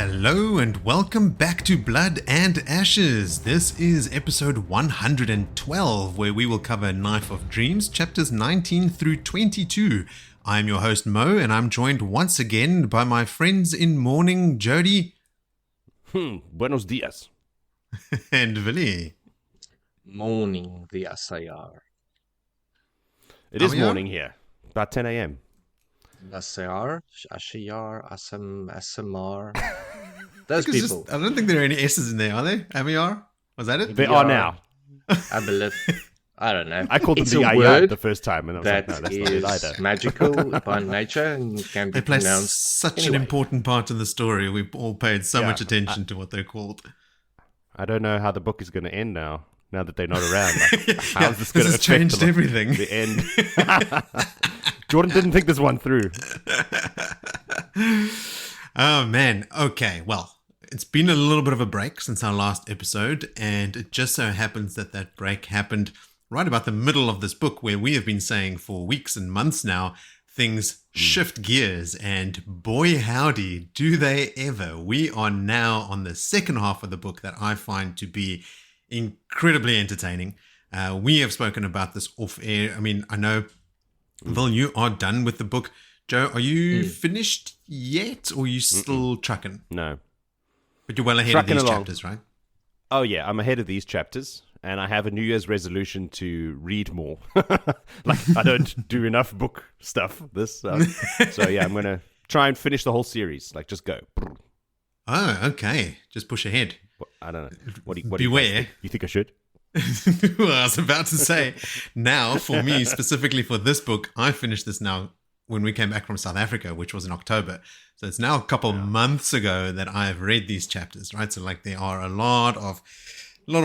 Hello and welcome back to Blood and Ashes. This is episode 112, where we will cover Knife of Dreams, chapters 19 through 22. I'm your host Mo, and I'm joined once again by my friends in mourning, Jody. Buenos dias. And Willie. Morning, the Asayar. It is Amayar? morning here, about 10 a.m. Asayar, Ashayar, Asamar. Those It's people. I don't think there are any S's in there, are there? Amayar? Was that it? They are now. I believe. I don't know. I called them It's the a Ayar word the first time, and I was that like, no, that's not it either. is magical by nature and can They be play pronounced. such Anyway. an important part in the story. We've all paid so Yeah, much attention to what they're called. I don't know how the book is going to end now that they're not around. Like, how Yeah, is this going to has affect changed the everything. the end? Jordan didn't think this one through. Oh, man. Okay, well, it's been a little bit of a break since our last episode, and it just so happens that that break happened right about the middle of this book, where we have been saying for weeks and months now, things shift gears, and boy howdy, do they ever. We are now on the second half of the book that I find to be incredibly entertaining. We have spoken about this off air. I mean, I know, Will, you are done with the book. Joe, are you finished yet, or are you still trucking? No. But you're well ahead Trucking of these along. chapters, right? Oh, yeah, I'm ahead of these chapters, and I have a New Year's resolution to read more. Like, I don't do enough book stuff. So, yeah, I'm going to try and finish the whole series. Like, just go. Oh, okay. Just push ahead. I don't know. What do you Beware. think? You think I should? Well, I was about to say, now for me, specifically for this book, I finished this now when we came back from South Africa, which was in October. So it's now a couple months ago that I've read these chapters, right? So like there are a lot of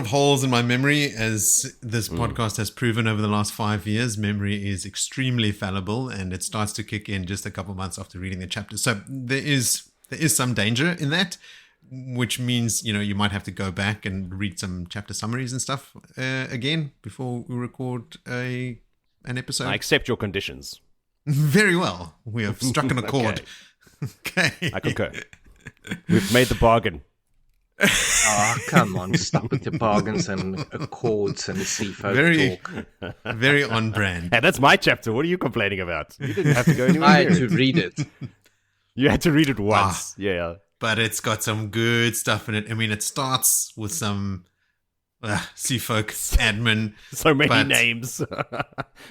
holes in my memory, as this podcast has proven over the last 5 years. Memory is extremely fallible, and it starts to kick in just a couple months after reading the chapters. So there is some danger in that, which means, you might have to go back and read some chapter summaries and stuff again before we record an episode. I accept your conditions. Very well. We have struck an accord. Okay. I concur. We've made the bargain. Oh, come on. Stop with the bargains and accords and seafolk Very, talk. very on brand. Hey, that's my chapter. What are you complaining about? You didn't have to go anywhere I had near to it. read it. You had to read it once. Yeah. But it's got some good stuff in it. I mean, it starts with some Seafolk admin. So many But- names,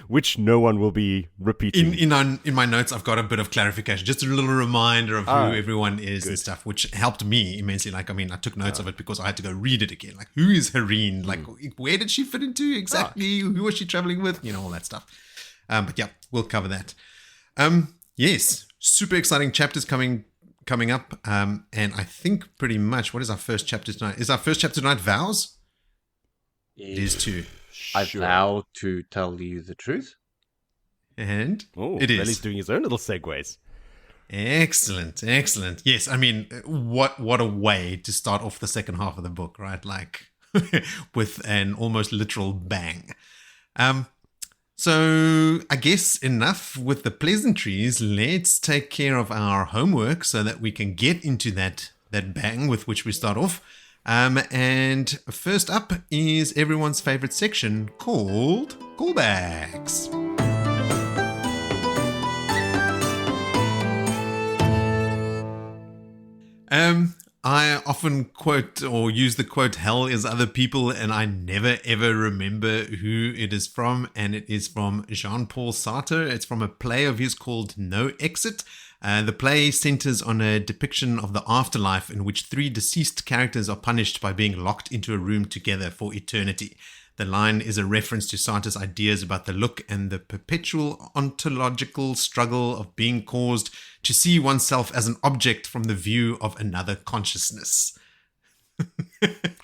which no one will be repeating. In my notes, I've got a bit of clarification, just a little reminder of who Ah, everyone is and stuff, which helped me immensely. Like, I mean, I took notes of it because I had to go read it again. Like, who is Hareen? Like, where did she fit into exactly? Who was she traveling with? All that stuff. But yeah, we'll cover that. Yes, super exciting chapters coming up. And I think pretty much, what is our first chapter tonight? Is our first chapter tonight Vows? It is too. I Sure. vow to tell you the truth. And Oh, it is. Billy's doing his own little segues. Excellent. Yes, I mean, what a way to start off the second half of the book, right? Like, with an almost literal bang. So I guess enough with the pleasantries. Let's take care of our homework so that we can get into that bang with which we start off. And first up is everyone's favorite section called Callbacks. I often quote or use the quote, "Hell is other people," and I never ever remember who it is from. And it is from Jean-Paul Sartre. It's from a play of his called No Exit. The play centers on a depiction of the afterlife in which three deceased characters are punished by being locked into a room together for eternity. The line is a reference to Sartre's ideas about the look and the perpetual ontological struggle of being caused to see oneself as an object from the view of another consciousness.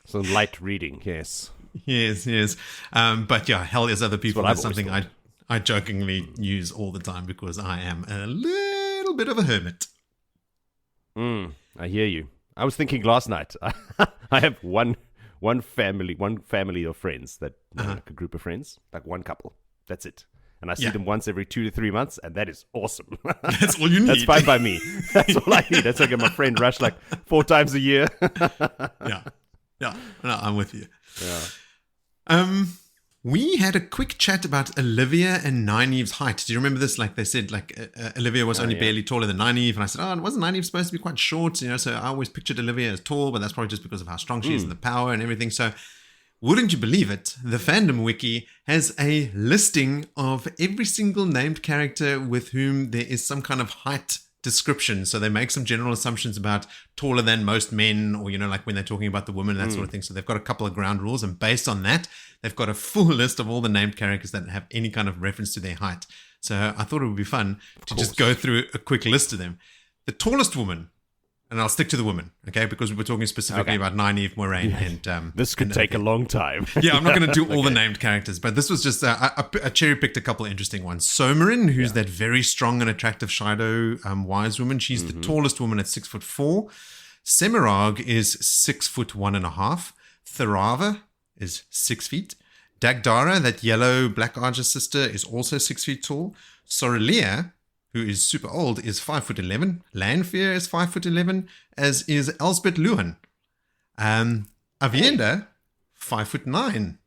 So light reading, yes. Yes. But yeah, hell is other people. what I've That's something always I jokingly use all the time because I am a little bit of a hermit. I hear you. I was thinking last night. I have one family of friends that like a group of friends, like one couple. That's it. and I see Yeah. them once every 2 to 3 months, and that is awesome. That's all you need. That's fine by me. That's all I need. That's like my friend Rush like 4 times a year. Yeah. Yeah. No, I'm with you. Yeah. We had a quick chat about Olivia and Nynaeve's height. Do you remember this? Like they said, like Olivia was only barely taller than Nynaeve, and I said, "Oh, wasn't Nynaeve supposed to be quite short?" You know, so I always pictured Olivia as tall, but that's probably just because of how strong she is and the power and everything. So, wouldn't you believe it? The fandom wiki has a listing of every single named character with whom there is some kind of height description. So they make some general assumptions about taller than most men, or, you know, like when they're talking about the woman and that sort of thing. So they've got a couple of ground rules, and based on that, they've got a full list of all the named characters that have any kind of reference to their height. So I thought it would be fun to just go through a quick list of them. The tallest woman, and I'll stick to the woman, okay, because we were talking specifically about Nynaeve, Moiraine, and This could take a long time. yeah, I'm not going to do all the named characters, but this was just I cherry-picked a couple of interesting ones. Somarin, who's that very strong and attractive Shido wise woman. She's the tallest woman at 6'4". Semirag is 6'1.5". Tharava is 6 feet. Dagdara, that yellow Black Archer's sister, is also 6 feet tall. Sorelia, who is super old, is 5'11". Lanfear is 5'11", as is Elsbeth Luhan. Avienda, 5'9".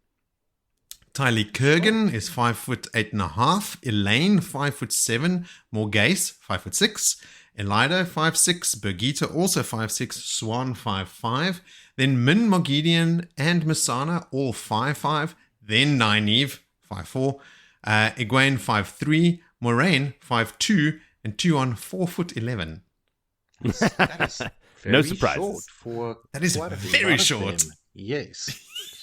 Tylee Kurgan is 5'8.5". Elaine, 5'7". Morghese, 5'6". Elida, 5'6". Birgitta, also 5'6". Swan, 5'5". Then Min, Moghedian, and Missana, all 5'5". Then Nynaeve, 5'4". Egwene, 5'3". Moiraine, 5'2", and Tuon, 4'11". That is very No surprises. short for That is quite a very lot of short. them. Yes.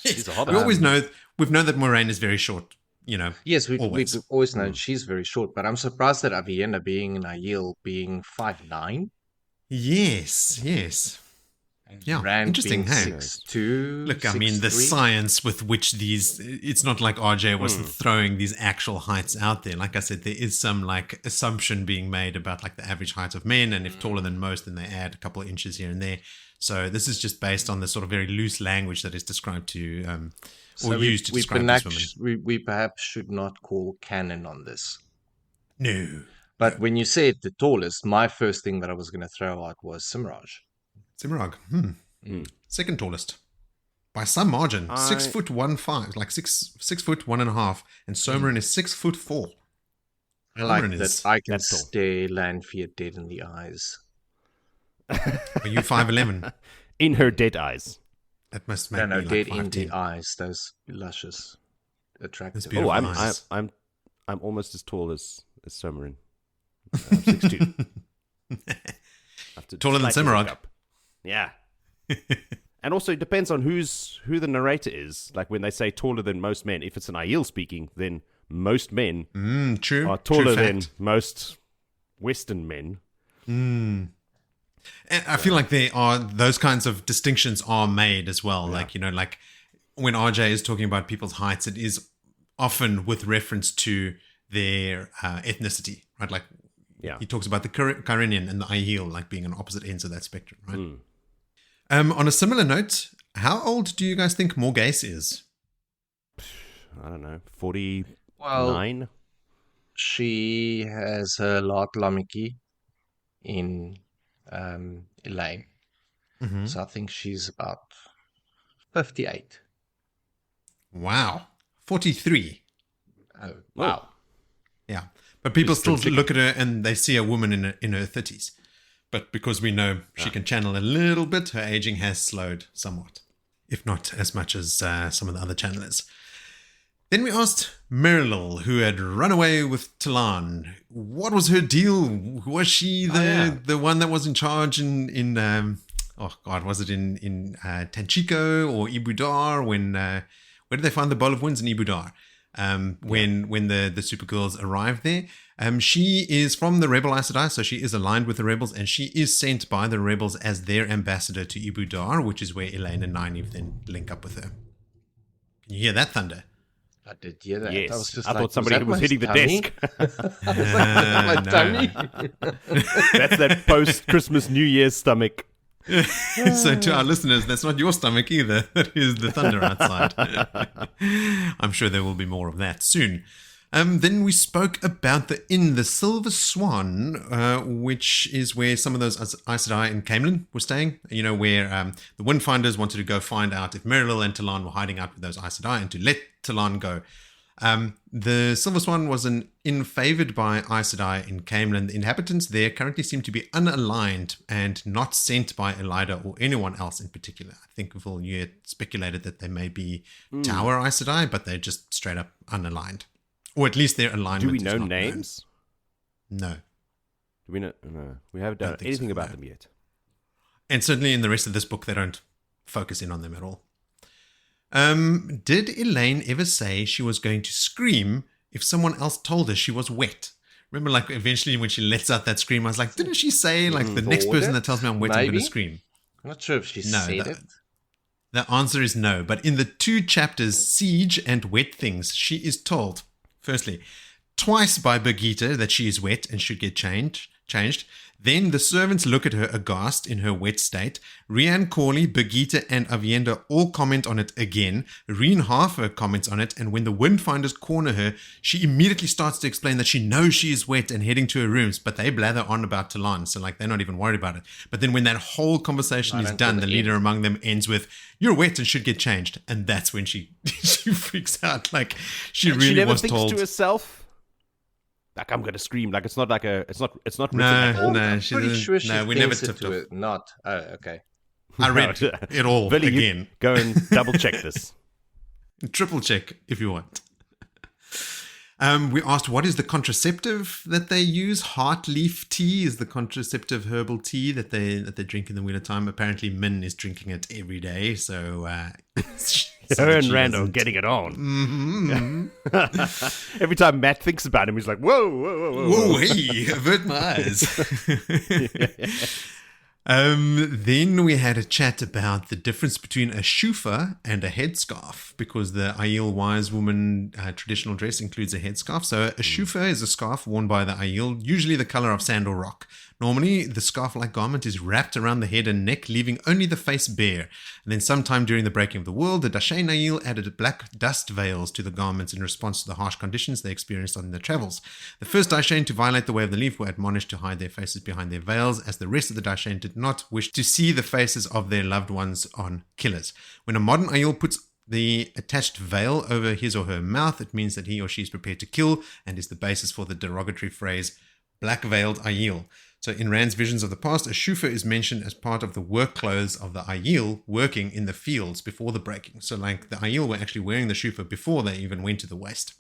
She's a hobbit. We always know we've known that Moiraine is very short. You know, Yes, we've always. always known she's very short, but I'm surprised that Avienda being Nynaeve being 5'9", Yes, yes. Yeah, Rand interesting. being Hey, 6'2", look, I mean, the 6'3". science with which it's not like RJ wasn't throwing these actual heights out there. Like I said, there is some like assumption being made about like the average height of men, and if taller than most, then they add a couple of inches here and there. So this is just based on the sort of very loose language that is described to or used to describe these women. We perhaps should not call canon on this. No. But when you said the tallest, my first thing that I was going to throw out was Simraj. Semirag, second tallest by some margin, 6'1.5", like 6'1.5", and Somarin is 6'4". I like Somarin that I can stare Lanfear dead in the eyes. Are you 5'11"? In her dead eyes. That must make No, me dead like in the 5'10". eyes. Those luscious, attractive. Those beautiful Oh, eyes. I'm almost as tall as Somarin. I'm 6'2". Taller than Semirag. Yeah. And also, it depends on who the narrator is. Like when they say taller than most men, if it's an Aiel speaking, then most men True. are taller True than fact. most Western men. And I feel like there are those kinds of distinctions are made as well. Yeah. Like, you know, like when RJ is talking about people's heights, it is often with reference to their ethnicity, right? Like he talks about the Kyrenian and the Aiel like being on opposite ends of that spectrum, right? On a similar note, how old do you guys think Morghese is? I don't know, 49? Well, she has her Lark Lamiki in Elaine. So I think she's about 58. Wow. 43. Oh, wow. Yeah. But people still look at her and they see a woman in her 30s. But because we know she can channel a little bit, her aging has slowed somewhat, if not as much as some of the other channelers. Then we asked Merilil, who had run away with Talan. What was her deal? Was she the one that was in charge in was it in Tanchico or Ibudar? Where did they find the Bowl of Winds in Ibudar? When the Supergirls arrived there. She is from the Rebel Aes Sedai, so she is aligned with the Rebels, and she is sent by the Rebels as their ambassador to Ibudar, which is where Elaine and Nynaeve then link up with her. Can you hear that thunder? I did hear that. Yes. I was just thought somebody was hitting the desk. My tummy. That's that post-Christmas New Year's stomach. So to our listeners, that's not your stomach either. That is the thunder outside. I'm sure there will be more of that soon. Then we spoke about the inn, the Silver Swan, which is where some of those Aes Sedai and Camelin were staying. You know, where the Windfinders wanted to go find out if Merilil and Talon were hiding out with those Aes Sedai and to let Talon go. The Silver Swan was an inn favored by Aes Sedai in Camelin. The inhabitants there currently seem to be unaligned and not sent by Elida or anyone else in particular. I think Vil, you had speculated that they may be Tower Aes Sedai, but they're just straight up unaligned. Or at least their alignment. Do we is know not names? known. No. Do we know? No, we haven't done anything so, about no. them yet. And certainly in the rest of this book, they don't focus in on them at all. Did Elaine ever say she was going to scream if someone else told her she was wet? Remember, like, eventually when she lets out that scream, I was like, didn't she say, like, the next person that tells me I'm wet, I'm going to scream? I'm not sure if she said it. The answer is no. But in the 2 chapters, Siege and Wet Things, she is told, firstly, twice by Birgitte that she is wet and should get changed. Then the servants look at her aghast in her wet state. Rian Corley, Birgitte, and Avienda all comment on it again. Reen Harfer comments on it, and when the Windfinders corner her, she immediately starts to explain that she knows she is wet and heading to her rooms, but they blather on about Talon, so like they're not even worried about it. But then when that whole conversation is done, the leader among them ends with, "You're wet and should get changed," and that's when she she freaks out. Like she really never was thinks told to herself, like, I'm gonna scream. Like, it's not written at all. No, she Pretty sure she no, we never thinks it tipped to off. it. Not. Okay. I read it all Billy, you again. go and double check this. Triple check if you want. We asked, what is the contraceptive that they use? Heartleaf tea is the contraceptive herbal tea that they drink in the wintertime. Apparently, Min is drinking it every day. So, Her and Rando getting it on. Mm-hmm. Every time Matt thinks about him, he's like, whoa, whoa, whoa, whoa. Whoa, hey, avert my eyes. Then we had a chat about the difference between a shufa and a headscarf, because the Aiel wise woman traditional dress includes a headscarf. So a shufa is a scarf worn by the Aiel, usually the color of sand or rock. Normally, the scarf-like garment is wrapped around the head and neck, leaving only the face bare. And then sometime during the breaking of the world, the Dashain Aiel added black dust veils to the garments in response to the harsh conditions they experienced on their travels. The first Dashain to violate the way of the leaf were admonished to hide their faces behind their veils, as the rest of the Dashain did not wish to see the faces of their loved ones on killers. When a modern Aiel puts the attached veil over his or her mouth, it means that he or she is prepared to kill, and is the basis for the derogatory phrase, black-veiled Aiel. So in Rand's visions of the past, a shufa is mentioned as part of the work clothes of the Aiel working in the fields before the breaking. So like the Aiel were actually wearing the shufa before they even went to the west.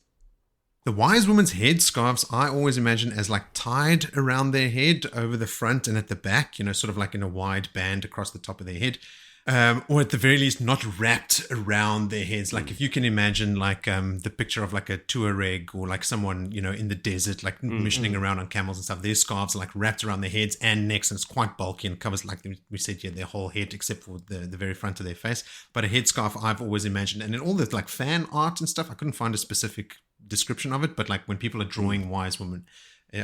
The wise woman's head scarves I always imagine as like tied around their head over the front and at the back, you know, sort of like in a wide band across the top of their head. Or at the very least, not wrapped around their heads. Like if you can imagine like the picture of like a Tuareg or like someone, you know, in the desert, like missioning around on camels and stuff. Their scarves are like wrapped around their heads and necks, and it's quite bulky and covers, like we said here, their whole head except for the very front of their face. But a headscarf I've always imagined, and in all this like fan art and stuff, I couldn't find a specific description of it, but like when people are drawing wise women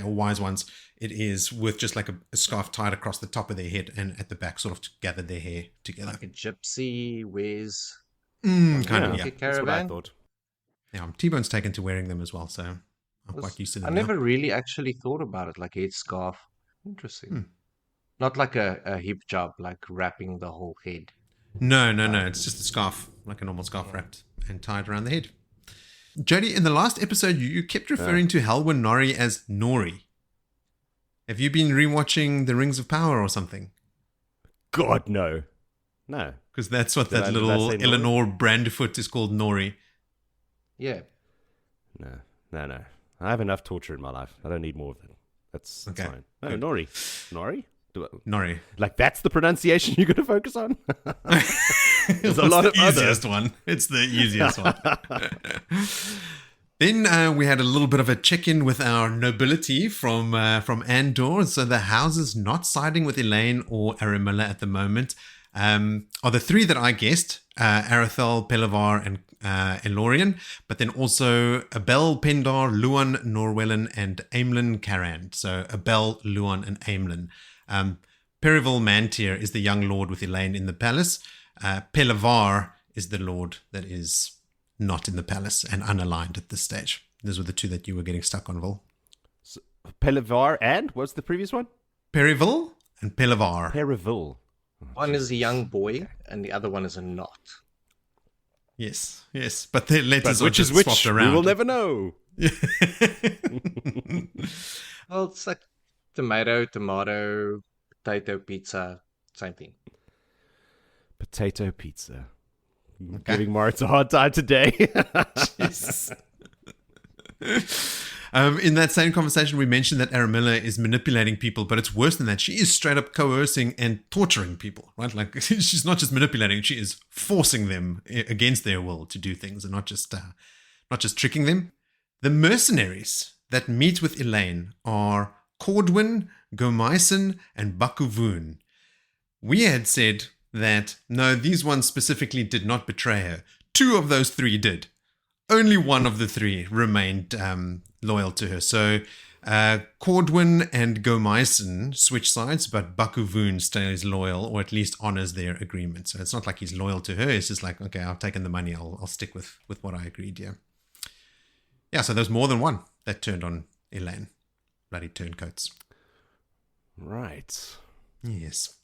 or wise ones, it is with just like a scarf tied across the top of their head and at the back, sort of to gather their hair together. Like a gypsy wears kind of, like yeah. a That's what I caravan. thought. Yeah, T-Bone's taken to wearing them as well, so I'm quite used to them I now. never really actually thought about it like a headscarf. Interesting. Not like a hip job, like wrapping the whole head. No. It's just a scarf, like a normal scarf wrapped and tied around the head. Jody, in the last episode, you kept referring to Halwyn Nori as Nori. Have you been rewatching The Rings of Power or something? God, no. No. Because that's what Did that I little say Nori? Eleanor Brandyfoot is called, Nori. Yeah. No. I have enough torture in my life. I don't need more of it. That's Okay. fine. No, Good. Nori. Nori? Nori. Like, that's the pronunciation you're going to focus on? There's a lot the of other. easiest one. It's the easiest one. Then we had a little bit of a check-in with our nobility from Andor. So the houses not siding with Elaine or Aramilla at the moment are the 3 that I guessed: Arathel, Pelavar, and Elorian. But then also Abel, Pendar, Luan, Norwellen, and Aemlyn Caran. So Abel, Luan, and Aemlyn. Perivil Mantir is the young lord with Elaine in the palace. Pelavar is the lord that is not in the palace and unaligned at this stage. Those were the two that you were getting stuck on, Vil. So, Pelivar and what's the previous one? Perivil and Pelivar. Perivil. One is a young boy, and the other one is a knot. Yes. But their letters are which just is which? swapped around. We will never know. Well, it's like tomato, potato, pizza, same thing. Potato pizza. Giving Moritz a hard time today. Jeez. In that same conversation, we mentioned that Aramilla is manipulating people, but it's worse than that. She is straight up coercing and torturing people, right? Like, she's not just manipulating; she is forcing them against their will to do things, and not just tricking them. The mercenaries that meet with Elaine are Cordwin, Gomaisen, and Bakuvun. We had said that no, these ones specifically did not betray her. 2 of those 3 did. Only one of the 3 remained loyal to her. So Cordwin and Gomaisen switch sides, but Bakuvun stays loyal, or at least honors their agreement. So it's not like he's loyal to her. It's just like, okay, I've taken the money. I'll stick with what I agreed. Yeah. So there's more than one that turned on Elaine. Bloody turncoats. Right. Yes.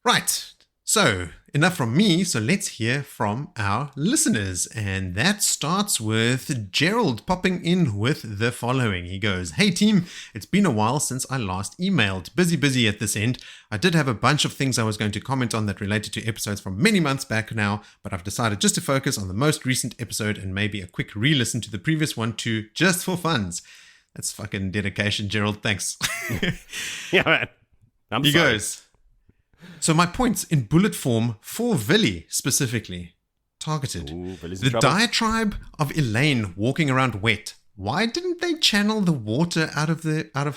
Right. So, enough from me, so let's hear from our listeners. And that starts with Gerald popping in with the following. He goes, "Hey team, it's been a while since I last emailed. Busy at this end. I did have a bunch of things I was going to comment on that related to episodes from many months back now, but I've decided just to focus on the most recent episode and maybe a quick re-listen to the previous one too, just for funs." That's fucking dedication, Gerald. Thanks. Yeah, man. He goes, "So my points in bullet form for Willie specifically. Targeted. Ooh, Willie's in The trouble. diatribe of Elaine walking around wet. Why didn't they channel the water out of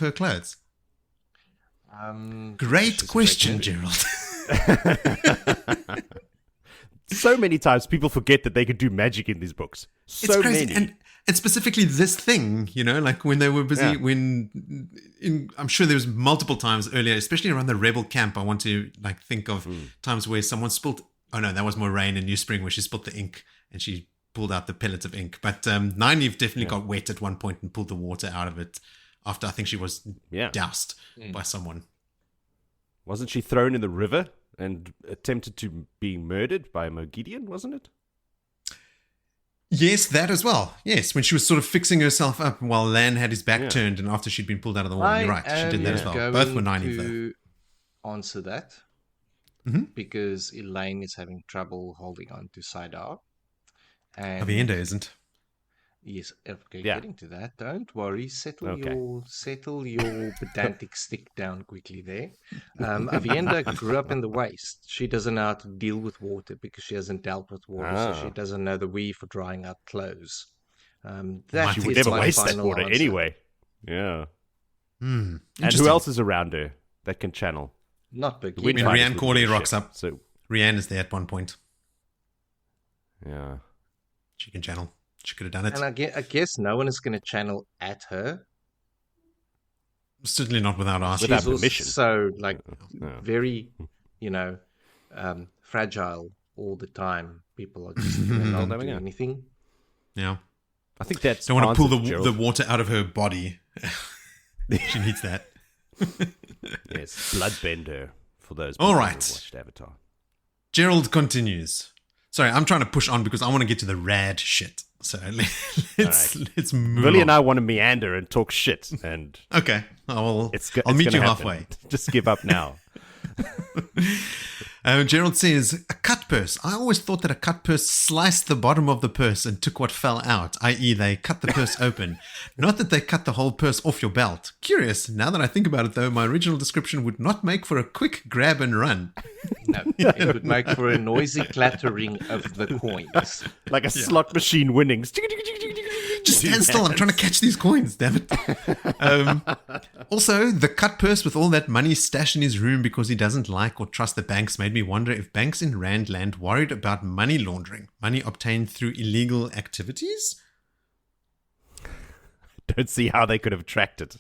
her clothes?" Great she's question, pregnant. Gerald. So many times people forget that they could do magic in these books. It's So crazy. many. And specifically this thing, like when they were busy, Yeah. I'm sure there was multiple times earlier, especially around the rebel camp. I want to think of times where someone spilled, oh no, that was Moraine in New Spring where she spilled the ink and she pulled out the pellets of ink. But Nynaeve definitely got wet at one point and pulled the water out of it after I think she was doused by someone. Wasn't she thrown in the river and attempted to be murdered by Mogideon, wasn't it? Yes, that as well. Yes, when she was sort of fixing herself up while Lan had his back turned and after she'd been pulled out of the water. You're right, she did that as well. Both were Nynaeve though. To answer that, because Elaine is having trouble holding on to Sidar. And Avienda isn't. yes, okay, Yeah. getting to that. Don't worry. Settle Okay. your pedantic stick down quickly there. Avienda grew up in the waste. She doesn't know how to deal with water because she hasn't dealt with water, so she doesn't know the weave for drying out clothes. That She is would never my waste that final water answer. anyway. Yeah. And who Interesting. else is around her that can channel? Not big. I mean, Fighters Rhiann would Corley be rocks shit. up. So, Rhiann is there at one point. yeah. She can channel. She could have done it. And I guess no one is going to channel at her. Certainly not without asking. Without She's also permission. so No. very, fragile all the time. People are just not There we do go. anything. Yeah. I think that's Don't want to pull answered, the Gerald. water out of her body. She needs that. Yes, Bloodbender for those All people right. who watched Avatar. Gerald continues. Sorry, I'm trying to push on because I want to get to the rad shit. So let's move Willie on. and I want to meander and talk shit, and Okay. I'll it's meet you gonna happen. halfway. Just give up now. Gerald says, a cut purse. I always thought that a cut purse sliced the bottom of the purse and took what fell out, i.e. they cut the purse open. Not that they cut the whole purse off your belt. Curious, now that I think about it though, my original description would not make for a quick grab and run. No, it would make for a noisy clattering of the coins. Like a slot machine winning. Just stand still, I'm trying to catch these coins, damn it. Also, the cut purse with all that money stashed in his room because he doesn't like or trust the banks made me wonder if banks in Randland worried about money laundering, money obtained through illegal activities? Don't see how they could have tracked it.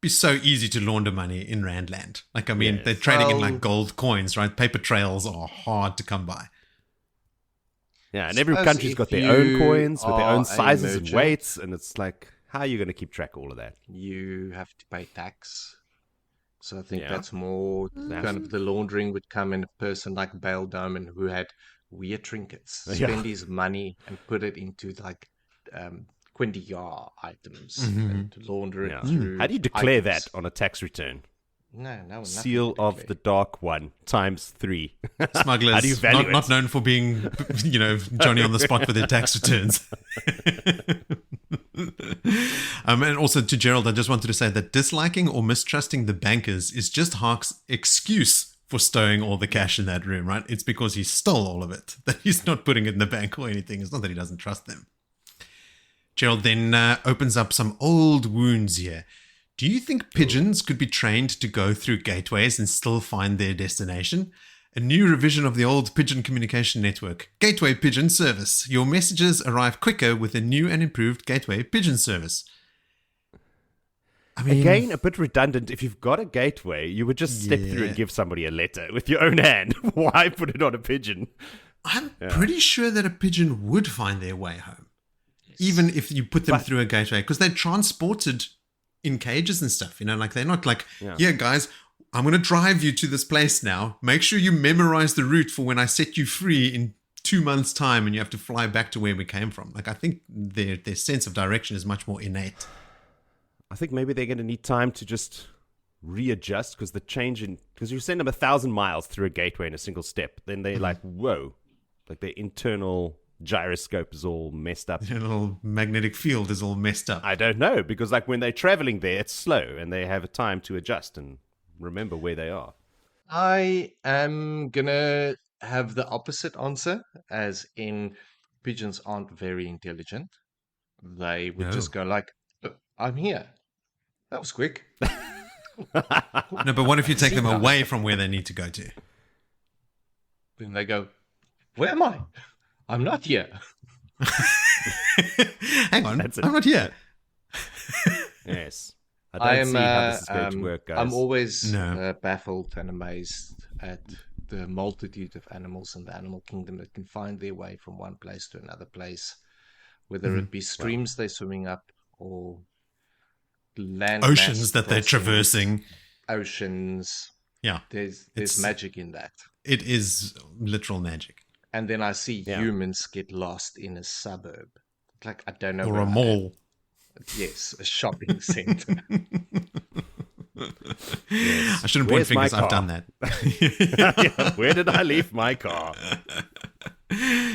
Be so easy to launder money in Randland. Like, I mean, Yes. they're trading in Well- like gold coins, right? Paper trails are hard to come by. Yeah, and every Suppose country's if got their own you coins with their are own a sizes and merchant, weights, and it's like, how are you going to keep track of all of that? you have to pay tax. So I think Yeah. that's more kind of the laundering would come in a person like Bale Doman who had weird trinkets, Yeah. spend his money and put it into like Quindy items and launder it Yeah. through. How do you declare items. that on a tax return? No, nothing Seal to of declare. the Dark One ×3. Smugglers, How do you value not it? known for being, Johnny on the spot with their tax returns. And also to Gerald, I just wanted to say that disliking or mistrusting the bankers is just Hark's excuse for stowing all the cash in that room, right? It's because he stole all of it, that he's not putting it in the bank or anything. It's not that he doesn't trust them. Gerald then opens up some old wounds here. Do you think pigeons could be trained to go through gateways and still find their destination? A new revision of the old pigeon communication network. Gateway Pigeon Service. Your messages arrive quicker with a new and improved Gateway Pigeon Service. I mean, Again, a bit redundant. If you've got a gateway, you would just step through and give somebody a letter with your own hand. Why put it on a pigeon? I'm pretty sure that a pigeon would find their way home. Even if you put them through a gateway. Because they're transported in cages and stuff, like they're not like, yeah, guys, I'm going to drive you to this place now. Make sure you memorize the route for when I set you free in 2 months' time and you have to fly back to where we came from. Like, I think their sense of direction is much more innate. I think maybe they're going to need time to just readjust because because you send them 1,000 miles through a gateway in a single step, then they're like, whoa, like their internal gyroscope is all messed up. Their little magnetic field is all messed up. I don't know, because like when they're traveling there, it's slow and they have a time to adjust and remember where they are. I am gonna have the opposite answer, as in pigeons aren't very intelligent. They would just go like, I'm here. That was quick. No, but what if you take them away from where they need to go to? Then they go, where am I? I'm not here. Hang on, I'm not here. Yes. I don't see how this is going to work, guys. I'm always baffled and amazed at the multitude of animals in the animal kingdom that can find their way from one place to another place, whether it be streams they're swimming up or land oceans that they're traversing. Oceans. Yeah. There's magic in that. It is literal magic. And then I see humans get lost in a suburb. Like, I don't know. Or a mall. Yes, a shopping center. Yes. I shouldn't point fingers. I've done that. Where did I leave my car?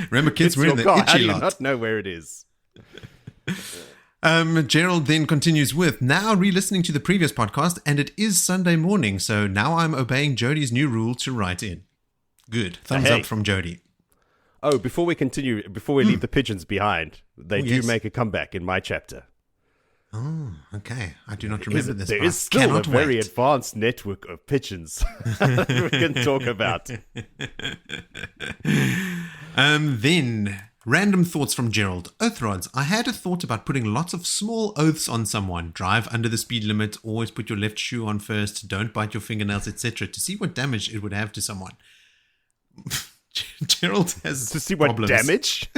Remember, kids, we're in the car. itchy How do you lot. not know where it is? Gerald then continues with, now re-listening to the previous podcast, and it is Sunday morning, so now I'm obeying Jody's new rule to write in. Good. Thumbs up from Jody. Oh, before we continue, before we leave the pigeons behind, they do make a comeback in my chapter. Oh, okay. I do not remember this. There is still a very advanced network of pigeons we can talk about. Then, random thoughts from Gerald. Oath rods. I had a thought about putting lots of small oaths on someone. Drive under the speed limit. Always put your left shoe on first. Don't bite your fingernails, etc. To see what damage it would have to someone. Gerald has to see problems. What damage.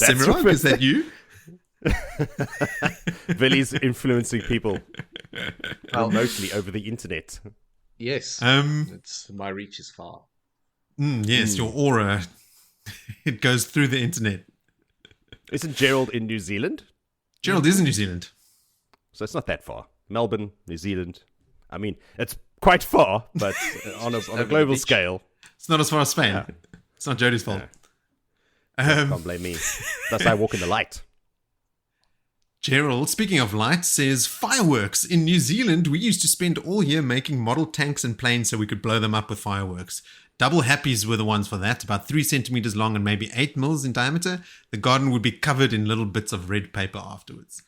Semirog, is that you? Willie's influencing people remotely over the internet. Yes, my reach is far. Yes, your aura, it goes through the internet. Isn't Gerald in New Zealand? Gerald is in New Zealand. So it's not that far. Melbourne, New Zealand. I mean, it's quite far, but on a global scale. It's not as far as Spain. Yeah. It's not Jody's fault. Can't blame me. Thus I walk in the light. Gerald, speaking of light, says, fireworks. In New Zealand, we used to spend all year making model tanks and planes so we could blow them up with fireworks. Double happies were the ones for that, about 3 centimeters long and maybe 8 mils in diameter. The garden would be covered in little bits of red paper afterwards.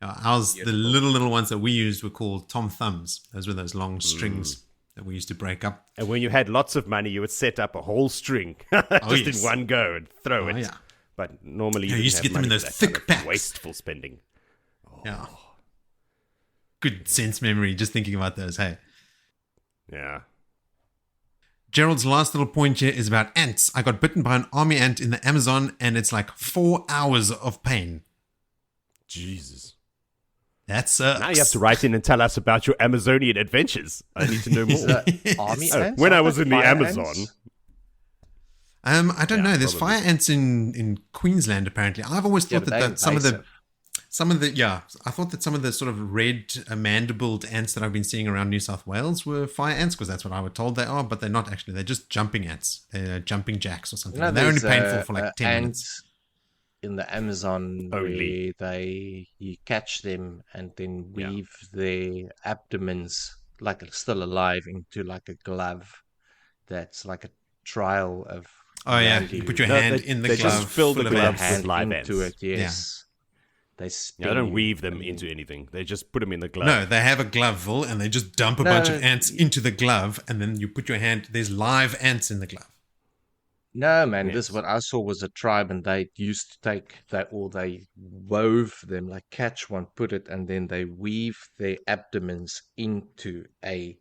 Ours, the little ones that we used were called Tom Thumbs. Those were those long strings that we used to break up. And when you had lots of money, you would set up a whole string in one go and throw it. Yeah. But normally you used to get them in those thick packs. Wasteful spending. Yeah. Good sense memory just thinking about those, hey. Yeah. Gerald's last little point here is about ants. I got bitten by an army ant in the Amazon, and it's like 4 hours of pain. Jesus. That sucks. Now you have to write in and tell us about your Amazonian adventures. I need to know more. Army Oh, ants? when I Aren't was they in the fire Amazon. ants? I don't Yeah, know. There's probably. fire ants in Queensland, apparently. I've always Yeah, thought but that they're invasive. I thought that some of the sort of red mandibled ants that I've been seeing around New South Wales were fire ants, because that's what I was told they are, but they're not actually. They're just jumping ants. They're jumping jacks or something. You know, And they're only there's, painful for like 10 minutes. ants in the Amazon Only. where you catch them and then Yeah. weave their abdomens like it's still alive into like a glove that's like a trial of Oh, yeah. around You put your No, hand they- in the they glove. just fill the full of put gloves their ants. with hand live into ants. it. Yes, they Yeah, sting they don't you. weave them I mean, into anything. They just put them in the glove. No, they have a glove full and they just dump a bunch of No. ants into the glove, and then you put your hand. There's live ants in the glove. No, man, Yes. this what I saw was a tribe, and they used to take that, or they wove them, like catch one, put it, and then they weave their abdomens into a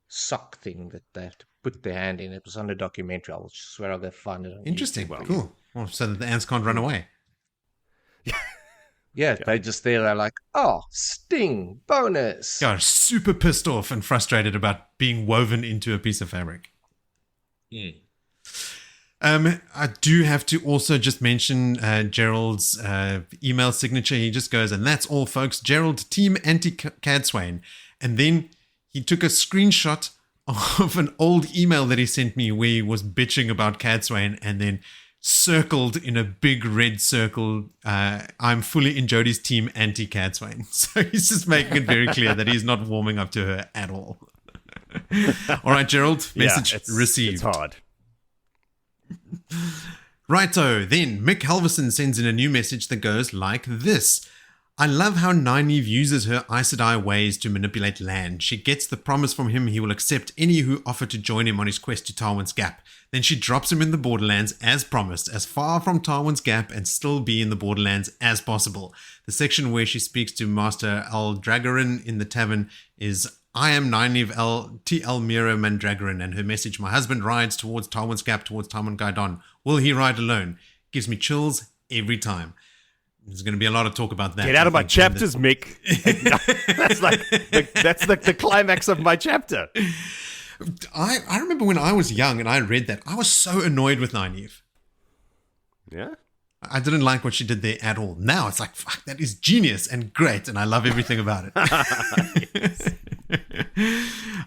sock thing that they have to put their hand in. It was on a documentary. I'll swear I'll go find it on Interesting. YouTube. Cool. Well, so that the ants can't run away. Yeah, they just there. They're like, oh, sting bonus. Yeah, super pissed off and frustrated about being woven into a piece of fabric. I do have to also just mention Gerald's email signature. He just goes, and that's all, folks. Gerald, Team Anti-Cadswain. And then he took a screenshot of an old email that he sent me where he was bitching about Cadswain, and then circled in a big red circle, I'm fully in Jody's team anti-Cadswain. So he's just making it very clear that he's not warming up to her at all. All right, Gerald, message received. It's hard. Righto, then Mick Halverson sends in a new message that goes like this. I love how Nynaeve uses her Aes Sedai ways to manipulate land. She gets the promise from him he will accept any who offer to join him on his quest to Tarwin's Gap. Then she drops him in the Borderlands as promised, as far from Tarwin's Gap and still be in the Borderlands as possible. The section where she speaks to Master Aldragoran in the tavern is I am Nynaeve T.L. Mira Mandragoran, and her message, my husband rides towards Tarwin's Gap, towards Tarwin Gaidon. Will he ride alone? Gives me chills every time. There's going to be a lot of talk about that. Get out of I my think, in chapters, Mick. That's the climax of my chapter. I remember when I was young and I read that, I was so annoyed with Nynaeve. Yeah. I didn't like what she did there at all. Now it's like, fuck, that is genius and great, and I love everything about it.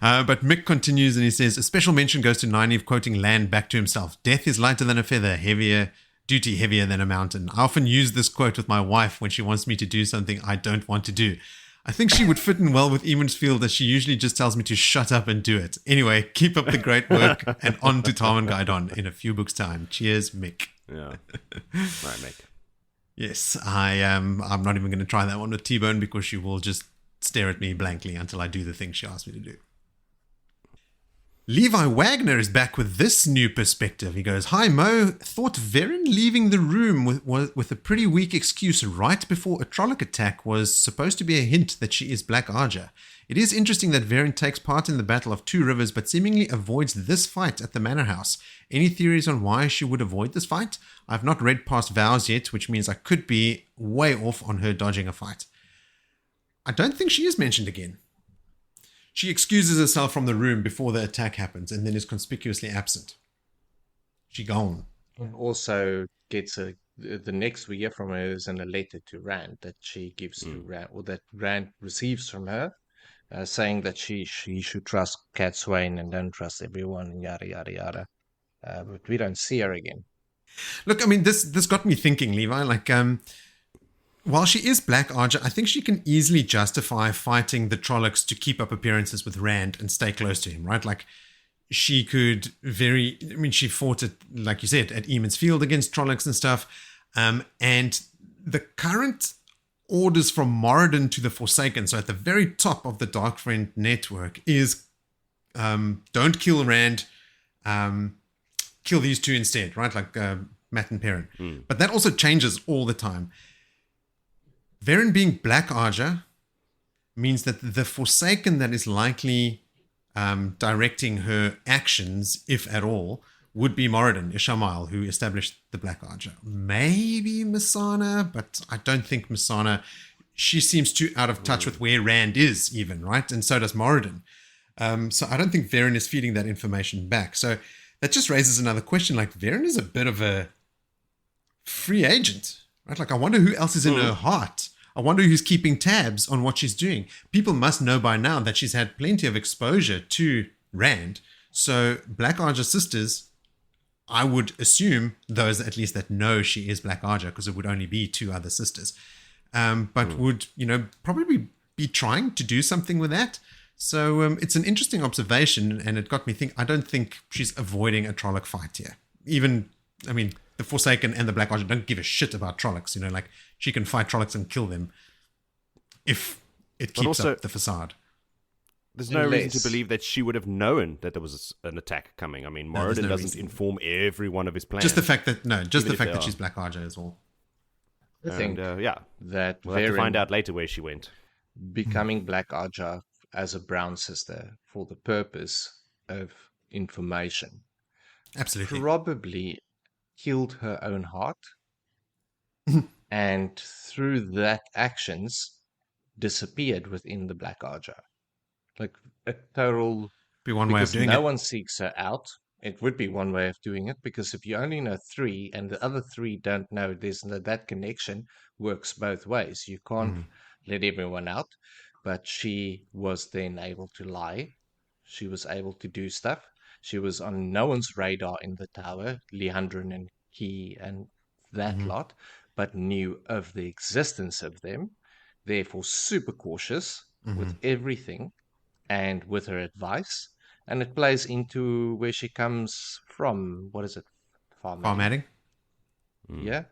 But Mick continues and he says, a special mention goes to Nynaeve quoting Land back to himself. Death is lighter than a feather, duty heavier than a mountain. I often use this quote with my wife when she wants me to do something I don't want to do. I think she would fit in well with Eamonsfield, as she usually just tells me to shut up and do it. Anyway, keep up the great work and on to Tarwin Gaidon in a few books' time. Cheers, Mick. Yeah. Right, Mick. Yes, I'm not even going to try that one with T-Bone because she will just stare at me blankly until I do the thing she asked me to do. Levi Wagner is back with this new perspective. He goes, hi Mo, thought Varen leaving the room with a pretty weak excuse right before a Trolloc attack was supposed to be a hint that she is Black Arja. It is interesting that Varen takes part in the Battle of Two Rivers but seemingly avoids this fight at the Manor House. Any theories on why she would avoid this fight? I've not read past Vows yet, which means I could be way off on her dodging a fight. I don't think she is mentioned again. She excuses herself from the room before the attack happens and then is conspicuously absent. She gone. And also gets the next we hear from her is in a letter to Rand that she gives to Rand, or that Rand receives from her, saying that she should trust Cadswain and don't trust everyone, and yada yada yada. But we don't see her again. Look, I mean, this got me thinking, Levi. Like, while she is Black Arja, I think she can easily justify fighting the Trollocs to keep up appearances with Rand and stay close to him, right? Like, she could she fought at, like you said, at Eamon's Field against Trollocs and stuff. And the current orders from Moradin to the Forsaken, so at the very top of the Dark Friend network, is don't kill Rand, kill these two instead, right? Like Matt and Perrin. But that also changes all the time. Varen being Black Arja means that the Forsaken that is likely directing her actions, if at all, would be Moradin Ishamael, who established the Black Archer. Maybe Missana, but I don't think Missana. She seems too out of touch with where Rand is, even, right? And so does Moradin. So I don't think Varen is feeding that information back. So that just raises another question. Like, Varen is a bit of a free agent, right? Like, I wonder who else is in her heart. I wonder who's keeping tabs on what she's doing. People must know by now that she's had plenty of exposure to Rand. So Black Archer sisters, I would assume those at least that know she is Black Archer, because it would only be 2 other sisters, but would, probably be trying to do something with that. So it's an interesting observation, and it got me thinking. I don't think she's avoiding a Trolloc fight here. Even, the Forsaken and the Black Archer don't give a shit about Trollocs. Like, she can fight Trollocs and kill them if it keeps up the facade. There's no reason to believe that she would have known that there was an attack coming. Moradin doesn't inform every one of his plans. Just the fact that she's Black Archer is all. I think that we'll have to find out later where she went. Becoming Black Archer as a brown sister for the purpose of information. Absolutely. Probably killed her own heart. And through that actions, disappeared within the Black Archer. Like a total... Be one way of doing it. No one seeks her out. It would be one way of doing it, because if you only know 3 and the other 3 don't know, that connection works both ways. You can't let everyone out. But she was then able to lie. She was able to do stuff. She was on no one's radar in the tower, Leandrin and Key and that lot, but knew of the existence of them. Therefore, super cautious with everything and with her advice. And it plays into where she comes from. What is it? Farmadding? Yeah.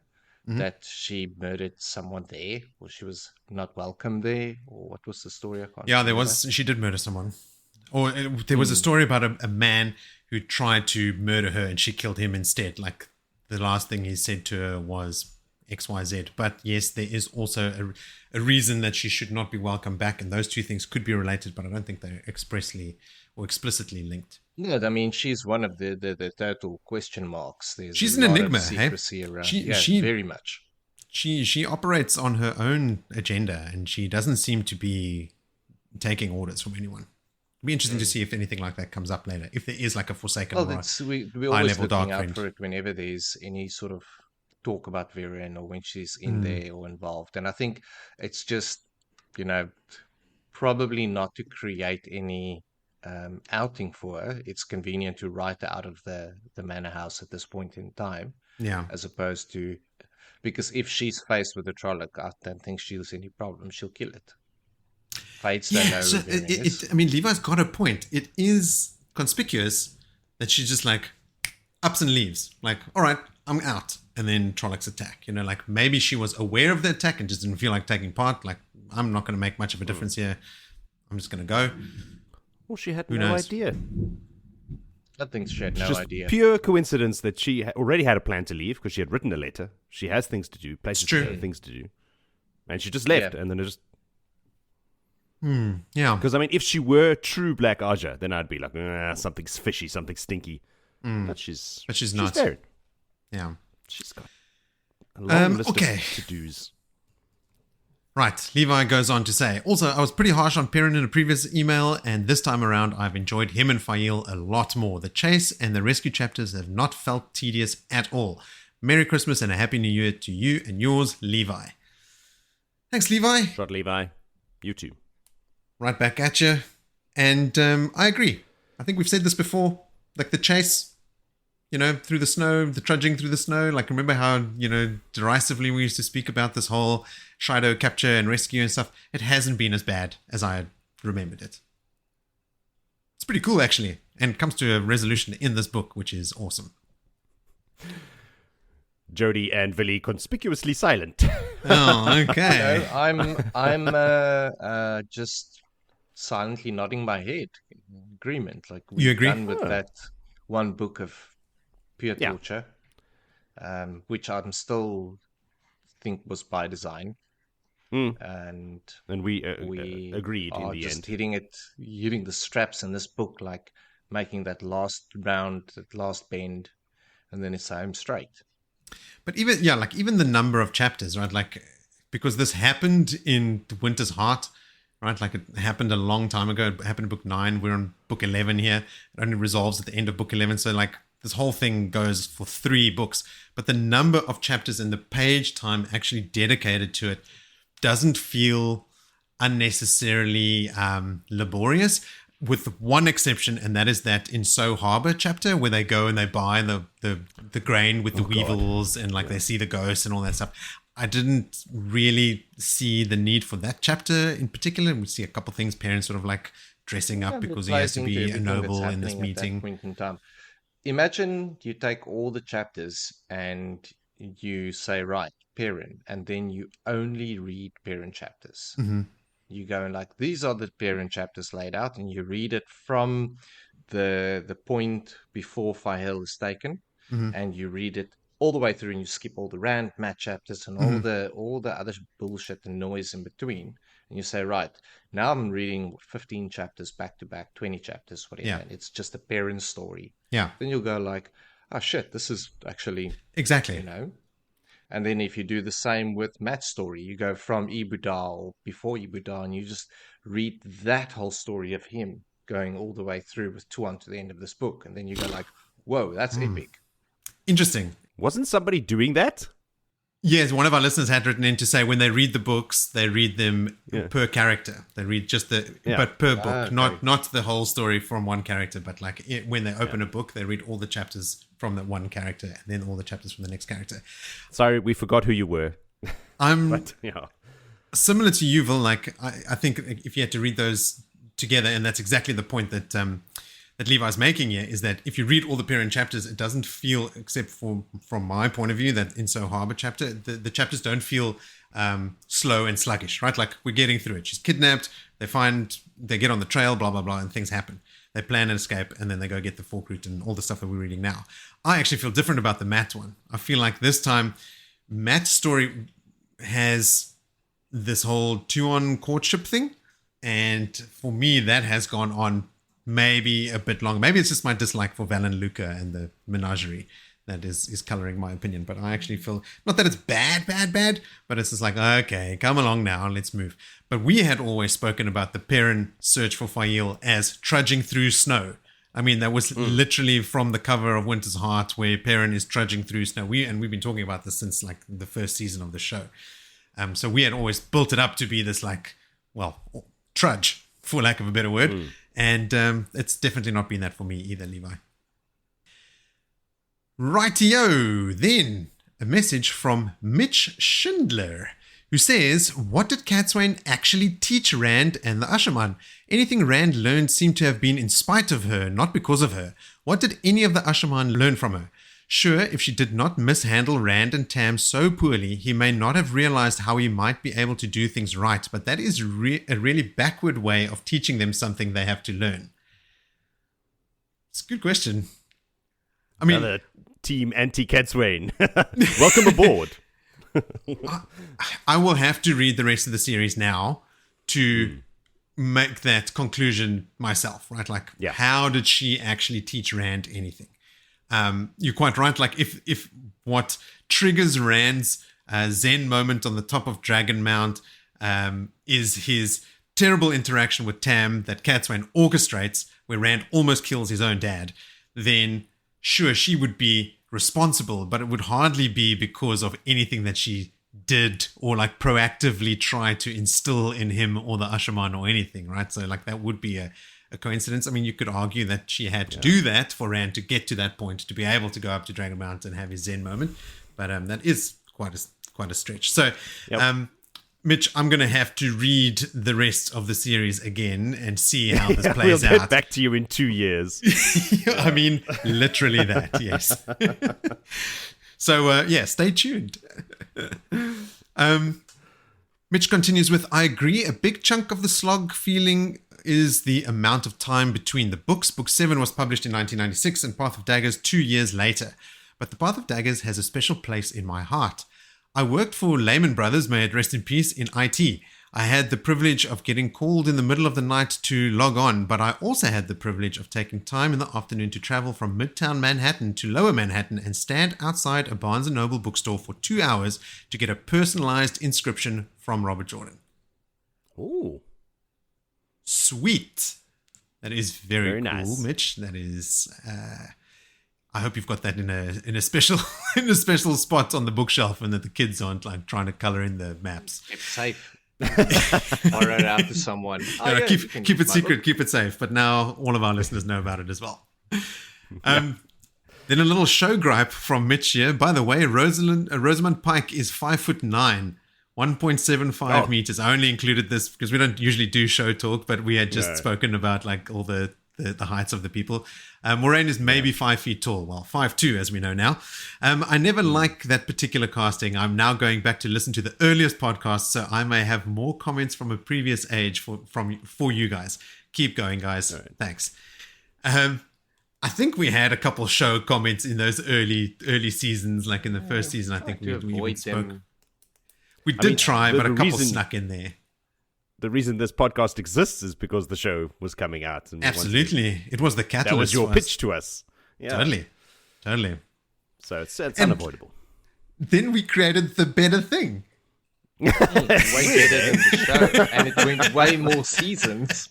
That she murdered someone there, or she was not welcome there, or what was the story? I can't she did murder someone. Or there was a story about a man who tried to murder her and she killed him instead. Like, the last thing he said to her was XYZ. But yes, there is also a reason that she should not be welcome back, and those 2 things could be related, but I don't think they're expressly or explicitly linked. Yeah, she's one of the total question marks. She's an enigma, secrecy around. She very much. She operates on her own agenda, and she doesn't seem to be taking orders from anyone. It'd be interesting to see if anything like that comes up later. If there is like a Forsaken or we're always looking out for it whenever there's any sort of talk about Varen, or when she's in there or involved. And I think it's just, probably not to create any outing for her. It's convenient to write her out of the manor house at this point in time. Yeah. As opposed to, because if she's faced with a Trolloc, I don't think she'll any problem. She'll kill it. Levi's got a point. It is conspicuous that she's just like ups and leaves. Like, all right, I'm out. And then Trollocs attack. Like, maybe she was aware of the attack and just didn't feel like taking part. Like, I'm not going to make much of a difference here. I'm just going to go. Well, she had no idea. I think she had no idea. Pure coincidence that she already had a plan to leave, because she had written a letter. She has things to do, places to go, things to do. And she just left, and then it just... yeah. Because, if she were true Black Archer, then I'd be like, something's fishy, something stinky. But she's not. There. Yeah. She's got a long list of to-dos. Right. Levi goes on to say, also, I was pretty harsh on Perrin in a previous email, and this time around, I've enjoyed him and Fail a lot more. The chase and the rescue chapters have not felt tedious at all. Merry Christmas and a Happy New Year to you and yours, Levi. Thanks, Levi. Shot, Levi. You too. Right back at you. And I agree. I think we've said this before. Like, the chase, through the snow, the trudging through the snow. Like, remember how, derisively we used to speak about this whole Shido capture and rescue and stuff? It hasn't been as bad as I remembered it. It's pretty cool, actually. And comes to a resolution in this book, which is awesome. Jody and Willie conspicuously silent. Oh, okay. I'm just silently nodding my head in agreement. Like, we've you agree? Done with that one book of pure torture, which I'm still think was by design. and we we agreed in are the just end. hitting the straps in this book, like making that last round, that last bend, and then it's home straight. But even the number of chapters, right? Like, because this happened in The Winter's Heart, right? Like, it happened a long time ago. It happened in book 9. We're on book 11 here. It only resolves at the end of book 11. So, like, this whole thing goes for 3 books. But the number of chapters and the page time actually dedicated to it doesn't feel unnecessarily laborious, with one exception, and that is that in So Harbor chapter where they go and they buy the grain with the weevils and like they see the ghosts and all that stuff. I didn't really see the need for that chapter in particular. We see a couple things, parents sort of like dressing up because he has to be a noble in this meeting. At that point in time. Imagine you take all the chapters and you say, right, Perrin, and then you only read Perrin chapters. Mm-hmm. You go and like, these are the Perrin chapters laid out, and you read it from the point before Fahel is taken, and you read it all the way through, and you skip all the Rand Matt chapters and all the other bullshit and noise in between, and you say, right, now I'm reading 15 chapters back to back, 20 chapters, whatever. Yeah. And it's just a Perrin story. Yeah. Then you'll go like, oh shit, this is actually Exactly. you know. And then if you do the same with Matt's story, you go from Ibuda or before Ibuda, and you just read that whole story of him going all the way through with Tuan to the end of this book, and then you go like, whoa, that's epic. Interesting. Wasn't somebody doing that? Yes, one of our listeners had written in to say when they read the books, they read them per character. They read just but per book, okay. not the whole story from one character, but like when they open a book, they read all the chapters from that one character and then all the chapters from the next character. Sorry, we forgot who you were. I'm Yeah. similar to you, Vil. Like I think if you had to read those together, and that's exactly the point that that Levi's making here, is that if you read all the Perrin chapters, it doesn't feel, except from my point of view, that in So Harbor chapter, the chapters don't feel slow and sluggish, right? Like we're getting through it. She's kidnapped. They get on the trail, blah, blah, blah, and things happen. They plan an escape, and then they go get the fork root and all the stuff that we're reading now. I actually feel different about the Matt one. I feel like this time, Matt's story has this whole Tuon courtship thing. And for me, that has gone on maybe a bit longer. Maybe it's just my dislike for Val and Luca and the menagerie that is coloring my opinion. But I actually feel, not that it's bad, but it's just like, okay, come along now, let's move. But we had always spoken about the Perrin search for Fael as trudging through snow. I mean, that was literally from the cover of Winter's Heart, where Perrin is trudging through snow. We've been talking about this since like the first season of the show. So we had always built it up to be this like, well, trudge, for lack of a better word. And it's definitely not been that for me either, Levi. Rightio, then a message from Mitch Schindler, who says, what did Catswain actually teach Rand and the Ashaman? Anything Rand learned seemed to have been in spite of her, not because of her. What did any of the Ashaman learn from her? Sure, if she did not mishandle Rand and Tam so poorly, he may not have realized how he might be able to do things right, but that is a really backward way of teaching them something they have to learn. It's a good question. I mean, Another team anti-Catswain. Welcome aboard. I will have to read the rest of the series now to make that conclusion myself, right? Like, how did she actually teach Rand anything? You're quite right. Like if what triggers Rand's Zen moment on the top of Dragon Mount is his terrible interaction with Tam that Catswain orchestrates, where Rand almost kills his own dad, then sure, she would be responsible, but it would hardly be because of anything that she did or like proactively try to instill in him or the Ashaman or anything, right? So like that would be a coincidence. I mean, you could argue that she had to do that for Rand to get to that point, to be able to go up to Dragon Mount and have his Zen moment. But that is quite a stretch. So, Mitch, I'm going to have to read the rest of the series again and see how this plays we'll out. Get back to you in 2 years. I mean, literally that, yes. So, stay tuned. Mitch continues with, I agree, a big chunk of the slog feeling is the amount of time between the books. Book 7 was published in 1996 and Path of Daggers 2 years later. But the Path of Daggers has a special place in my heart. I worked for Lehman Brothers, may it rest in peace, in IT. I had the privilege of getting called in the middle of the night to log on, but I also had the privilege of taking time in the afternoon to travel from Midtown Manhattan to Lower Manhattan and stand outside a Barnes & Noble bookstore for 2 hours to get a personalized inscription from Robert Jordan. Ooh. Sweet. That is very cool, nice. Mitch. That is... I hope you've got that in a special in a special spot on the bookshelf, and that the kids aren't like trying to color in the maps. Keep it safe. Borrow it out to someone. Keep it secret, keep it safe. But now all of our listeners know about it as well. Then a little show gripe from Mitch here. By the way, Rosamund Pike is 5'9", 1.75 meters. I only included this because we don't usually do show talk, but we had just spoken about like all the heights of the people. Moraine is maybe 5 feet tall. Well, 5'2", as we know now. I never like that particular casting. I'm now going back to listen to the earliest podcast, so I may have more comments from a previous age for you guys. Keep going, guys. Right. Thanks. I think we had a couple show comments in those early seasons, like in the first season. I think we even spoke. We did try, but a couple snuck in there. The reason this podcast exists is because the show was coming out. And absolutely. It was the catalyst. That was your pitch to us. Yeah. Totally. So it's unavoidable. Then we created the better thing. Way better than the show. And it went way more seasons.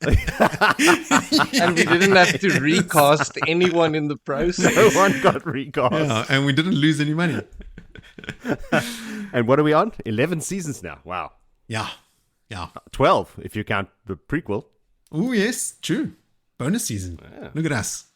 And we didn't have to recast anyone in the process. No one got recast. Yeah, and we didn't lose any money. And what are we on? 11 seasons now. Wow. Yeah. 12 if you count the prequel. Oh, yes, true. Bonus season. Yeah. Look at us.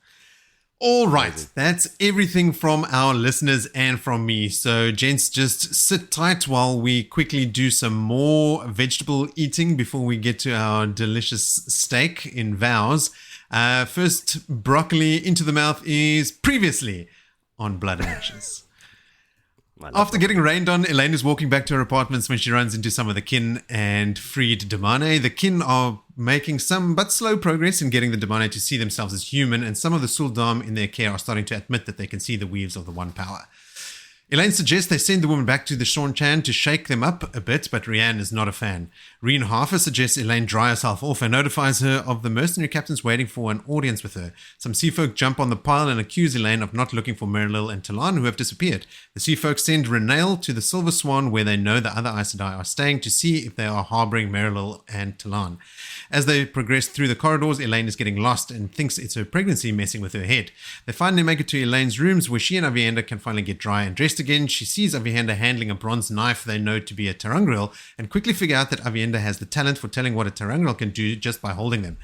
All right, that's everything from our listeners and from me. So, gents, just sit tight while we quickly do some more vegetable eating before we get to our delicious steak in Vows. First, broccoli into the mouth is previously on Blood and Ashes. After getting rained on, Elaine is walking back to her apartments when she runs into some of the kin and freed Damane. The kin are making some but slow progress in getting the Damane to see themselves as human, and some of the Suldam in their care are starting to admit that they can see the weaves of the One Power. Elaine suggests they send the woman back to the Seanchan to shake them up a bit, but Rianne is not a fan. Reen Harfer suggests Elaine dry herself off and notifies her of the mercenary captains waiting for an audience with her. Some Seafolk jump on the pile and accuse Elaine of not looking for Merilil and Talan, who have disappeared. The Seafolk send Renail to the Silver Swan, where they know the other Aes Sedai are staying, to see if they are harboring Merilil and Talan. As they progress through the corridors, Elaine is getting lost and thinks it's her pregnancy messing with her head. They finally make it to Elaine's rooms, where she and Avienda can finally get dry and dressed again. She sees Avienda handling a bronze knife they know to be a Terangriel, and quickly figure out that Avienda has the talent for telling what a Terangriel can do just by holding them.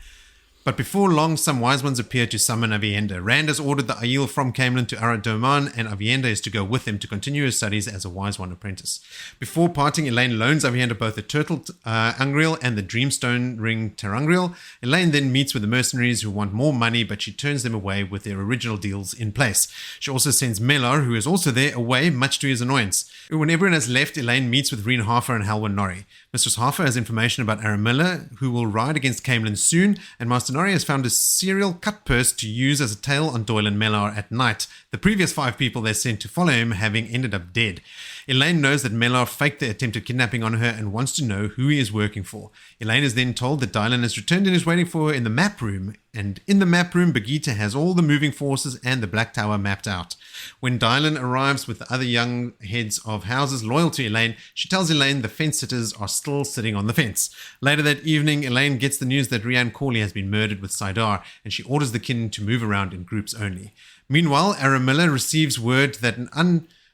But before long, some wise ones appear to summon Avienda. Rand has ordered the Aiel from Camelin to Aradoman, and Avienda is to go with him to continue her studies as a wise one apprentice. Before parting, Elaine loans Avienda both the Turtle Angriel and the Dreamstone Ring Terangriel. Elaine then meets with the mercenaries who want more money, but she turns them away with their original deals in place. She also sends Melar, who is also there, away, much to his annoyance. When everyone has left, Elaine meets with Reen Harfer and Halwan Norrie. Mistress Harfer has information about Aramilla, who will ride against Camelin soon, and Master Norrie has found a serial cut purse to use as a tail on Doyle and Melar at night, the previous 5 people they sent to follow him having ended up dead. Elaine knows that Melar faked the attempted kidnapping on her and wants to know who he is working for. Elaine is then told that Dylan has returned and is waiting for her in the map room, and in the map room, Begita has all the moving forces and the Black Tower mapped out. When Dylan arrives with the other young heads of houses loyal to Elaine, she tells Elaine the fence sitters are still sitting on the fence. Later that evening, Elaine gets the news that Rian Corley has been murdered with Saidar, and she orders the kin to move around in groups only. Meanwhile, Aramilla receives word that an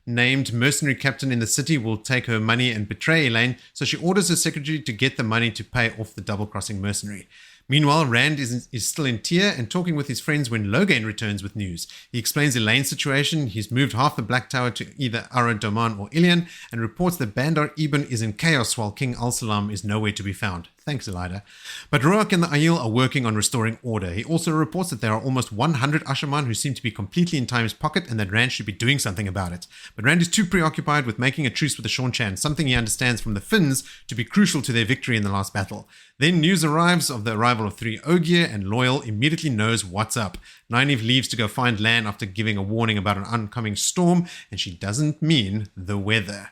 unnamed mercenary captain in the city will take her money and betray Elaine, so she orders her secretary to get the money to pay off the double-crossing mercenary. Meanwhile, Rand is still in Tyr and talking with his friends when Logain returns with news. He explains Elaine's situation. He's moved half the Black Tower to either Aradoman or Ilion, and reports that Bandar Ibn is in chaos while King Al-Salam is nowhere to be found. Thanks, Elida. But Roark and the Aiel are working on restoring order. He also reports that there are almost 100 Ashaman who seem to be completely in Time's pocket, and that Rand should be doing something about it. But Rand is too preoccupied with making a truce with the Seanchan, something he understands from the Finns to be crucial to their victory in the last battle. Then news arrives of the arrival of 3 Ogier, and Loial immediately knows what's up. Nynaeve leaves to go find Lan after giving a warning about an oncoming storm, and she doesn't mean the weather.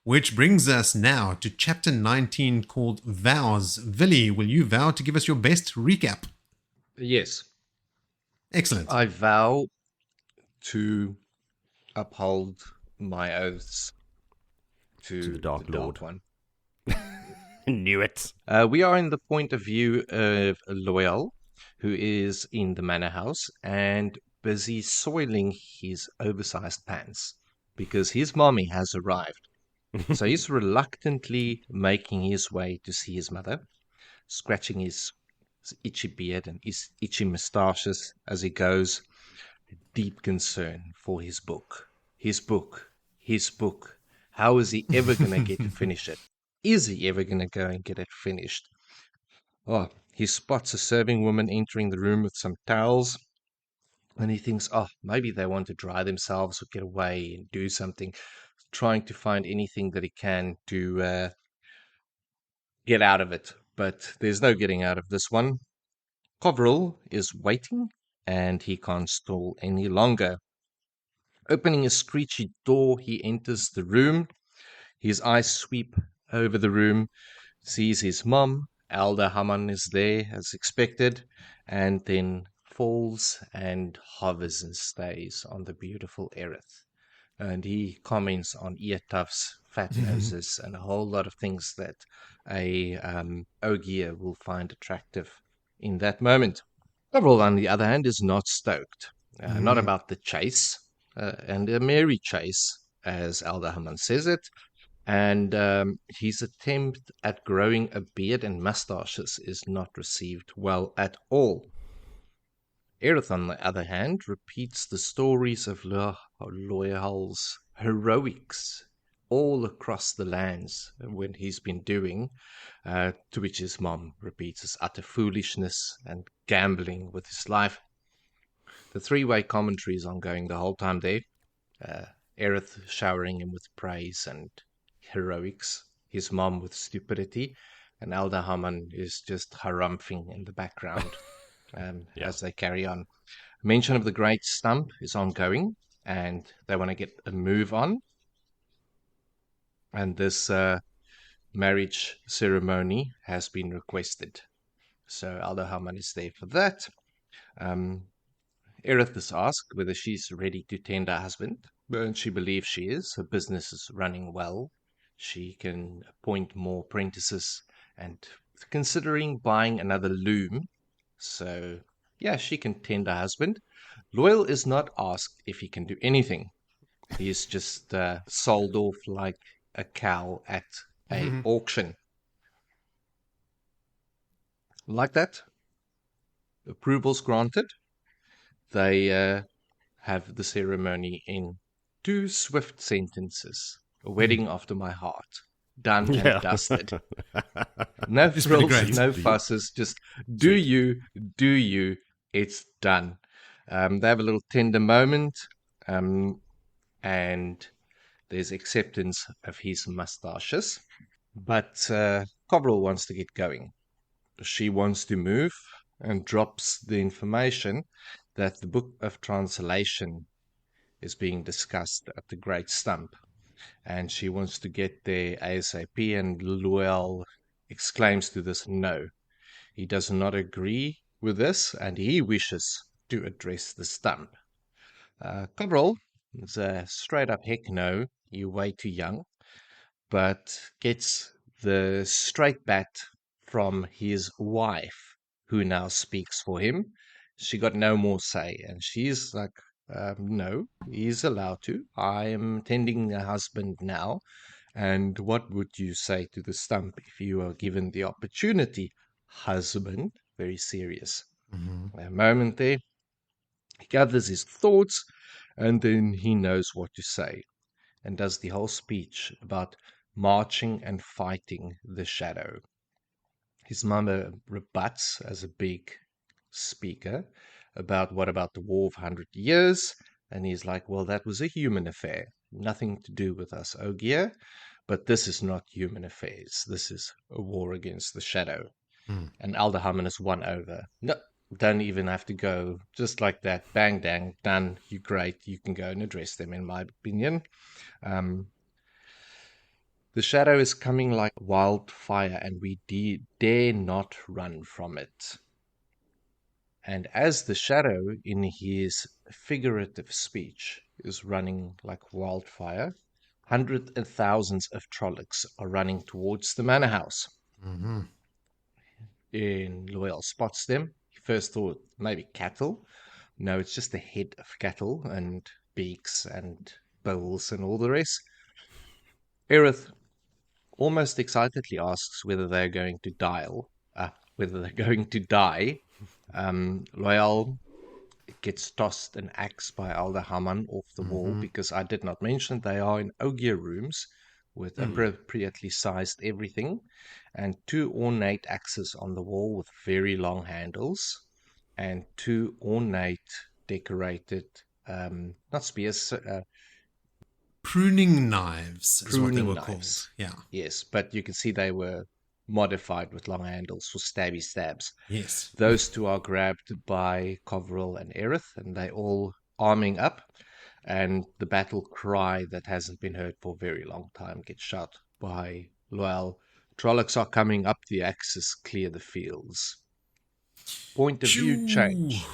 Which brings us now to chapter 19 called Vows. Willie, will you vow to give us your best recap? Yes. Excellent. I vow to uphold my oaths to the Dark Lord. One. Knew it. We are in the point of view of Loial, who is in the manor house and busy soiling his oversized pants because his mommy has arrived. So he's reluctantly making his way to see his mother, scratching his itchy beard and his itchy moustaches as he goes, deep concern for his book. His book. His book. How is he ever going to get to finish it? Is he ever going to go and get it finished? Oh, he spots a serving woman entering the room with some towels, and he thinks, oh, maybe they want to dry themselves or get away and do something, trying to find anything that he can to get out of it. But there's no getting out of this one. Coverall is waiting, and he can't stall any longer. Opening a screechy door, he enters the room. His eyes sweep over the room, sees his mum. Elder Haman is there as expected, and then falls and hovers and stays on the beautiful Erith. And he comments on ear tufts, fat noses, and a whole lot of things that a Ogier will find attractive in that moment. Coverall, on the other hand, is not stoked. Not about the chase, and a merry chase, as Elder Haman says it, and his attempt at growing a beard and mustaches is not received well at all. Erith, on the other hand, repeats the stories of Loial's heroics all across the lands when he's been doing, to which his mom repeats his utter foolishness and gambling with his life. The three-way commentary is ongoing the whole time there. Erith showering him with praise and heroics, his mom with stupidity, and Elder Haman is just harumphing in the background as they carry on. Mention of the Great Stump is ongoing, and they want to get a move on. And this marriage ceremony has been requested. So Elder Haman is there for that. Erith is asked whether she's ready to tend her husband, and she believes she is. Her business is running well. She can appoint more apprentices and considering buying another loom. So, yeah, she can tend her husband. Loial is not asked if he can do anything. He is just sold off like a cow at an auction. Like that, approval's granted. They have the ceremony in 2 swift sentences. A wedding after my heart. Done and dusted. No frills, no fusses. Just do you. It's done. They have a little tender moment, and there's acceptance of his mustaches. But Coverall wants to get going. She wants to move and drops the information that the Book of Translation is being discussed at the Great Stump. And she wants to get there ASAP, and Loial exclaims to this, no. He does not agree with this, and he wishes to address the stump. Coverall is a straight up heck no, you're way too young, but gets the straight bat from his wife, who now speaks for him. She got no more say, and she's like, no, he's allowed to. I am tending the husband now, and what would you say to the stump if you are given the opportunity? Husband, very serious. A moment there, he gathers his thoughts, and then he knows what to say, and does the whole speech about marching and fighting the shadow. His mother rebuts as a big speaker about what about the War of 100 Years, and he's like, well, that was a human affair, nothing to do with us, Ogier, but this is not human affairs. This is a war against the shadow. And Elder Haman is won over. No, don't even have to go. Just like that, bang, dang, done. You're great. You can go and address them, in my opinion. The shadow is coming like wildfire, and we dare not run from it. And as the shadow, in his figurative speech, is running like wildfire, hundreds and thousands of trollocs are running towards the manor house. Mm-hmm. Loial spots them. He first thought maybe cattle. No, it's just the head of cattle and beaks and bowls and all the rest. Aerith almost excitedly asks whether they're going to die. Loial gets tossed an axe by Alder Haman off the wall, because I did not mention they are in Ogier rooms with appropriately sized everything, and 2 ornate axes on the wall with very long handles, and 2 ornate decorated, not spears, Pruning knives is what they were knives. called. Yeah. Yes, but you can see they were modified with long handles for stabby stabs. Yes. Those 2 are grabbed by Coverall and Aerith, and they all arming up. And the battle cry that hasn't been heard for a very long time gets shot by Loial. Trollocs are coming up the axis, clear the fields. Point of view change.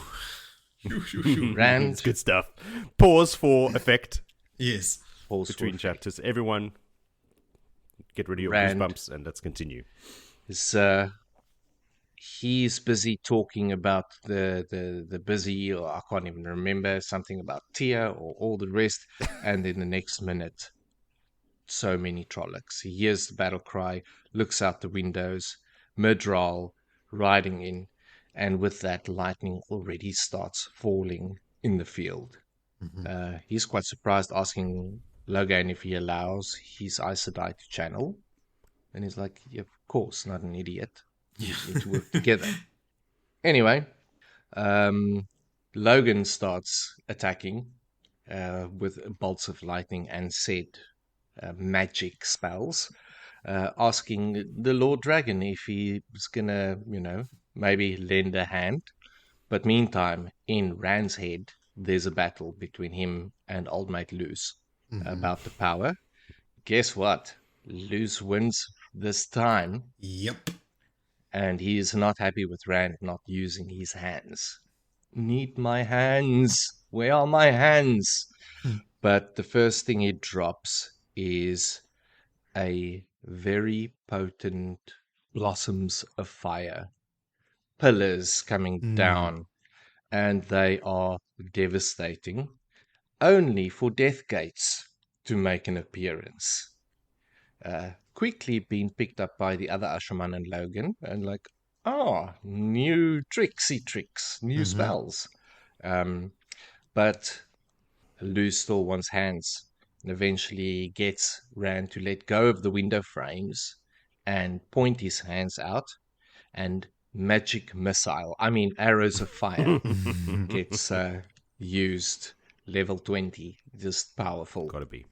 Rand. It's good stuff. Pause for effect Yes. between chapters. Everyone, get rid of your Rand goosebumps and let's continue. He's busy talking about the busy, or I can't even remember, something about Tia or all the rest, and then the next minute, so many trollocs. He hears the battle cry, looks out the windows, Midral riding in, and with that, lightning already starts falling in the field. He's quite surprised, asking Logan if he allows his Aes Sedai to channel, and he's like, yeah, of course, not an idiot. We need to work together. Anyway, Logan starts attacking with bolts of lightning and said magic spells, asking the Lord Dragon if he was gonna, maybe lend a hand. But meantime, in Rand's head, there's a battle between him and Old Mate Luce about the power. Guess what? Luce wins this time. Yep. And he is not happy with Rand not using his hands. Need my hands. Where are my hands? But the first thing he drops is a very potent blossoms of fire. Pillars coming down, and they are devastating. Only for Death Gates to make an appearance. Quickly being picked up by the other Ashraman and Logan, and like, new tricks, new spells. But Luce still wants hands, and eventually gets Rand to let go of the window frames and point his hands out, and magic arrows of fire gets used. Level 20, just powerful. Gotta be.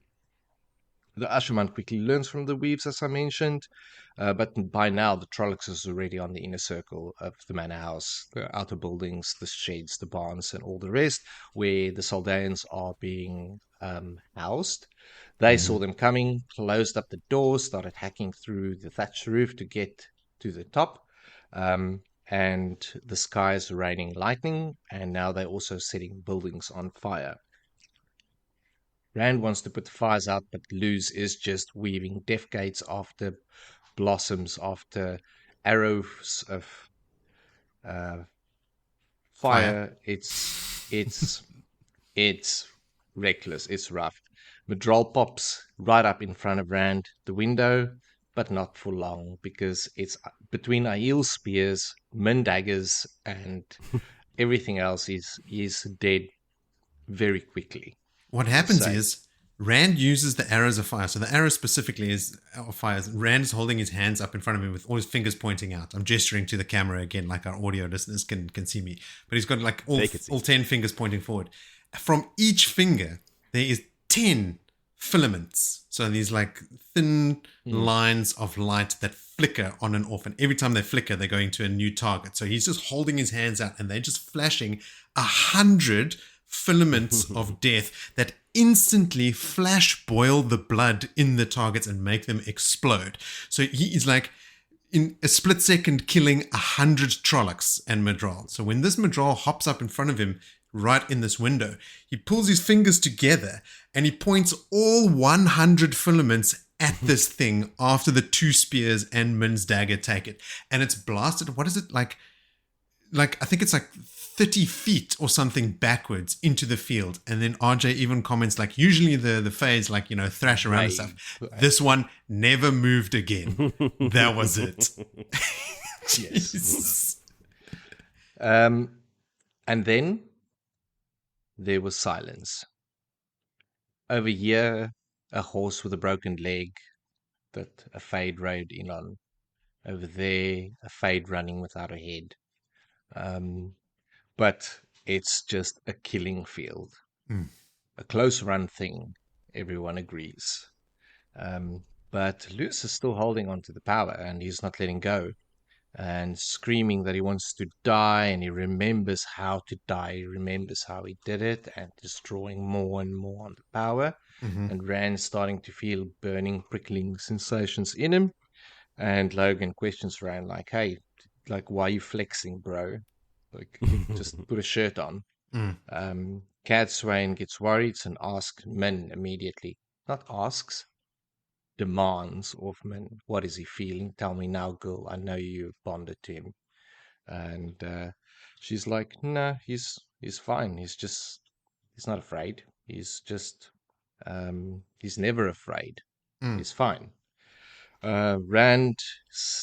The Ashraman quickly learns from the weaves, as I mentioned, but by now the Trollocs is already on the inner circle of the manor house, the outer buildings, the sheds, the barns, and all the rest, where the Saldaeans are being housed. They saw them coming, closed up the doors, started hacking through the thatched roof to get to the top, and the sky is raining lightning, and now they're also setting buildings on fire. Rand wants to put the fires out, but Luce is just weaving death gates after blossoms, after arrows of fire. It's reckless. It's rough. Midral pops right up in front of Rand, the window, but not for long, because it's between Aiel's spears, Min daggers, and everything else. He's dead very quickly. What happens is Rand uses the arrows of fire. So the arrow specifically is of fire. Rand is holding his hands up in front of him with all his fingers pointing out. I'm gesturing to the camera again, like our audio listeners can see me. But he's got like all 10 fingers pointing forward. From each finger, there is 10 filaments. So these like thin lines of light that flicker on and off. And every time they flicker, they're going to a new target. So he's just holding his hands out and they're just flashing 100 filaments of death that instantly flash boil the blood in the targets and make them explode. So he is like, in a split second, killing 100 trollocs and Madral. So when this Madral hops up in front of him, right in this window, he pulls his fingers together and he points all 100 filaments at this thing after the 2 spears and Min's dagger take it. And it's blasted. What is it like? I think it's like 30 feet or something backwards into the field. And then RJ even comments like, usually the Fays like, thrash around and stuff. This one never moved again. That was it. Yes. And then there was silence. Over here, a horse with a broken leg that a Fade rode in on. Over there, a Fade running without a head. But it's just a killing field. A close run thing, everyone agrees. But Lewis is still holding on to the power and he's not letting go. And screaming that he wants to die and he remembers how to die. He remembers how he did it and destroying more and more on the power. And Rand's starting to feel burning, prickling sensations in him. And Logan questions Rand like, hey, like, why are you flexing, bro? Like, just put a shirt on. Cad Swain gets worried and asks Min immediately. Not asks, demands of Min, what is he feeling? Tell me now, girl. I know you've bonded to him. And she's like, no, he's fine. He's not afraid. He's just, he's never afraid. He's fine. Rand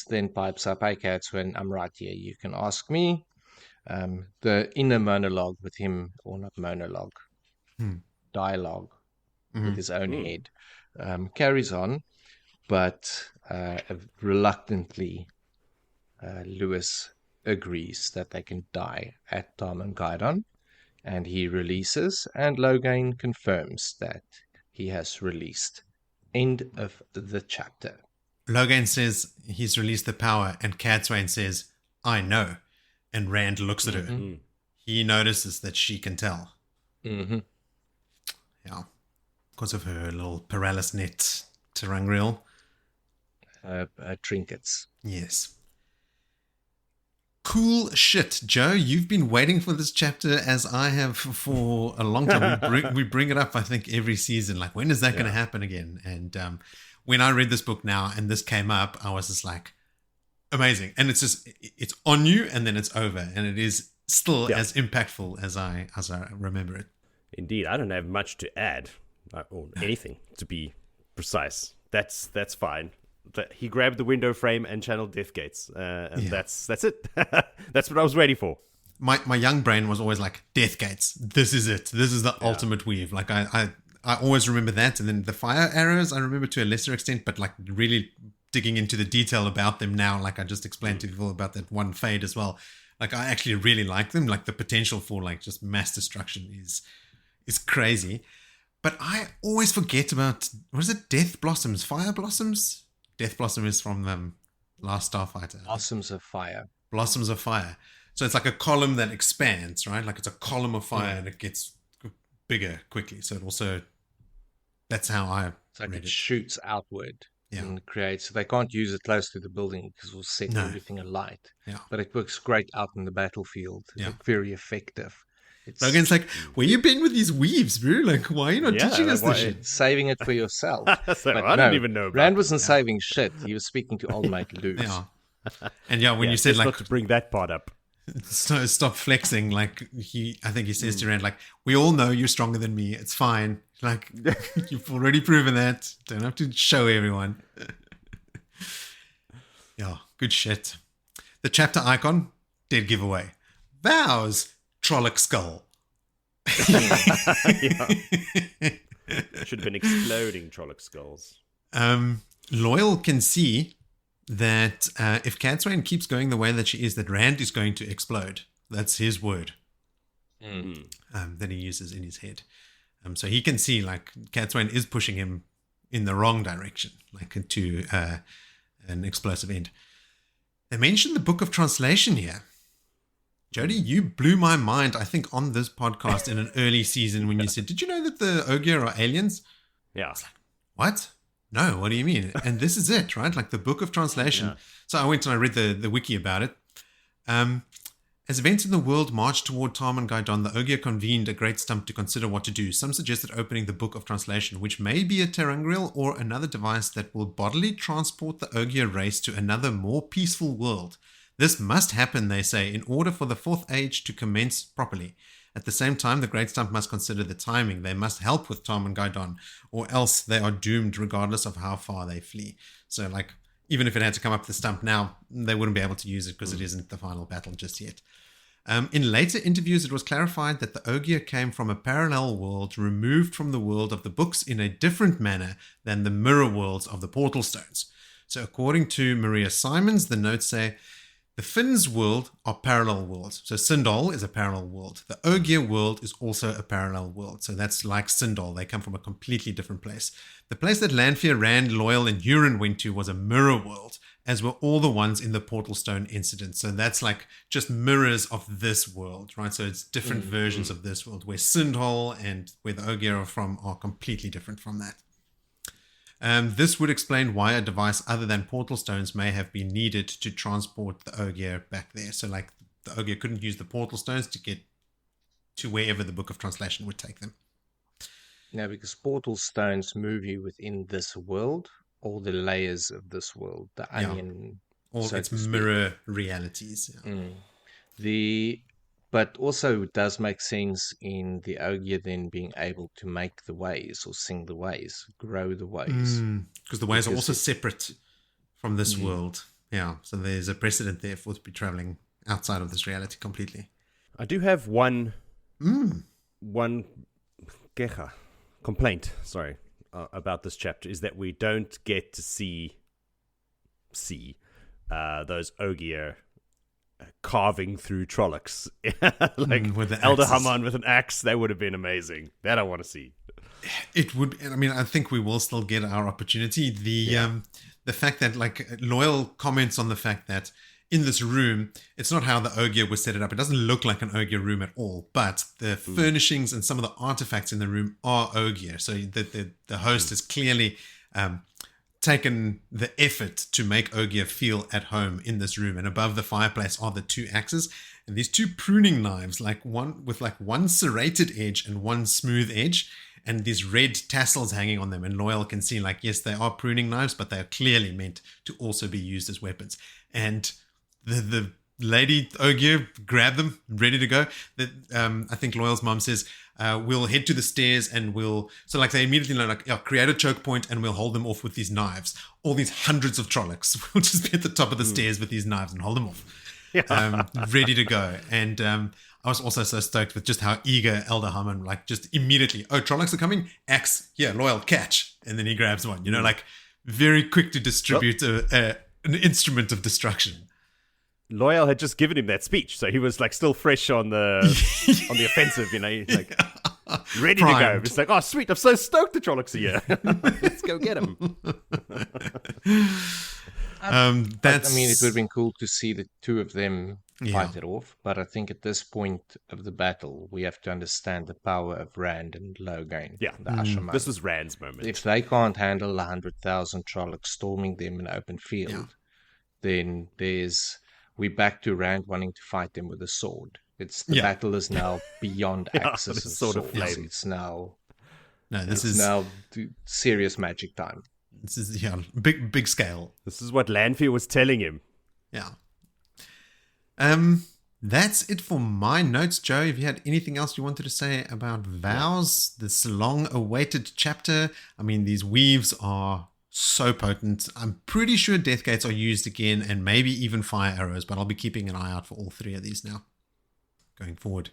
then pipes up, hey, Cad Swain, I'm right here. You can ask me. The inner monologue with him, or not monologue, dialogue with his own head, carries on, but reluctantly, Lewis agrees that they can die at Tarmangaidon, and he releases, and Logain confirms that he has released. End of the chapter. Logan says he's released the power, and Cad Swain says, I know. And Rand looks at her. He notices that she can tell. Yeah. Because of her little paralysis net Terangriel. Trinkets. Yes. Cool shit, Joe. You've been waiting for this chapter as I have for a long time. We bring it up, I think, every season. Like, when is that going to happen again? And when I read this book now and this came up, I was just like, amazing. And it's on you and then it's over. And it is still as impactful as I remember it. Indeed. I don't have much to add or anything to be precise. That's fine. He grabbed the window frame and channeled Death Gates. And that's it. That's what I was ready for. My young brain was always like, Death Gates. This is it. This is the ultimate weave. Like I always remember that. And then the fire arrows, I remember to a lesser extent, but like really digging into the detail about them now, like I just explained to people about that one Fade as well. Like I actually really like them. Like the potential for like just mass destruction is crazy. But I always forget about, what is it? Death Blossoms, Fire Blossoms? Death Blossom is from Last Starfighter. Blossoms of Fire. Blossoms of Fire. So it's like a column that expands, right? Like it's a column of fire and it gets bigger quickly. So it also, that's how I It's like read it shoots outward. And creates, they can't use it close to the building because it will set everything alight. But it works great out in the battlefield. It's very effective. Logan's like, where you been with these weaves, bro? Like, why are you not teaching us this shit? Saving it for yourself. I don't even know about Rand wasn't saving shit. He was speaking to old mate Luke. And when you said like, not to bring that part up. Stop flexing. Like I think he says to Rand, like, we all know you're stronger than me. It's fine. Like, you've already proven that. Don't have to show everyone. Good shit. The chapter icon, dead giveaway. Vows, Trolloc skull. Should have been exploding Trolloc skulls. Loial can see that if Cad Swain keeps going the way that she is, that Rand is going to explode. That's his word that he uses in his head. So he can see like Cad Swain is pushing him in the wrong direction, like to an explosive end. They mentioned the Book of Translation here. Jody, you blew my mind, I think, on this podcast in an early season when you said, did you know that the Ogier are aliens? Yeah. I was like, what? No, what do you mean? And this is it, right? Like the book of translation. Yeah. So I went and I read the wiki about it. As events in the world marched toward Tarman Gaidon, the Ogier convened a great stump to consider what to do. Some suggested opening the book of translation, which may be a terangrial or another device that will bodily transport the Ogier race to another more peaceful world. This must happen, they say, in order for the fourth age to commence properly. At the same time, the Great Stump must consider the timing. They must help with Tarman Gaidon, or else they are doomed regardless of how far they flee. So, like, even if it had to come up the stump now, they wouldn't be able to use it because it isn't the final battle just yet. In later interviews, it was clarified that the Ogier came from a parallel world removed from the world of the books in a different manner than the mirror worlds of the portal stones. So, according to Maria Simons, the notes say, the Finn's world are parallel worlds. So Sindal is a parallel world. The Ogier world is also a parallel world. So that's like Sindal. They come from a completely different place. The place that Lanfear, Rand, Loial, and Huron went to was a mirror world, as were all the ones in the Portal Stone incident. So that's like just mirrors of this world, right? So it's different versions of this world, where Sindal and where the Ogier are from are completely different from that. This would explain why a device other than portal stones may have been needed to transport the Ogier back there. So, like, the Ogier couldn't use the portal stones to get to wherever the Book of Translation would take them. Now, because portal stones move you within this world, all the layers of this world, the onion, all so its mirror realities. But also it does make sense in the Ogier then being able to make the ways or sing the ways, grow the ways. Because the ways are also separate from this world. Yeah, so there's a precedent there for it to be traveling outside of this reality completely. I do have one complaint, about this chapter, is that we don't get to see those Ogier carving through trollocs. Like with the Elder axes. Haman with an axe, that would have been amazing. That I want to see. It would. I mean, I think we will still get our opportunity. The fact that, like, Loial comments on the fact that in this room, it's not how the Ogier was set it up. It doesn't look like an Ogier room at all, but the furnishings and some of the artifacts in the room are Ogier. So the host has clearly taken the effort to make Ogier feel at home in this room. And above the fireplace are the two axes and these two pruning knives, like one with like one serrated edge and one smooth edge, and these red tassels hanging on them. And Loial can see, like, yes, they are pruning knives, but they are clearly meant to also be used as weapons. And the lady Ogier grabbed them, ready to go. I think Loyal's mom says, we'll head to the stairs and so like they immediately know, like, create a choke point and we'll hold them off with these knives. All these hundreds of trollocs will just be at the top of the stairs with these knives and hold them off. Ready to go. And I was also so stoked with just how eager Elder Haman, like, just immediately, trollocs are coming, axe, yeah, Loial, catch. And then he grabs one, like, very quick to distribute an instrument of destruction. Loial had just given him that speech, so he was like still fresh on the offensive, He's like ready to go. It's like, oh sweet, I'm so stoked the trollocs are here. Let's go get him. I mean, it would have been cool to see the two of them fight it off, but I think at this point of the battle, we have to understand the power of Rand and Loagin. Yeah, this was Rand's moment. If they can't handle 100,000 trollocs storming them in an open field, then we're back to Rand wanting to fight them with a sword. The battle is now beyond axes and sword swords. of flame. It's now now serious magic time. This is big scale. This is what Lanfear was telling him. Yeah. That's it for my notes, Joe. If you had anything else you wanted to say about Vows, this long-awaited chapter, I mean, these weaves are so potent. I'm pretty sure death gates are used again, and maybe even fire arrows, but I'll be keeping an eye out for all three of these now going forward.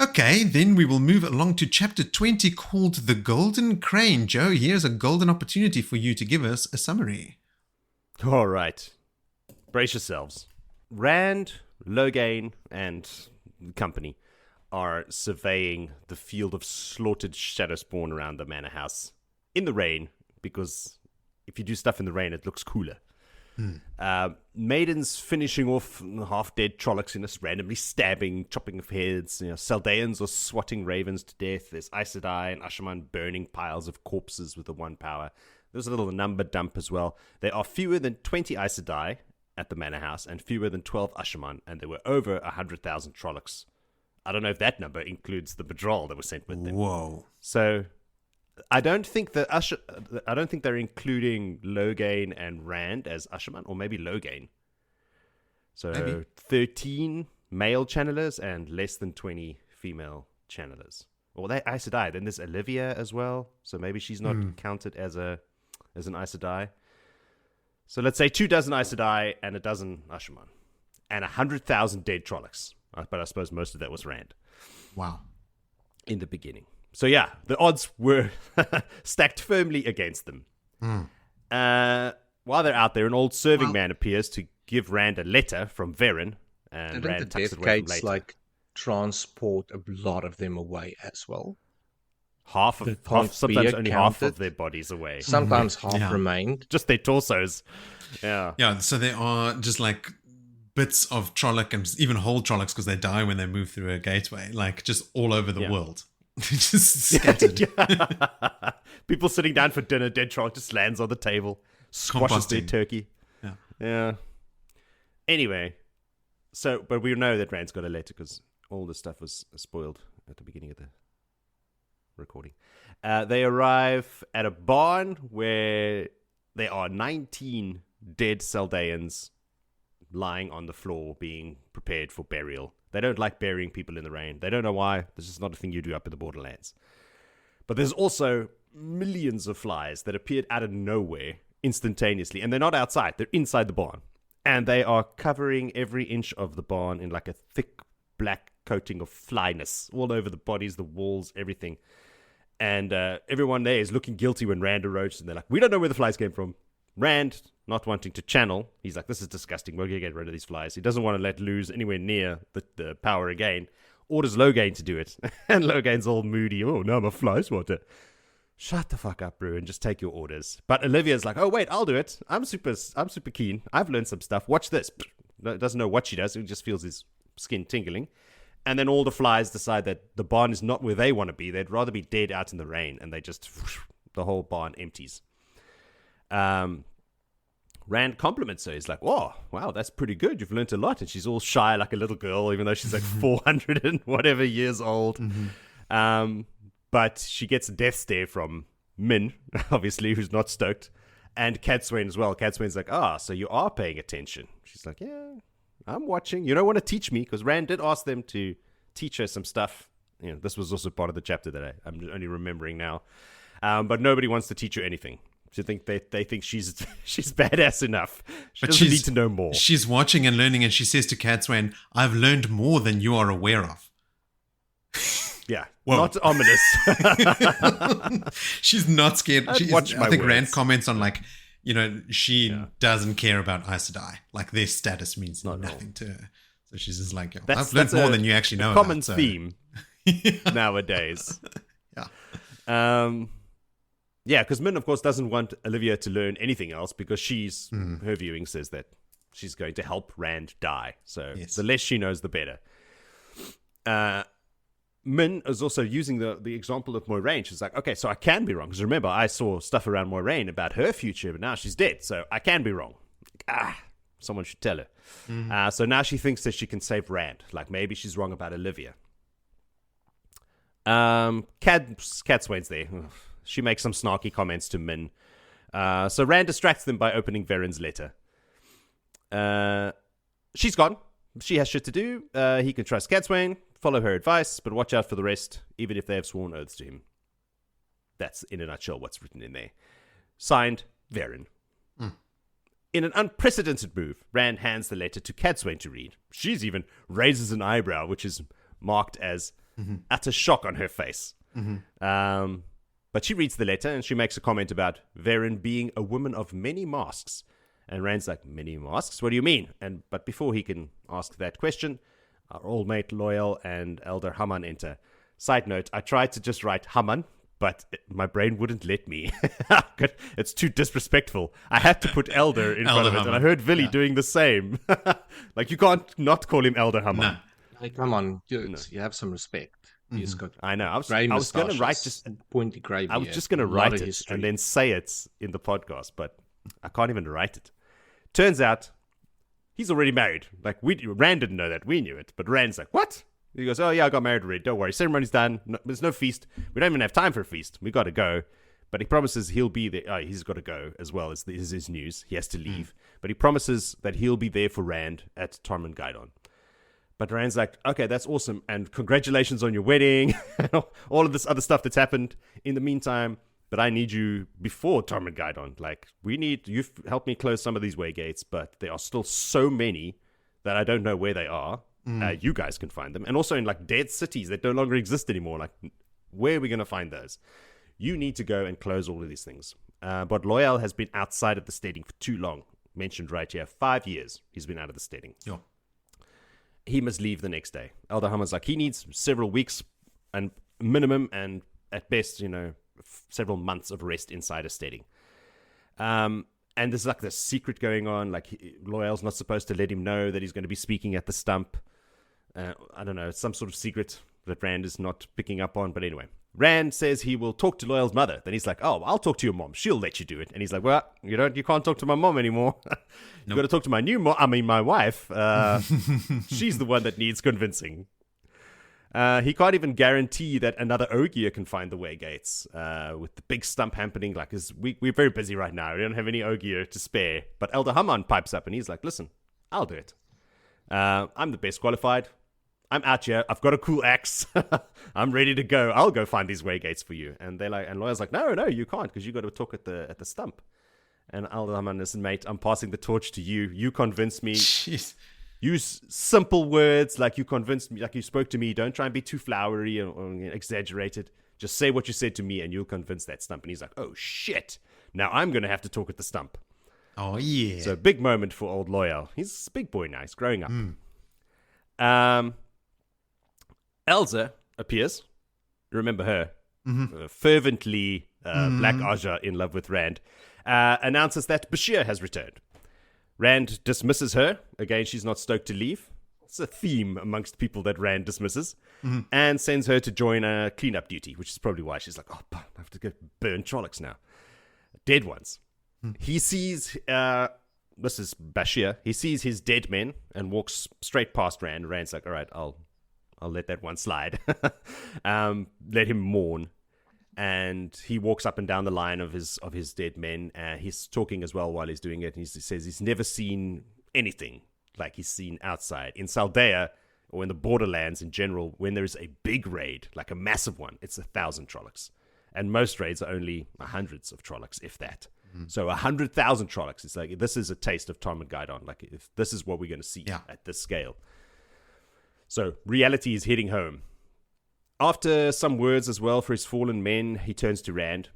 Okay, then we will move along to chapter 20, called The Golden Crane. Joe, here's a golden opportunity for you to give us a summary. All right. Brace yourselves. Rand, Loagin, and company are surveying the field of slaughtered Shadowspawn around the manor house in the rain, because if you do stuff in the rain, it looks cooler. Maidens finishing off half-dead trollocs in us, randomly stabbing, chopping of heads. Saldeans are swatting ravens to death. There's Aes Sedai and Ashaman burning piles of corpses with the one power. There's a little number dump as well. There are fewer than 20 Aes Sedai at the manor house and fewer than 12 Ashaman, and there were over 100,000 trollocs. I don't know if that number includes the Bedral that was sent with them. Whoa. So I don't think they're including Logain and Rand as Ashaman, or maybe Logain. So maybe 13 male channelers and less than 20 female channelers. Or they Aes Sedai. Then there's Olivia as well. So maybe she's not counted as an Aes Sedai. So let's say 24 Aes Sedai and a dozen Ashaman. And 100,000 dead trollocs. But I suppose most of that was Rand. Wow. In the beginning. So yeah, the odds were stacked firmly against them. While they're out there, an old serving man appears to give Rand a letter from Verin. And Didn't Rand the tucks death it away from gates later. transport a lot of them away as well? Half, sometimes only half counted. of their bodies away. Sometimes half remained. Just their torsos. Yeah. Yeah, so there are just like bits of Trolloc and even whole Trollocs because they die when they move through a gateway, like just all over the world. Just scattered. People sitting down for dinner, dead Trolloc just lands on the table, squashes their Composting. turkey. Yeah. Anyway, but we know that Rand's got a letter because all the stuff was spoiled at the beginning of the recording. They arrive at a barn where there are 19 dead Saldeans lying on the floor being prepared for burial. They don't like burying people in the rain. They don't know why. This is not a thing you do up in the borderlands. But there's also millions of flies that appeared out of nowhere instantaneously. And they're not outside. They're inside the barn. And they are covering every inch of the barn in like a thick black coating of flyness all over the bodies, the walls, everything. And everyone there is looking guilty when Rand arrives. And they're like, we don't know where the flies came from. Rand, not wanting to channel, he's like, this is disgusting. We're going to get rid of these flies. He doesn't want to let loose anywhere near the power again. Orders Logain to do it. And Logain's all moody. Oh, no, I'm a fly swatter. Shut the fuck up, bro, and just take your orders. But Olivia's like, oh, wait, I'll do it. I'm super keen. I've learned some stuff. Watch this. Doesn't know what she does. He just feels his skin tingling. And then all the flies decide that the barn is not where they want to be. They'd rather be dead out in the rain. And they just, the whole barn empties. Rand compliments her. He's like, oh, wow, that's pretty good. You've learned a lot. And she's all shy like a little girl, even though she's like 400 and whatever years old. But she gets a death stare from Min, obviously, who's not stoked. And Cadsuane as well. Cadsuane's like, so you are paying attention. She's like, yeah, I'm watching. You don't want to teach me, because Rand did ask them to teach her some stuff. You know, this was also part of the chapter that I'm only remembering now. But nobody wants to teach her anything. They think she's badass enough. She doesn't need to know more. She's watching and learning, and she says to Cadsuane, I've learned more than you are aware of. Yeah, Whoa. not ominous. She's not scared. I think words. Rand comments on like, she doesn't care about Aes Sedai. Like their status means nothing to her. So she's just like, I've learned more than you actually know. Common theme nowadays. Yeah. Yeah, because Min, of course, doesn't want Olivia to learn anything else because her viewing says that she's going to help Rand die. So the less she knows, the better. Min is also using the example of Moiraine. She's like, okay, so I can be wrong. Because remember, I saw stuff around Moiraine about her future, but now she's dead, so I can be wrong. Someone should tell her. So now she thinks that she can save Rand. Like maybe she's wrong about Olivia. Cadsuane's there. She makes some snarky comments to Min. So Rand distracts them by opening Verin's letter. She's gone. She has shit to do. He can trust Cadsuane, follow her advice, but watch out for the rest, even if they have sworn oaths to him. That's, in a nutshell, what's written in there. Signed, Verin. In an unprecedented move, Rand hands the letter to Cadsuane to read. She's even raises an eyebrow, which is marked as utter shock on her face. But she reads the letter and she makes a comment about Verin being a woman of many masks. And Rand's like, many masks? What do you mean? But before he can ask that question, our old mate Loial and Elder Haman enter. Side note, I tried to just write Haman, but my brain wouldn't let me. It's too disrespectful. I had to put Elder in front of it, and I heard Willie doing the same. Like, you can't not call him Elder Hammond. No. Hey, come on, you have some respect. He's got I know. I was going to write just pointy grey beard. I was just going to write it and then say it in the podcast, but I can't even write it. Turns out he's already married. Like, Rand didn't know that. We knew it, but Rand's like, what? He goes, oh yeah, I got married already. Don't worry, ceremony's done. No, there's no feast. We don't even have time for a feast. We got to go. But he promises he'll be there. Oh, he's got to go as well. This is his news. He has to leave. But he promises that he'll be there for Rand at Tormund Gaidon. But Rand's like, okay, that's awesome. And congratulations on your wedding. All of this other stuff that's happened in the meantime. But I need you before Tormund Gaidon. Like, you help me close some of these way gates. But there are still so many that I don't know where they are. You guys can find them. And also in like dead cities that no longer exist anymore. Like, where are we going to find those? You need to go and close all of these things. But Loial has been outside of the steading for too long. Mentioned right here, 5 years he's been out of the steading. Yeah. He must leave the next day. Elder Hammond's like, he needs several weeks and minimum and at best, several months of rest inside a steading. And there's like this secret going on. Like, Loial's not supposed to let him know that he's going to be speaking at the stump. I don't know, it's some sort of secret that Rand is not picking up on. But anyway, Rand says he will talk to Loial's mother. Then he's like, oh, I'll talk to your mom. She'll let you do it. And he's like, well, you can't talk to my mom anymore. You've got to talk to my wife. She's the one that needs convincing. He can't even guarantee that another Ogier can find the way gates with the big stump happening. Like, we're very busy right now. We don't have any Ogier to spare. But Elder Hammond pipes up and he's like, listen, I'll do it. I'm the best qualified. I'm out here. I've got a cool axe. I'm ready to go. I'll go find these way gates for you. And Loial's like, no, you can't, because you got to talk at the stump. And Elder Hammond, listen, mate, I'm passing the torch to you. You convince me. Jeez. Use simple words like you convinced me, like you spoke to me. Don't try and be too flowery or exaggerated. Just say what you said to me and you'll convince that stump. And he's like, oh, shit. Now I'm going to have to talk at the stump. Oh, yeah. So big moment for old Loial. He's a big boy now. He's growing up. Elsa appears. Remember her. Fervently Black Aja in love with Rand. Announces that Bashir has returned. Rand dismisses her. Again, she's not stoked to leave. It's a theme amongst people that Rand dismisses. And sends her to join a cleanup duty, which is probably why she's like, oh, I have to go burn trollocs now. Dead ones. He sees, this is Bashir, he sees his dead men and walks straight past Rand. Rand's like, all right, I'll let that one slide. Let him mourn. And he walks up and down the line of his dead men. He's talking as well while he's doing it. And he says he's never seen anything like he's seen outside. In Saldea, or in the borderlands in general, when there is a big raid, like a massive one, it's 1,000 trollocs. And most raids are only hundreds of trollocs, if that. So 100,000 trollocs. It's like, this is a taste of Tormund Gaidon. Like, if this is what we're going to see at this scale. So reality is hitting home. After some words as well for his fallen men, he turns to Rand.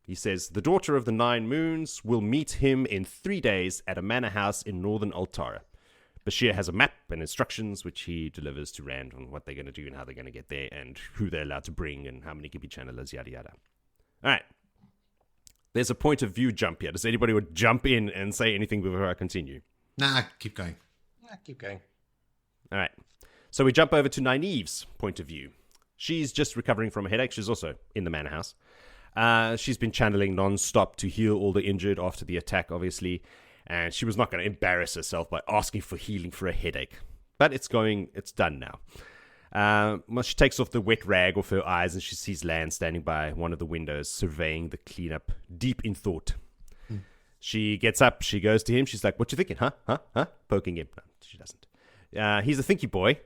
He says, the daughter of the 9 moons will meet him in 3 days at a manor house in northern Altara. Bashir has a map and instructions, which he delivers to Rand on what they're going to do and how they're going to get there and who they're allowed to bring and how many can be channelers, yada, yada. All right. There's a point of view jump here. Does anybody would jump in and say anything before I continue? Nah, keep going. Keep going. All right. So we jump over to Nynaeve's point of view. She's just recovering from a headache. She's also in the manor house. She's been channeling non-stop to heal all the injured after the attack, obviously. And she was not going to embarrass herself by asking for healing for a headache. But it's done now. Well, she takes off the wet rag off her eyes and she sees Lan standing by one of the windows, surveying the cleanup, deep in thought. She gets up, she goes to him, she's like, what you thinking, huh? Poking him. No, she doesn't. He's a thinky boy.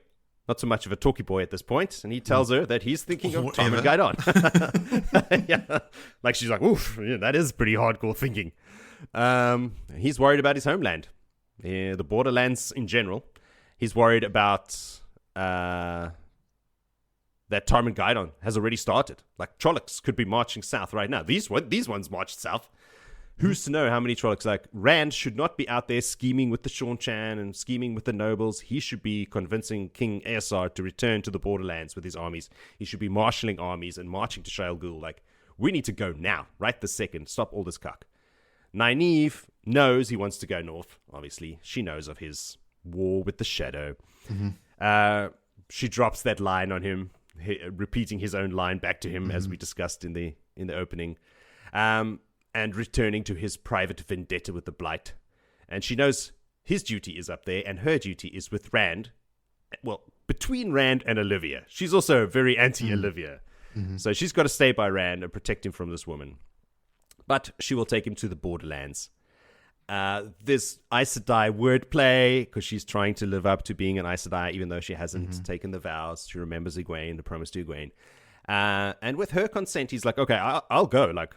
Not so much of a talky boy at this point, and he tells her that he's thinking of Tormund Gaidon. Yeah. Like, she's like, oof, yeah, that is pretty hardcore thinking. He's worried about his homeland, the borderlands in general. He's worried about that Tormund Gaidon has already started. Like, trollocs could be marching south right now. These ones marched south. Who's to know how many trollocs? Like, Rand should not be out there scheming with the Seanchan and scheming with the nobles. He should be convincing King Eosar to return to the borderlands with his armies. He should be marshalling armies and marching to Shale Ghul. Like, We need to go now, right this second. Stop all this cuck. Nynaeve knows he wants to go north, obviously. She knows of his war with the shadow. She drops that line on him, repeating his own line back to him, as we discussed in the opening, and returning to his private vendetta with the Blight. And she knows his duty is up there, and her duty is with Rand. Well, between Rand and Olivia. She's also very anti-Olivia. So she's got to stay by Rand and protect him from this woman. But she will take him to the borderlands. There's Aes Sedai wordplay, because she's trying to live up to being an Aes Sedai, even though she hasn't taken the vows. She remembers Egwene, the promise to Egwene. And with her consent, he's like, okay, I'll go. Like,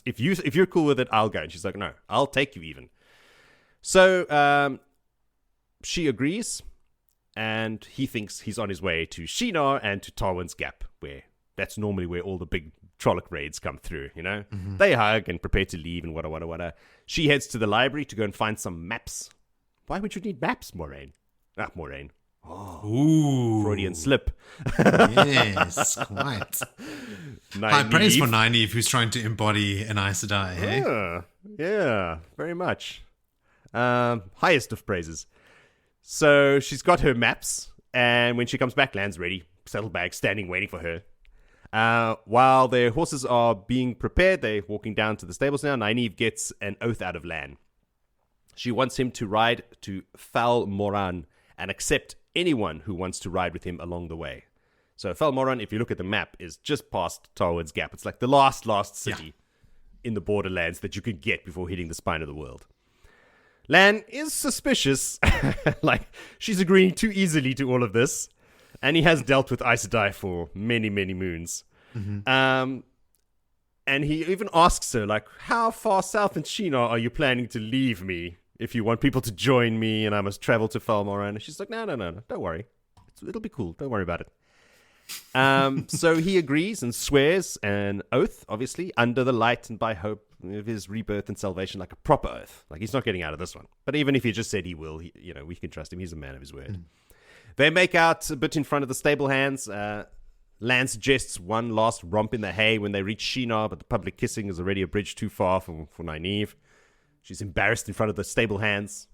if you're cool with it, I'll go. And she's like, no, I'll take you even. So she agrees, and he thinks he's on his way to Shinar and to Tarwin's Gap, where that's normally where all the big Trolloc raids come through, you know? They hug and prepare to leave and wada. She heads to the library to go and find some maps. Why would you need maps, Moraine? Moraine. Oh, ooh. Freudian slip. Yes, quite. High praise for Nynaeve, who's trying to embody an Aes Sedai, hey? Yeah, very much. Highest of praises. So she's got her maps, and when she comes back, Lan's ready, saddlebag standing, waiting for her. While their horses are being prepared, they're walking down to the stables now. Nynaeve gets an oath out of Lan. She wants him to ride to Fal Moran and accept anyone who wants to ride with him along the way. So Fal Moran, if you look at the map, is just past Tarwin's Gap. It's like the last city in the borderlands that you could get before hitting the spine of the world. Lan is suspicious. Like, she's agreeing too easily to all of this. And he has dealt with Aes Sedai for many, many moons. And he even asks her, like, how far south in Shinar are you planning to leave me if you want people to join me and I must travel to Fal Moran? And she's like, no, don't worry. It'll be cool. Don't worry about it. So he agrees and swears an oath, obviously, under the light and by hope of his rebirth and salvation, like a proper oath. Like, he's not getting out of this one. But even if he just said he will, we can trust him. He's a man of his word. They make out a bit in front of the stable hands. Lan suggests one last romp in the hay when they reach Shinar, but the public kissing is already a bridge too far for Nynaeve. She's embarrassed in front of the stable hands.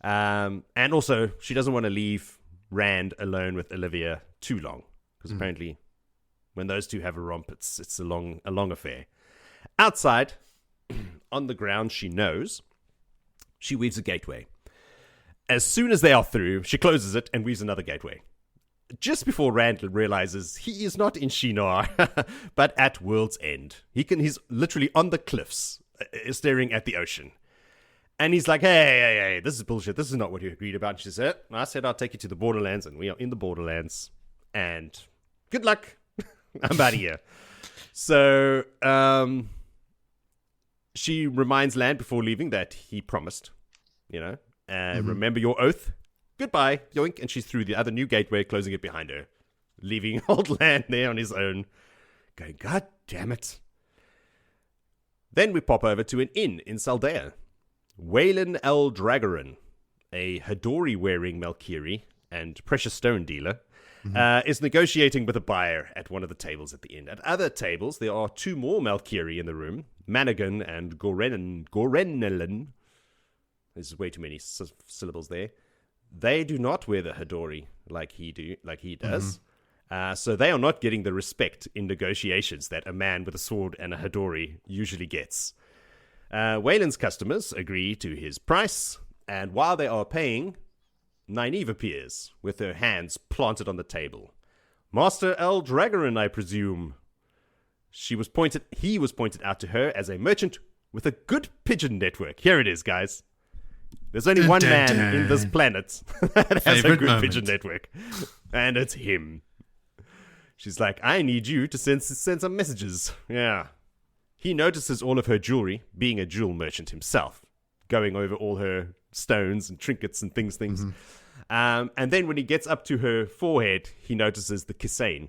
And also, she doesn't want to leave Rand alone with Olivia too long, because apparently when those two have a romp, it's a long affair. Outside, on the ground, she knows, she weaves a gateway. As soon as they are through, she closes it and weaves another gateway. Just before Rand realizes he is not in Shinar, but at World's End. He's literally on the cliffs, staring at the ocean. And he's like, hey, this is bullshit. This is not what you agreed about. And she said, I said I'll take you to the borderlands, and we are in the borderlands. And good luck. I'm out of here. So, she reminds Lan before leaving that he promised, remember your oath. Goodbye, yoink. And she's through the other new gateway, closing it behind her, leaving old Lan there on his own, going, God damn it. Then we pop over to an inn in Saldea. Waylon L. Dragarin, a Hadori-wearing Malkiri and precious stone dealer, is negotiating with a buyer at one of the tables at the inn. At other tables, there are two more Malkiri in the room, Managan and Gorenelin. There's way too many syllables there. They do not wear the Hadori like he does. So they are not getting the respect in negotiations that a man with a sword and a Hadori usually gets. Waylon's customers agree to his price, and while they are paying, Nynaeve appears with her hands planted on the table. Master L. Dragarin, I presume. He was pointed out to her as a merchant with a good pigeon network. Here it is, guys. There's only one man in this planet that has a good pigeon network, and it's him. She's like, I need you to send some messages. Yeah. He notices all of her jewelry, being a jewel merchant himself, going over all her stones and trinkets and things. And then when he gets up to her forehead, he notices the Kisane,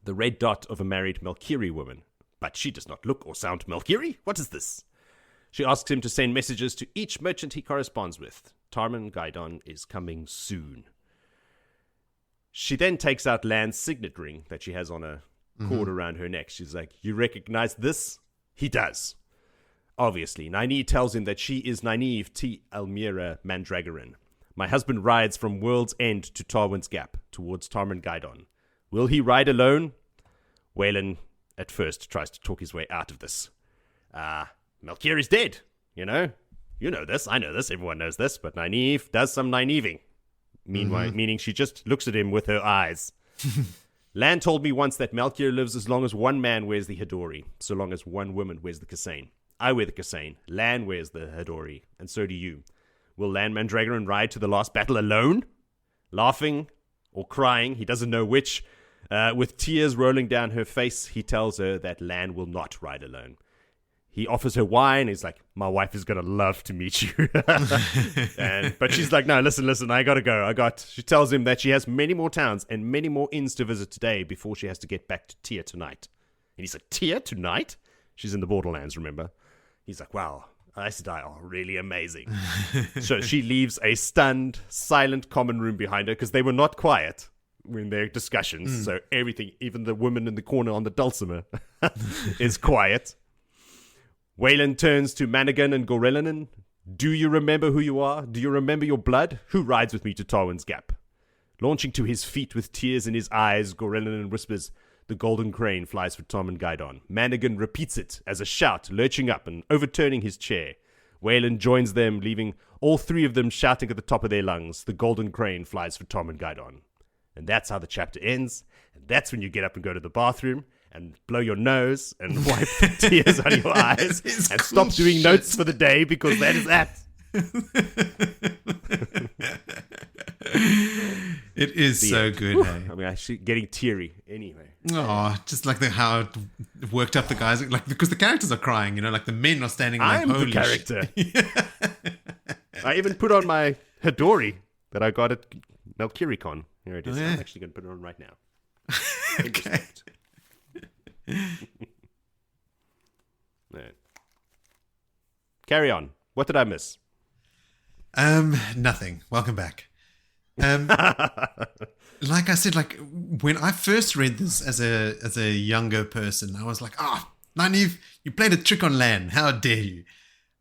the red dot of a married Malkiri woman. But she does not look or sound Malkiri. What is this? She asks him to send messages to each merchant he corresponds with. Tarman Gaidon is coming soon. She then takes out Lan's signet ring that she has on her cord around her neck. She's like, "You recognize this?" He does. Obviously, Nynaeve tells him that she is Nynaeve T. Almira Mandragoran. My husband rides from World's End to Tarwin's Gap, towards Tarmangaidon. Will he ride alone? Waylon, at first, tries to talk his way out of this. Melchior is dead, you know? You know this, I know this, everyone knows this, but Nynaeve does some Nynaeving. Meanwhile, meaning she just looks at him with her eyes. Lan told me once that Melchior lives as long as one man wears the Hadori, so long as one woman wears the Kasain. I wear the Kasain, Lan wears the Hadori, and so do you. Will Lan Mandragoran ride to the last battle alone? Laughing or crying, he doesn't know which. With tears rolling down her face, he tells her that Lan will not ride alone. He offers her wine. He's like, my wife is going to love to meet you. But she's like, no, listen, I got to go. She tells him that she has many more towns and many more inns to visit today before she has to get back to Tyr tonight. And he's like, Tyr tonight? She's in the Borderlands, remember? He's like, wow, Aes Sedai are really amazing. So she leaves a stunned, silent common room behind her because they were not quiet in their discussions. So everything, even the woman in the corner on the dulcimer, is quiet. Waylon turns to Managan and Gorelinan. Do you remember who you are? Do you remember your blood? Who rides with me to Tarwin's Gap? Launching to his feet with tears in his eyes, Gorelinan whispers, the golden crane flies for Tarmangaidon. Managan repeats it as a shout, lurching up and overturning his chair. Waylon joins them, leaving all three of them shouting at the top of their lungs, the golden crane flies for Tarmangaidon. And that's how the chapter ends. And that's when you get up and go to the bathroom and blow your nose and wipe the tears on your eyes and stop doing notes for the day because that is that. It is so good, hey? I mean, actually getting teary anyway. Oh, just like how it worked up the guys, like because the characters are crying, you know, like the men are standing like, I'm the holy character. I even put on my Hadori that I got at Melchiricon. Here it is. Oh, yeah. I'm actually going to put it on right now. Okay. No. Carry on. What did I miss? Nothing. Welcome back. Like I said, like when I first read this as a younger person, I was like, Nynaeve, you played a trick on Lan. How dare you?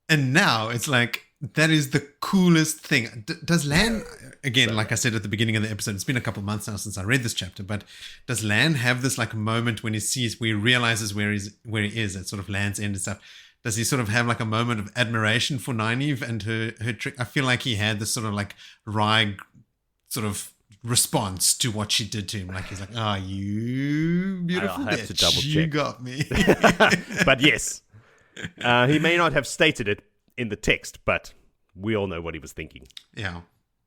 And now it's like, that is the coolest thing. Does Lan, again, like I said at the beginning of the episode, it's been a couple of months now since I read this chapter, but does Lan have this like moment when he realizes where he is at sort of Land's End and stuff? Does he sort of have like a moment of admiration for Nynaeve and her trick? I feel like he had this sort of like wry sort of response to what she did to him. Like he's like, you beautiful I'll have bitch, to double you check. got me. But yes, he may not have stated it in the text, but we all know what he was thinking. Yeah.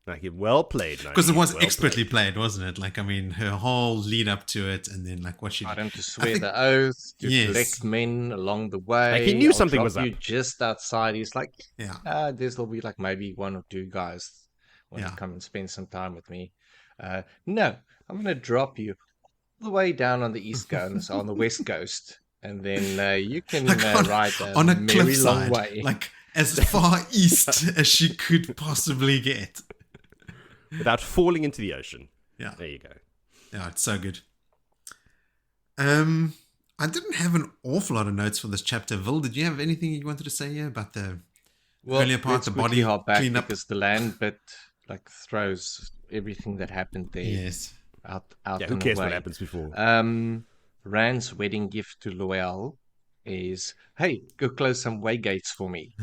Like, well played. Because it was expertly played, wasn't it? Like, I mean, her whole lead up to it, and then like what she Got him to swear the oath, to collect men along the way. Like, he knew I'll something drop was up. you just outside. He's like, Yeah. there'll be like maybe one or two guys want to come and spend some time with me. No, I'm going to drop you all the way down on the East Coast, on the West Coast, and then you can ride on a very long cliffside, way. like as far east as she could possibly get. Without falling into the ocean. Yeah. There you go. Yeah, it's so good. I didn't have an awful lot of notes for this chapter. Vil, did you have anything you wanted to say here about the earlier part, let's the quickly body hop back cleanup? because the land bit like throws everything that happened there Yes. out Yeah, in who the cares way. what happens before? Rand's wedding gift to Loial is, hey, go close some way gates for me.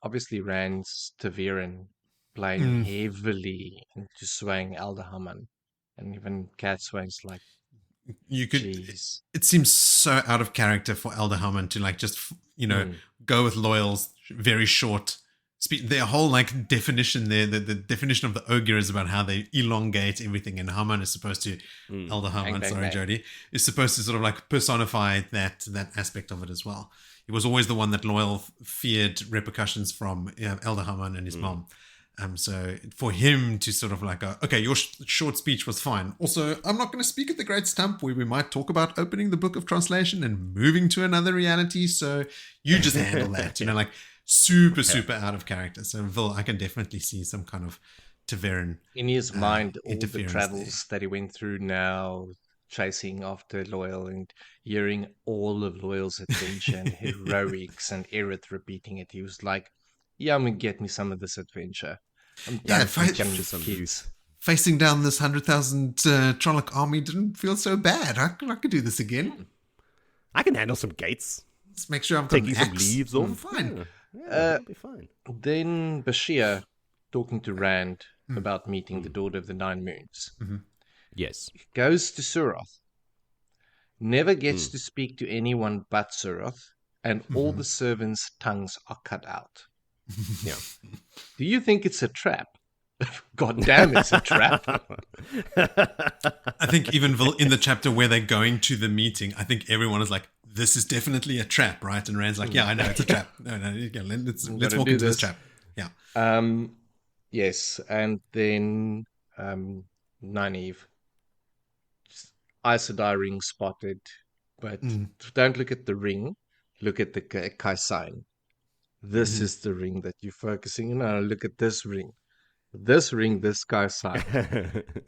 Obviously Rand's Taviran playing heavily into swaying Elder Haman, and even Cat Sway's like, You could. jeez. It seems so out of character for Elder Hammond to like just go with Loial's very short speech. Their whole like definition there, the definition of the ogre is about how they elongate everything, and Hammond is supposed to Elder Hammond, bang, sorry bang. Jody, is supposed to sort of like personify that aspect of it as well. He was always the one that Loial feared repercussions from, Elder Hammond and his mom. So for him to sort of like go, okay, your short speech was fine. Also, I'm not going to speak at the Great Stump where we might talk about opening the Book of Translation and moving to another reality. So you just handle that, like super out of character. So Vil, I can definitely see some kind of Taveran In his mind, all the interference travels that he went through now, chasing after Loial and hearing all of Loial's adventure and heroics and Aerith repeating it, he was like, yeah, I'm going to get me some of this adventure. I'm Yeah, done teaching some kids. youth. Facing down this 100,000 Trolloc army didn't feel so bad. I could do this again. I can handle some gates. Just make sure I'm Taking some leaves off. I'm fine. Yeah, that'll be fine. Then Bashir, talking to Rand Hmm. about meeting the Daughter of the Nine Moons, Yes. goes to Suroth, never gets to speak to anyone but Suroth, and all the servants' tongues are cut out. Yeah. Do you think it's a trap? God damn, it's a trap. I think even in the chapter where they're going to the meeting, I think everyone is like, this is definitely a trap, right? And Rand's like, yeah, I know it's a trap. No, let's walk into this trap. Yeah. Yes, and then Nynaeve. Aes Sedai ring spotted, but don't look at the ring, look at the Kaisign. This is the ring that you're focusing on. Now look at this ring. This ring, this Kaisign.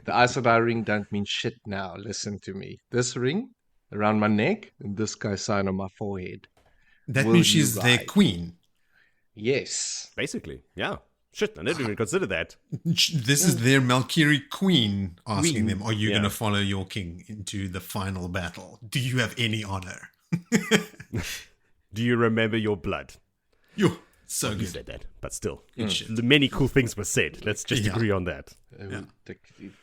The Aes Sedai ring don't mean shit now. Listen to me. This ring around my neck and this Kaisign on my forehead. That Will means you she's their ride? queen. Yes. Basically, yeah. Shit, I didn't even consider that. This is their Malkiri queen asking them, are you Yeah. going to follow your king into the final battle? Do you have any honor? Do you remember your blood? You're so You good. said that, but still. shit. Many cool things were said. Let's just Yeah. agree on that. The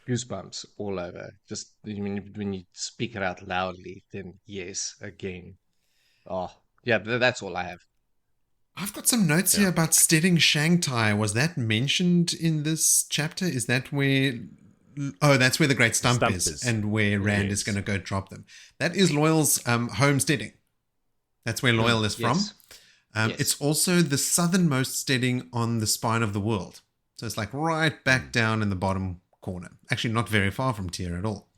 goosebumps all over. Just when you speak it out loudly, then yes, again. Oh, yeah, that's all I have. I've got some notes here about stealing Shanghai. Was that mentioned in this chapter? Is that where... Oh, that's where the Great Stump is, and where Rand is going to go drop them. That is Loial's homesteading. That's where Loial is from. Yes. Yes. It's also the southernmost steading on the spine of the world. So it's like right back down in the bottom corner. Actually, not very far from Tyr at all.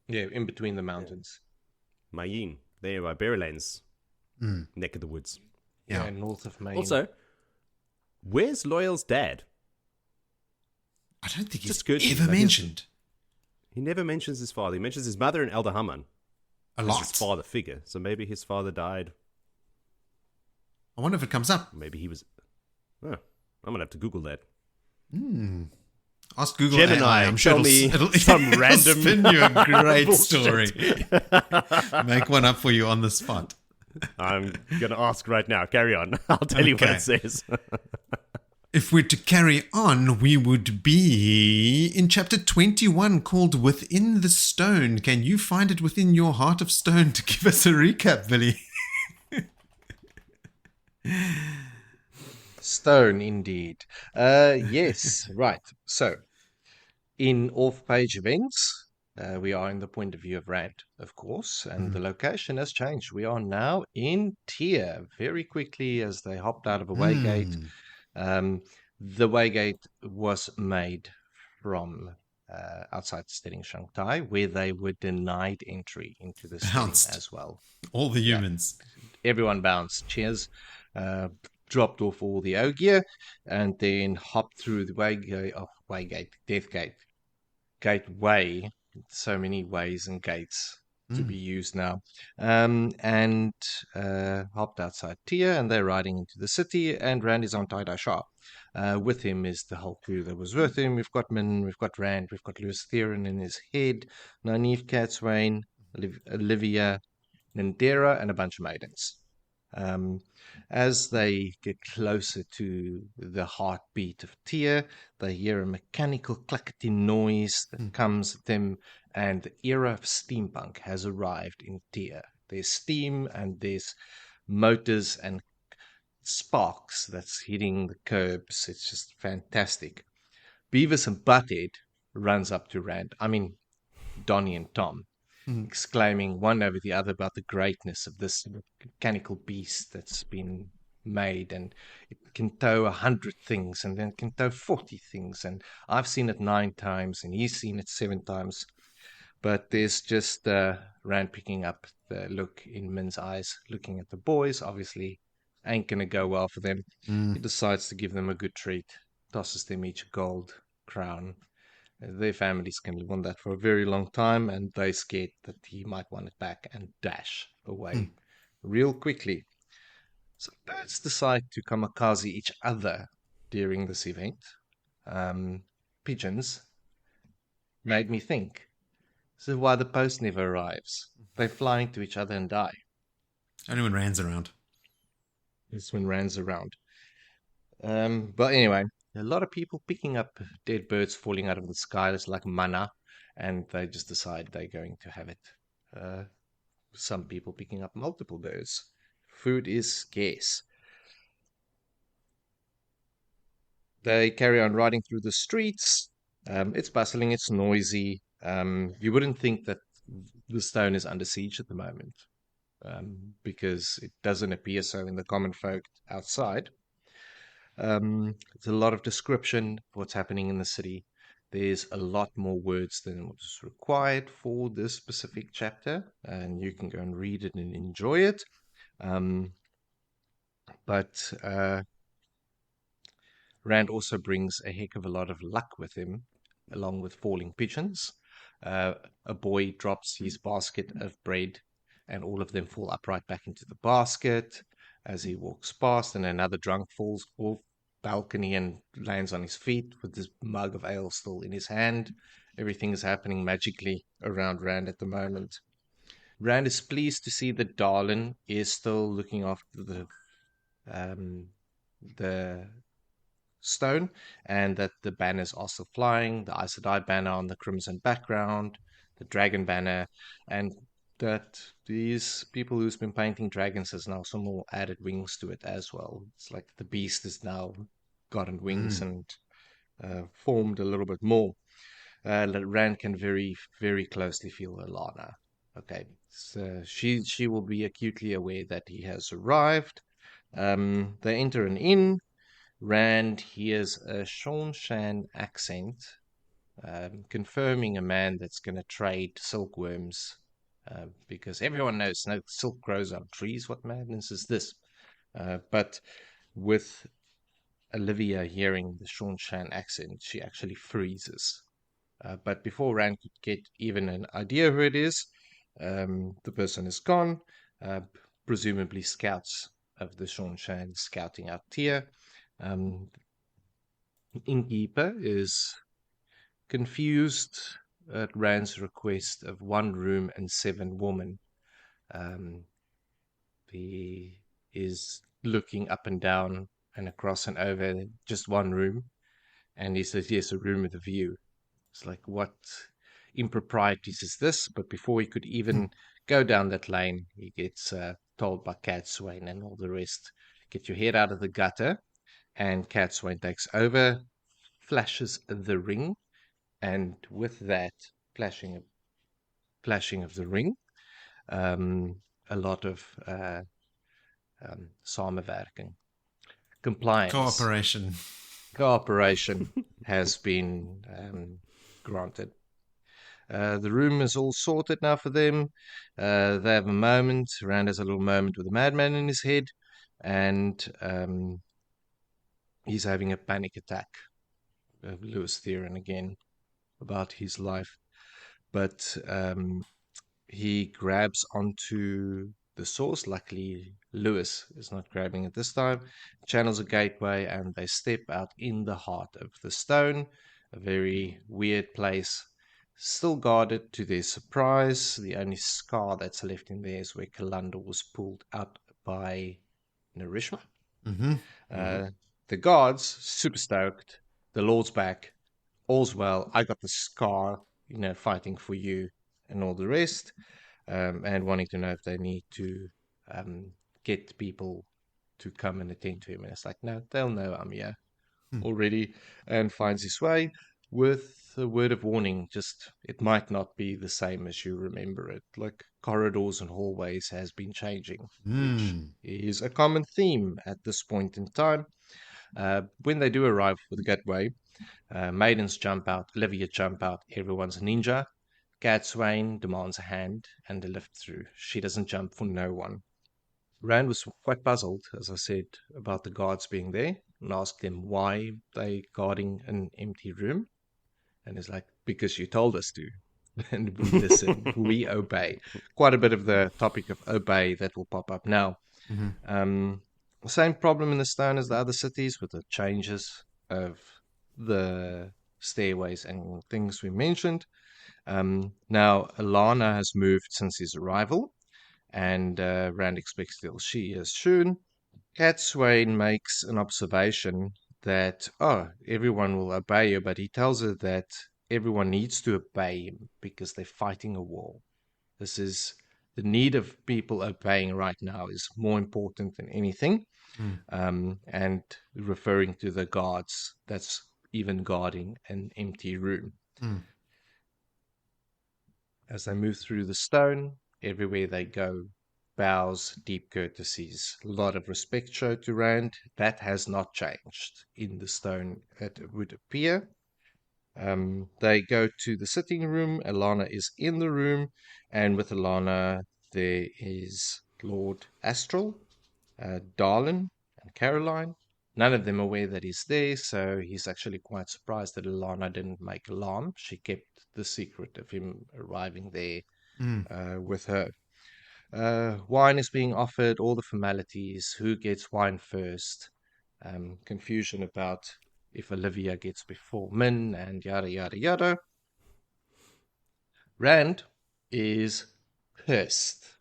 Yeah, in between the mountains. Mayin, there by Berrylands, neck of the woods. Yeah, north of Maine. Also, where's Loyal's dad? I don't think Just he's good. ever Like mentioned. He never mentions his father. He mentions his mother and Elder Haman. A As lot. his father figure. So maybe his father died. I wonder if it comes up. Maybe he was... Oh, I'm going to have to Google that. Ask Google Gemini, AI. I'm sure tell me it'll some random spin you a great bullshit. story. Make one up for you on the spot. I'm going to ask right now. Carry on. I'll tell you what Okay. it says. If we're to carry on, we would be in chapter 21 called Within the Stone. Can you find it within your heart of stone to give us a recap, Billy? Stone, indeed. Yes, right. So, in off-page events, we are in the point of view of Rand, of course, and the location has changed. We are now in Tyr. Very quickly, as they hopped out of a waygate, the waygate was made from outside Steading Shanghai, where they were denied entry into the city Bounced. as well. All the humans. Everyone bounced. Cheers. Dropped off all the Ogier and then hopped through the Death Gate. Gateway. So many ways and gates to be used now. And hopped outside Tyr, and they're riding into the city, and Rand is on Tie-Dye Shah. With him is the whole crew that was with him. We've got Min, we've got Rand, we've got Lewis Theron in his head, Nynaeve Catswain, Olivia, Nandera, and a bunch of maidens. As they get closer to the heartbeat of Tyr, they hear a mechanical clacketing noise that comes at them, and the era of steampunk has arrived in Tyr. There's steam and there's motors and sparks that's hitting the curbs. It's just fantastic. Beavis and Butthead runs up to Rand. I mean, Donnie and Tom, exclaiming one over the other about the greatness of this mechanical beast that's been made, and it can tow 100 things, and then it can tow 40 things, and I've seen it 9 times, and he's seen it 7 times. But there's just Rand picking up the look in Min's eyes, looking at the boys. Obviously, ain't gonna go well for them. He decides to give them a good treat. tosses them each a gold crown. Their families can live on that for a very long time, and they're scared that he might want it back and dash away real quickly. So birds decide to kamikaze each other during this event. Pigeons made me think. This is why the post never arrives. They fly into each other and die. Only when Rand's around. It's when Rand's around. But anyway, a lot of people picking up dead birds falling out of the sky. It's like mana, and they just decide they're going to have it. Some people picking up multiple birds. Food is scarce. They carry on riding through the streets. It's bustling, it's noisy. You wouldn't think that the stone is under siege at the moment, because it doesn't appear so in the common folk outside. There's a lot of description of what's happening in the city. There's a lot more words than what's required for this specific chapter, and you can go and read it and enjoy it. But Rand also brings a heck of a lot of luck with him, along with falling pigeons. A boy drops his basket of bread, and all of them fall upright back into the basket as he walks past, and another drunk falls off balcony and lands on his feet with this mug of ale still in his hand. Everything is happening magically around Rand at the moment. Rand is pleased to see that Darlin is still looking after the stone, and that the banners are still flying, the Aes Sedai banner on the crimson background, the dragon banner, and that these people who's been painting dragons has now some more added wings to it as well. It's like the beast has now gotten wings and formed a little bit more. Rand can very, very closely feel Alana. Okay, so she will be acutely aware that he has arrived. They enter an inn. Rand hears a Seanchan accent, confirming a man that's going to trade silkworms, because everyone knows no silk grows on trees. What madness is this? But with Olivia hearing the Seanchan accent, she actually freezes. But before Rand could get even an idea who it is, the person is gone, presumably scouts of the Seanchan scouting out Tyr. Innkeeper is confused at Rand's request of 1 room and 7 women. He is looking up and down and across and over just 1 room, and he says, yes, a room with a view. It's like, what improprieties is this? But before he could even go down that lane, he gets told by Catswain and all the rest, get your head out of the gutter. And Catswain takes over, flashes the ring, and with that flashing of the ring, a lot of samenwerking, compliance, cooperation has been granted. The room is all sorted now for them. They have a moment. Rand has a little moment with a madman in his head, and he's having a panic attack. Lewis Theron again about his life. But he grabs onto the source. Luckily, Lewis is not grabbing it this time. Channels a gateway, and they step out in the heart of the stone. A very weird place. Still guarded to their surprise. The only scar that's left in there is where Kalander was pulled out by Narishma. The guards, super stoked. The Lord's back. All's well. I got the scar, fighting for you and all the rest. And wanting to know if they need to get people to come and attend to him. And it's like, no, they'll know I'm here already. And finds his way with a word of warning. Just, it might not be the same as you remember it. Like, corridors and hallways has been changing, which is a common theme at this point in time. When they do arrive for the gateway, maidens jump out, Olivia jump out, everyone's a ninja. Catswain demands a hand and a lift through. She doesn't jump for no one. Rand was quite puzzled, as I said, about the guards being there. and ask them why they guarding an empty room. And it's like, because you told us to. And we listen, we obey. Quite a bit of the topic of obey that will pop up now. Same problem in the Stone as the other cities with the changes of the stairways and things we mentioned. Now, Alana has moved since his arrival, and Rand expects till she is soon. Catswain makes an observation that, everyone will obey you, but he tells her that everyone needs to obey him because they're fighting a war. This is the need of people obeying right now is more important than anything. And referring to the guards that's even guarding an empty room. As they move through the stone, everywhere they go, bows, deep courtesies, a lot of respect showed to Rand. That has not changed in the stone, it would appear. They go to the sitting room. Alana is in the room, and with Alana there is Lord Astral, Darlin, and Caroline. None of them aware that he's there, so he's actually quite surprised that Alana didn't make alarm. She kept the secret of him arriving there with her. Wine is being offered, all the formalities, who gets wine first, confusion about if Olivia gets before Min, and yada yada yada. Rand is pissed.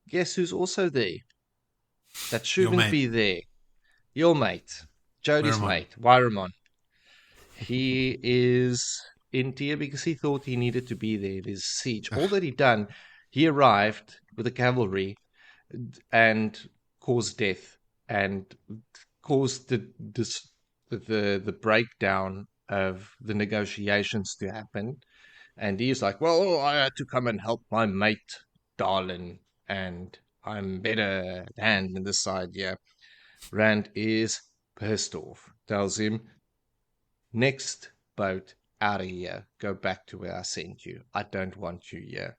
Guess who's also there? That shouldn't be there. Your mate. Jody's mate, Wyramon. He is in tear because he thought he needed to be there. There's siege. All that he done, he arrived with the cavalry and caused death and caused the breakdown of the negotiations to happen. And he's like, well, I had to come and help my mate, Darlin, and I'm better at hand than this side, yeah. Rand is pissed off. Tells him, next boat out of here. Go back to where I sent you. I don't want you here.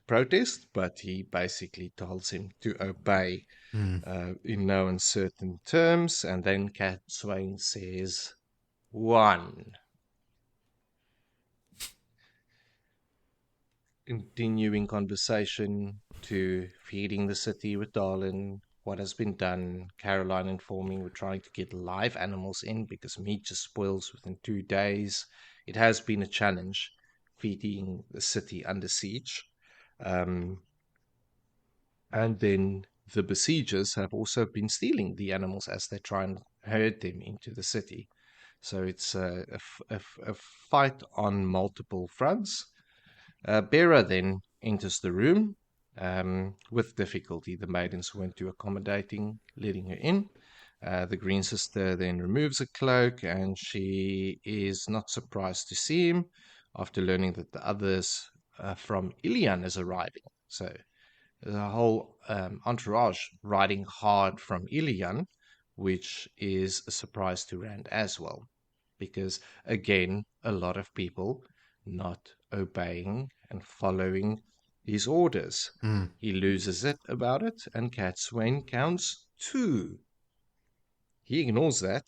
Protest, but he basically tells him to obey in no uncertain terms. And then Catswain says, one. Continuing conversation to feeding the city with Darlin, what has been done. Caroline informing we're trying to get live animals in because meat just spoils within 2 days. It has been a challenge feeding the city under siege. And then the besiegers have also been stealing the animals as they try and herd them into the city. So it's a fight on multiple fronts. Bera then enters the room. With difficulty, the maidens went to accommodating, letting her in. The Green Sister then removes a cloak, and she is not surprised to see him after learning that the others from Ilian is arriving. So the whole entourage riding hard from Ilian, which is a surprise to Rand as well. Because, again, a lot of people not obeying and following his orders. He loses it about it, and Catswain counts 2. He ignores that,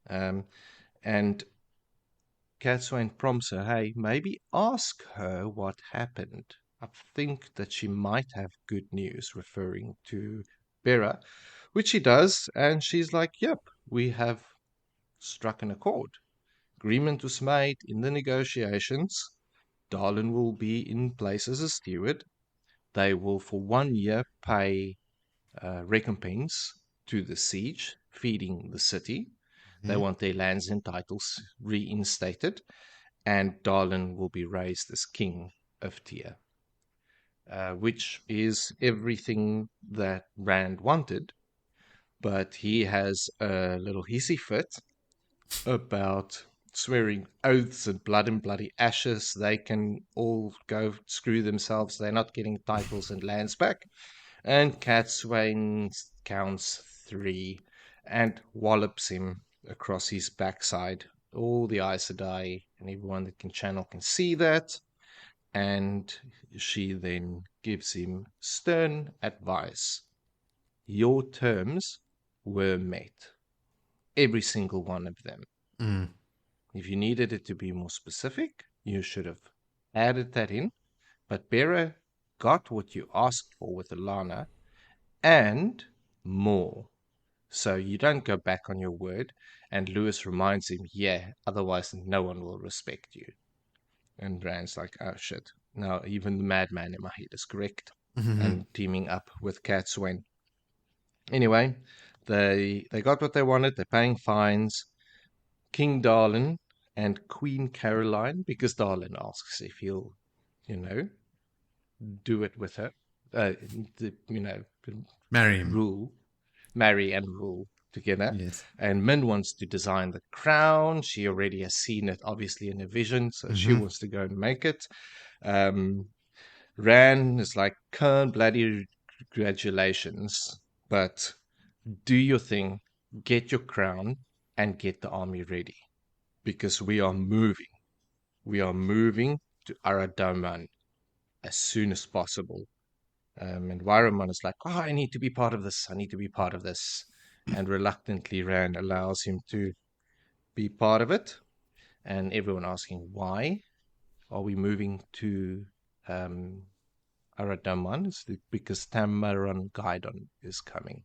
and Catswain prompts her, hey, maybe ask her what happened. I think that she might have good news, referring to Bera, which she does, and she's like, yep, we have struck an accord. Agreement was made in the negotiations. Darlin will be in place as a steward. They will for 1 year pay recompense to the siege, feeding the city. They want their lands and titles reinstated, and Darlin will be raised as king of Tyr, which is everything that Rand wanted, but he has a little hissy fit about swearing oaths and blood and bloody ashes. They can all go screw themselves. They're not getting titles and lands back. And Catswain counts 3 and wallops him across his backside. All the Aes Sedai and everyone that can channel can see that. And she then gives him stern advice. Your terms were met. Every single one of them. Mm. If you needed it to be more specific, you should have added that in. But Bera got what you asked for with Alana and more. So you don't go back on your word. And Lewis reminds him, yeah, otherwise no one will respect you. And Rand's like, oh shit. Now even the madman in my head is correct. Mm-hmm. And teaming up with Cat Swain. Anyway, they got what they wanted. They're paying fines. King Darlin and Queen Caroline, because Darlin asks if he'll, do it with her. Marry him. Marry and rule together. Yes. And Min wants to design the crown. She already has seen it, obviously, in a vision, so she wants to go and make it. Ran is like, bloody congratulations, but do your thing, get your crown, and get the army ready. Because we are moving. We are moving to Aradaman as soon as possible. And Wyraman is like, I need to be part of this. I need to be part of this. And reluctantly, Rand allows him to be part of it. And everyone asking, why are we moving to Aradaman? It's because Tamaran Gaidon is coming.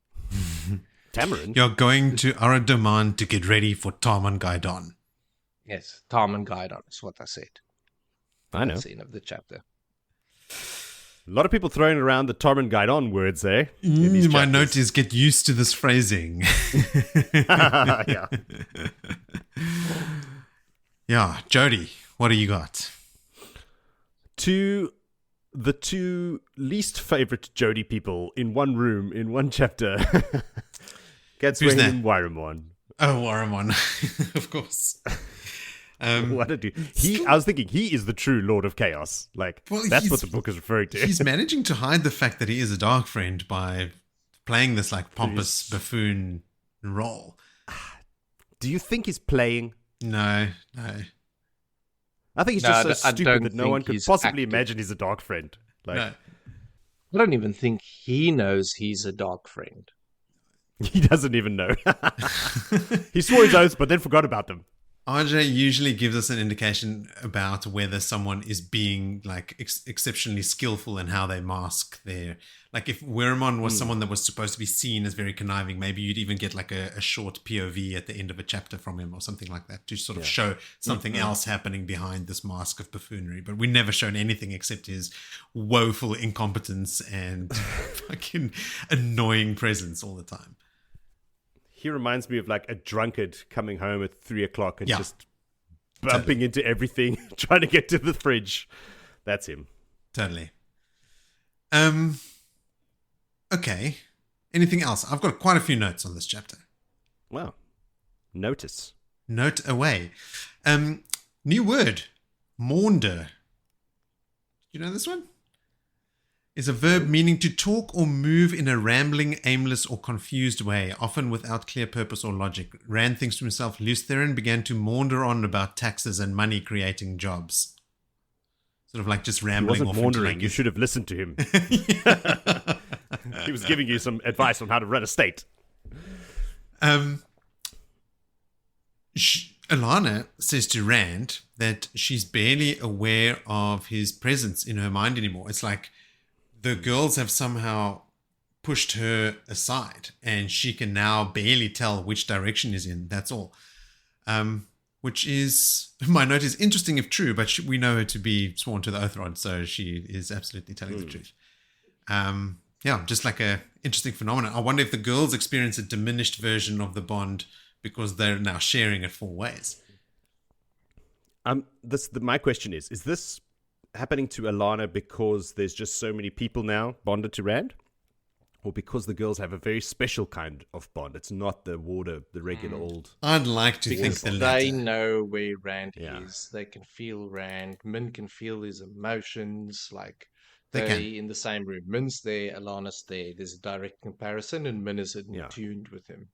Tamarin? You're going to Aradaman to get ready for Taman Gaidon. Yes, Taman Gaidon is what I said. I know. That's the end of the chapter. A lot of people throwing around the Tormund Gaidon words, eh? My note is get used to this phrasing. Yeah. Yeah, Jody, what do you got? The two least favorite Jody people in one room, in one chapter. Gadswing and Wyramon. Oh, Waramon, of course. What a dude. I was thinking, he is the true Lord of Chaos. That's what the book is referring to. He's managing to hide the fact that he is a dark friend by playing this pompous buffoon role. Do you think he's playing? No. I think he's just so stupid that no one could possibly imagine he's a dark friend. No. I don't even think he knows he's a dark friend. He doesn't even know. He swore his oaths, but then forgot about them. RJ usually gives us an indication about whether someone is being exceptionally skillful in how they mask their. If Wyramon was someone that was supposed to be seen as very conniving, maybe you'd even get a short POV at the end of a chapter from him or something like that to sort of show something else happening behind this mask of buffoonery. But we're never shown anything except his woeful incompetence and fucking annoying presence all the time. He reminds me of a drunkard coming home at 3:00 and just bumping into everything, trying to get to the fridge. That's him. Totally. Okay. Anything else? I've got quite a few notes on this chapter. Wow. Notice. Note away. New word. Maunder. Do you know this one? Is a verb meaning to talk or move in a rambling, aimless, or confused way, often without clear purpose or logic. Rand thinks to himself, Lews began to maunder on about taxes and money creating jobs. Sort of just rambling. He wasn't maundering. You should have listened to him. He was giving you some advice on how to run a state. Alana says to Rand that she's barely aware of his presence in her mind anymore. It's like the girls have somehow pushed her aside and she can now barely tell which direction he's in. That's all. Which is, my note is interesting if true, but we know her to be sworn to the oath rod, so she is absolutely telling the truth. Just a interesting phenomenon. I wonder if the girls experience a diminished version of the bond because they're now sharing it 4 ways. My question is this happening to Alana because there's just so many people now bonded to Rand? Or because the girls have a very special kind of bond? It's not the regular old... I'd like to think the latter. They know where Rand is. They can feel Rand. Min can feel his emotions. They're in the same room. Min's there, Alana's there. There's a direct comparison, and Min is tuned with him.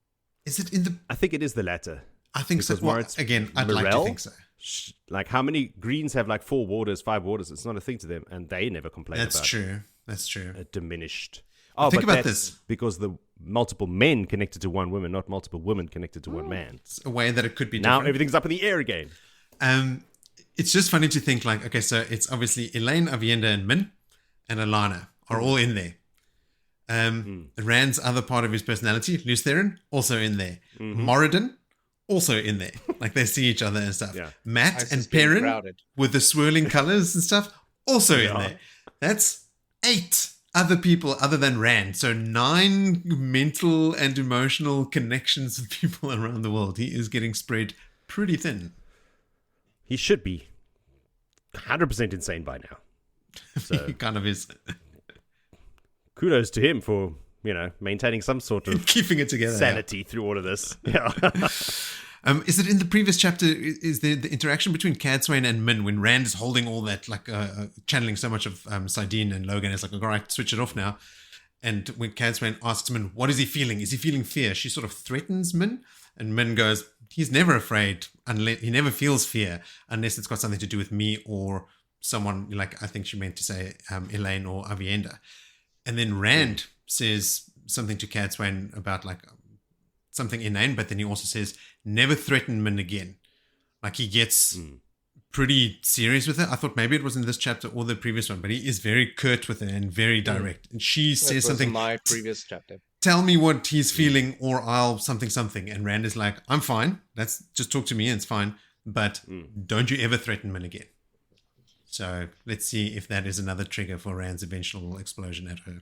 Is it in the... I think it is the latter. I think so. Well, again, I'd like to think so. How many Greens have 4 warders, 5 warders? It's not a thing to them, and they never complain about it. That's true. A diminished... think about this. Because the multiple men connected to one woman, not multiple women connected to one man. It's a way that it could be Now different. everything's up in the air again. It's just funny to think like, okay, so it's obviously Elaine, Avienda, and Min, and Alana are all in there. Rand's other part of his personality, Lutheran, also in there. Moradin, also in there. Like they see each other and stuff. Yeah. Matt and Perrin with the swirling colors and stuff, also in there. That's 8 other people other than Rand. So 9 mental and emotional connections with people around the world. He is getting spread pretty thin. He should be 100% insane by now. So He kind of is. kudos to him for, maintaining some sort of Keeping it together. sanity through all of this. Yeah. Is it in the previous chapter, is there the interaction between Cadswain and Min when Rand is holding all that, like channeling so much of Sidene and Logan, it's like, all right, switch it off now. And when Cadswain asks Min, what is he feeling? Is he feeling fear? She sort of threatens Min, and Min goes, he's never afraid, unless he never feels fear, unless it's got something to do with me or someone, like I think she meant to say Elaine or Avienda. And then Rand says something to Cadswain about like something inane, but then he also says, never threaten Min again. Like he gets pretty serious with her. I thought maybe it was in this chapter or the previous one, but he is very curt with her and very direct. And she says something. In my previous chapter. Tell me what he's feeling or I'll something. And Rand is like, I'm fine. Just talk to me and it's fine. But don't you ever threaten Min again. So let's see if that is another trigger for Rand's eventual explosion at her.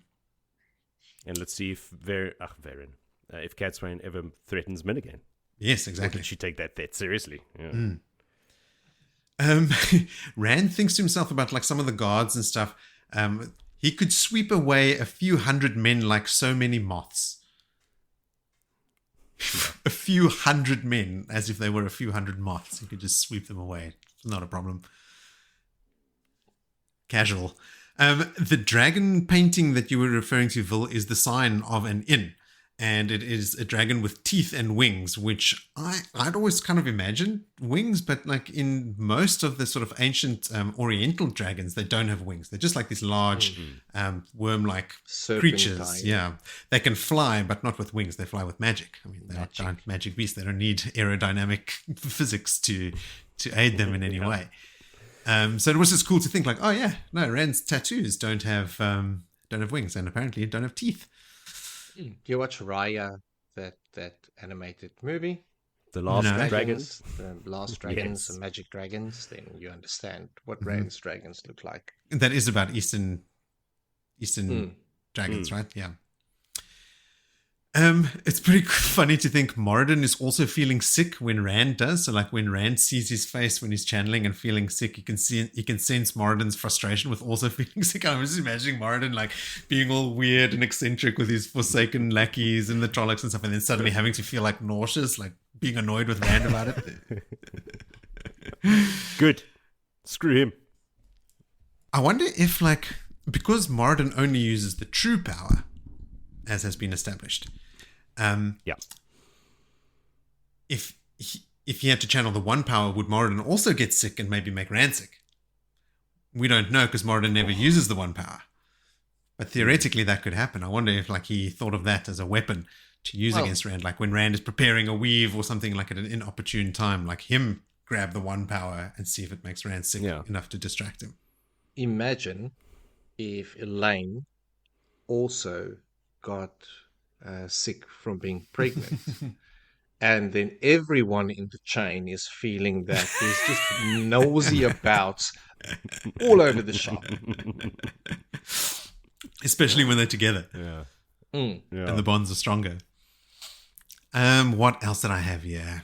And let's see if if Cadswain ever threatens Min again. Yes, Or exactly. did she take that seriously? Yeah. Rand thinks to himself about like some of the guards and stuff. He could sweep away a few hundred men like so many moths. A few hundred men, as if they were a few hundred moths. He could just sweep them away. It's not a problem. Casual. The dragon painting that you were referring to, Vil, is the sign of an inn. And it is a dragon with teeth and wings, which I'd always kind of imagined wings, but like in most of the sort of ancient Oriental dragons, they don't have wings. They're just like these large worm-like creatures. Yeah, they can fly, but not with wings. They fly with magic. I mean, they're not giant magic beasts. They don't need aerodynamic physics to aid them in any way. So it was just cool to think like, oh yeah, no, Rand's tattoos don't have wings, and apparently don't have teeth. Do you watch Raya, that animated movie? The Last Dragons? The Last Dragons, Yes. the Magic Dragons, then you understand what Rand's dragons look like. That is about Eastern dragons, right? Yeah. It's pretty funny to think Moradin is also feeling sick when Rand does. So like when Rand sees his face when he's channeling and feeling sick, you can sense Moradin's frustration with also feeling sick. I'm just imagining Moradin like being all weird and eccentric with his forsaken lackeys and the trollocs and stuff, and then suddenly having to feel like nauseous, like being annoyed with Rand about it. Good. Screw him. I wonder if like, because Moradin only uses the true power, as has been established. If he had to channel the one power, would Moradin also get sick and maybe make Rand sick? We don't know because Moradin never uses the one power. But theoretically that could happen. I wonder if like he thought of that as a weapon to use against Rand. Like when Rand is preparing a weave or something like at an inopportune time, like him grab the one power and see if it makes Rand sick enough to distract him. Imagine if Elaine also got sick from being pregnant. And then everyone in the chain is feeling that there's just nausea bouts all over the shop. Especially when they're together. Yeah. And the bonds are stronger. What else did I have here?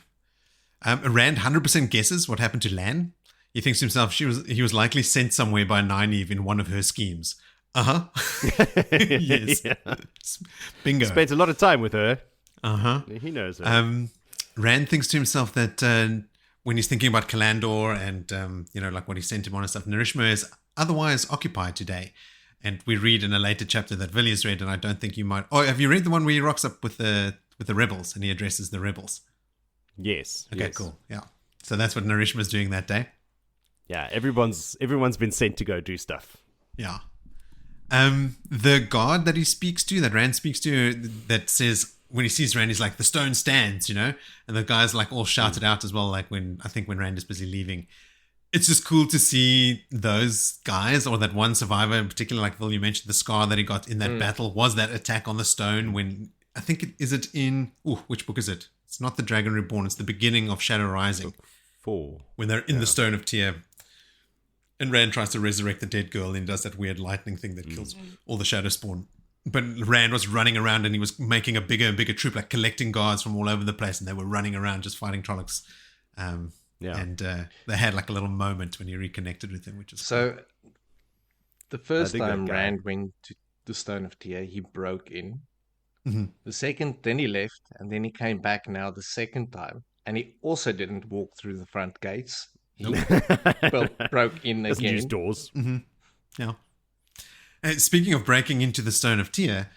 Rand 100% guesses what happened to Lan. He thinks to himself he was likely sent somewhere by Nynaeve in one of her schemes. Yes. Yeah. Bingo. Spent a lot of time with her. He knows her. Rand thinks to himself that when he's thinking about Kalandor and like what he sent him on and stuff, Narishma is otherwise occupied today. And we read in a later chapter that Willie has read, and I don't think you might. Oh, have you read the one where he rocks up with the rebels and he addresses the rebels? Yes. Okay, yes. cool. Yeah. So that's what Narishma's doing that day. Yeah, everyone's been sent to go do stuff. Yeah. The guard that he speaks to, that Rand speaks to, that says when he sees Rand, he's like, the stone stands, you know? And the guys like all shouted out as well, like when Rand is busy leaving. It's just cool to see those guys, or that one survivor in particular, like Will, you mentioned the scar that he got in that battle was that attack on the stone when, I think, is it in, which book is it? It's not the Dragon Reborn, it's the beginning of Shadow Rising. Book 4. When they're in the Stone of Tyr. And Rand tries to resurrect the dead girl and does that weird lightning thing that kills all the Shadow Spawn. But Rand was running around and he was making a bigger and bigger troop, like collecting guards from all over the place, and they were running around just fighting trollocs. And they had like a little moment when he reconnected with him, which is so cool. The first time Rand went to the Stone of Tyr, he broke in. Mm-hmm. The second, then he left, and then he came back now the second time, and he also didn't walk through the front gates. He broke in again. Use doors. Mm-hmm. Yeah. Speaking of breaking into the Stone of Tyr,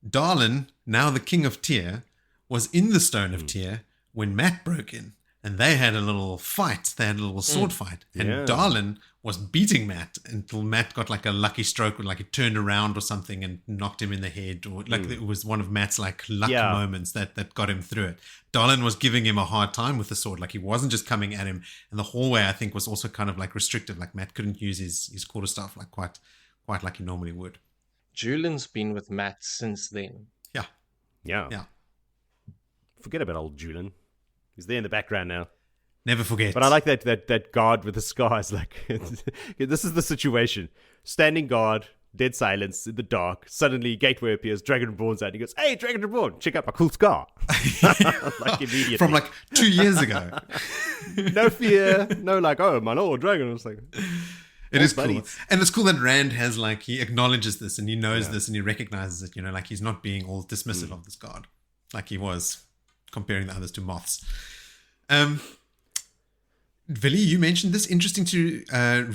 Darlin, now the King of Tyr, was in the Stone of Tyr when Matt broke in. And they had a little fight. They had a little sword fight. And Darlin was beating Matt until Matt got like a lucky stroke, like it turned around or something and knocked him in the head. Or like it was one of Matt's like luck moments that got him through it. Darlin was giving him a hard time with the sword. Like he wasn't just coming at him. And the hallway, I think, was also kind of like restricted. Like Matt couldn't use his quarterstaff like quite like he normally would. Julian's been with Matt since then. Yeah. Forget about old Julian. He's there in the background now. Never forget. But I like that guard with the scars. Like, this is the situation. Standing guard, dead silence in the dark. Suddenly, gateway appears. Dragon Reborn's out. He goes, "Hey, Dragon Reborn, check out my cool scar." Like immediately. From like 2 years ago. No fear. No like, oh, my lord, Dragon. I was like... It is cool. And it's cool that Rand has like, he acknowledges this and he knows this and he recognizes it, you know, like he's not being all dismissive of this guard. Like he was comparing the others to moths. Willie, you mentioned this interesting to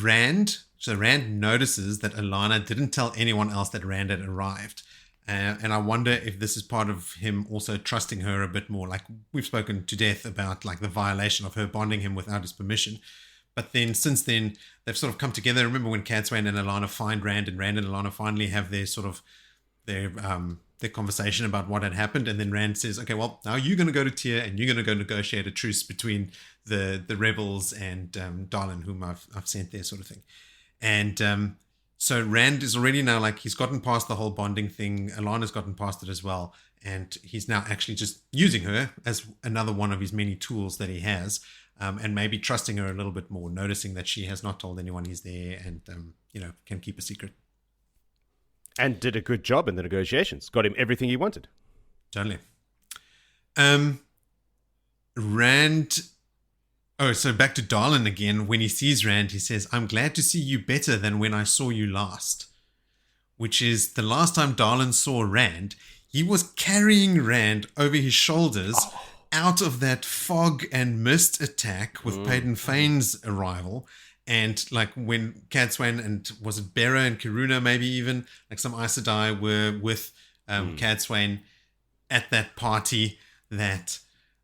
Rand. So Rand notices that Alana didn't tell anyone else that Rand had arrived. And I wonder if this is part of him also trusting her a bit more. Like we've spoken to death about like the violation of her bonding him without his permission. But then since then, they've sort of come together. Remember when Cadsuane and Alana find Rand and Alana finally have their sort of their conversation about what had happened. And then Rand says, okay, well, now you're going to go to Tyr and you're going to go negotiate a truce between the rebels and Darlin, whom I've sent there, sort of thing. And so Rand is already now like, he's gotten past the whole bonding thing. Alana's gotten past it as well. And he's now actually just using her as another one of his many tools that he has. And maybe trusting her a little bit more, noticing that she has not told anyone he's there and, can keep a secret. And did a good job in the negotiations. Got him everything he wanted. Totally. Rand... Oh, so back to Darlin again. When he sees Rand, he says, "I'm glad to see you better than when I saw you last." Which is the last time Darlin saw Rand, he was carrying Rand over his shoulders out of that fog and mist attack with Payton Fane's arrival. And like when Cadsuane and was it Bera and Karuna, maybe even like some Aes Sedai were with Cadsuane at that party that,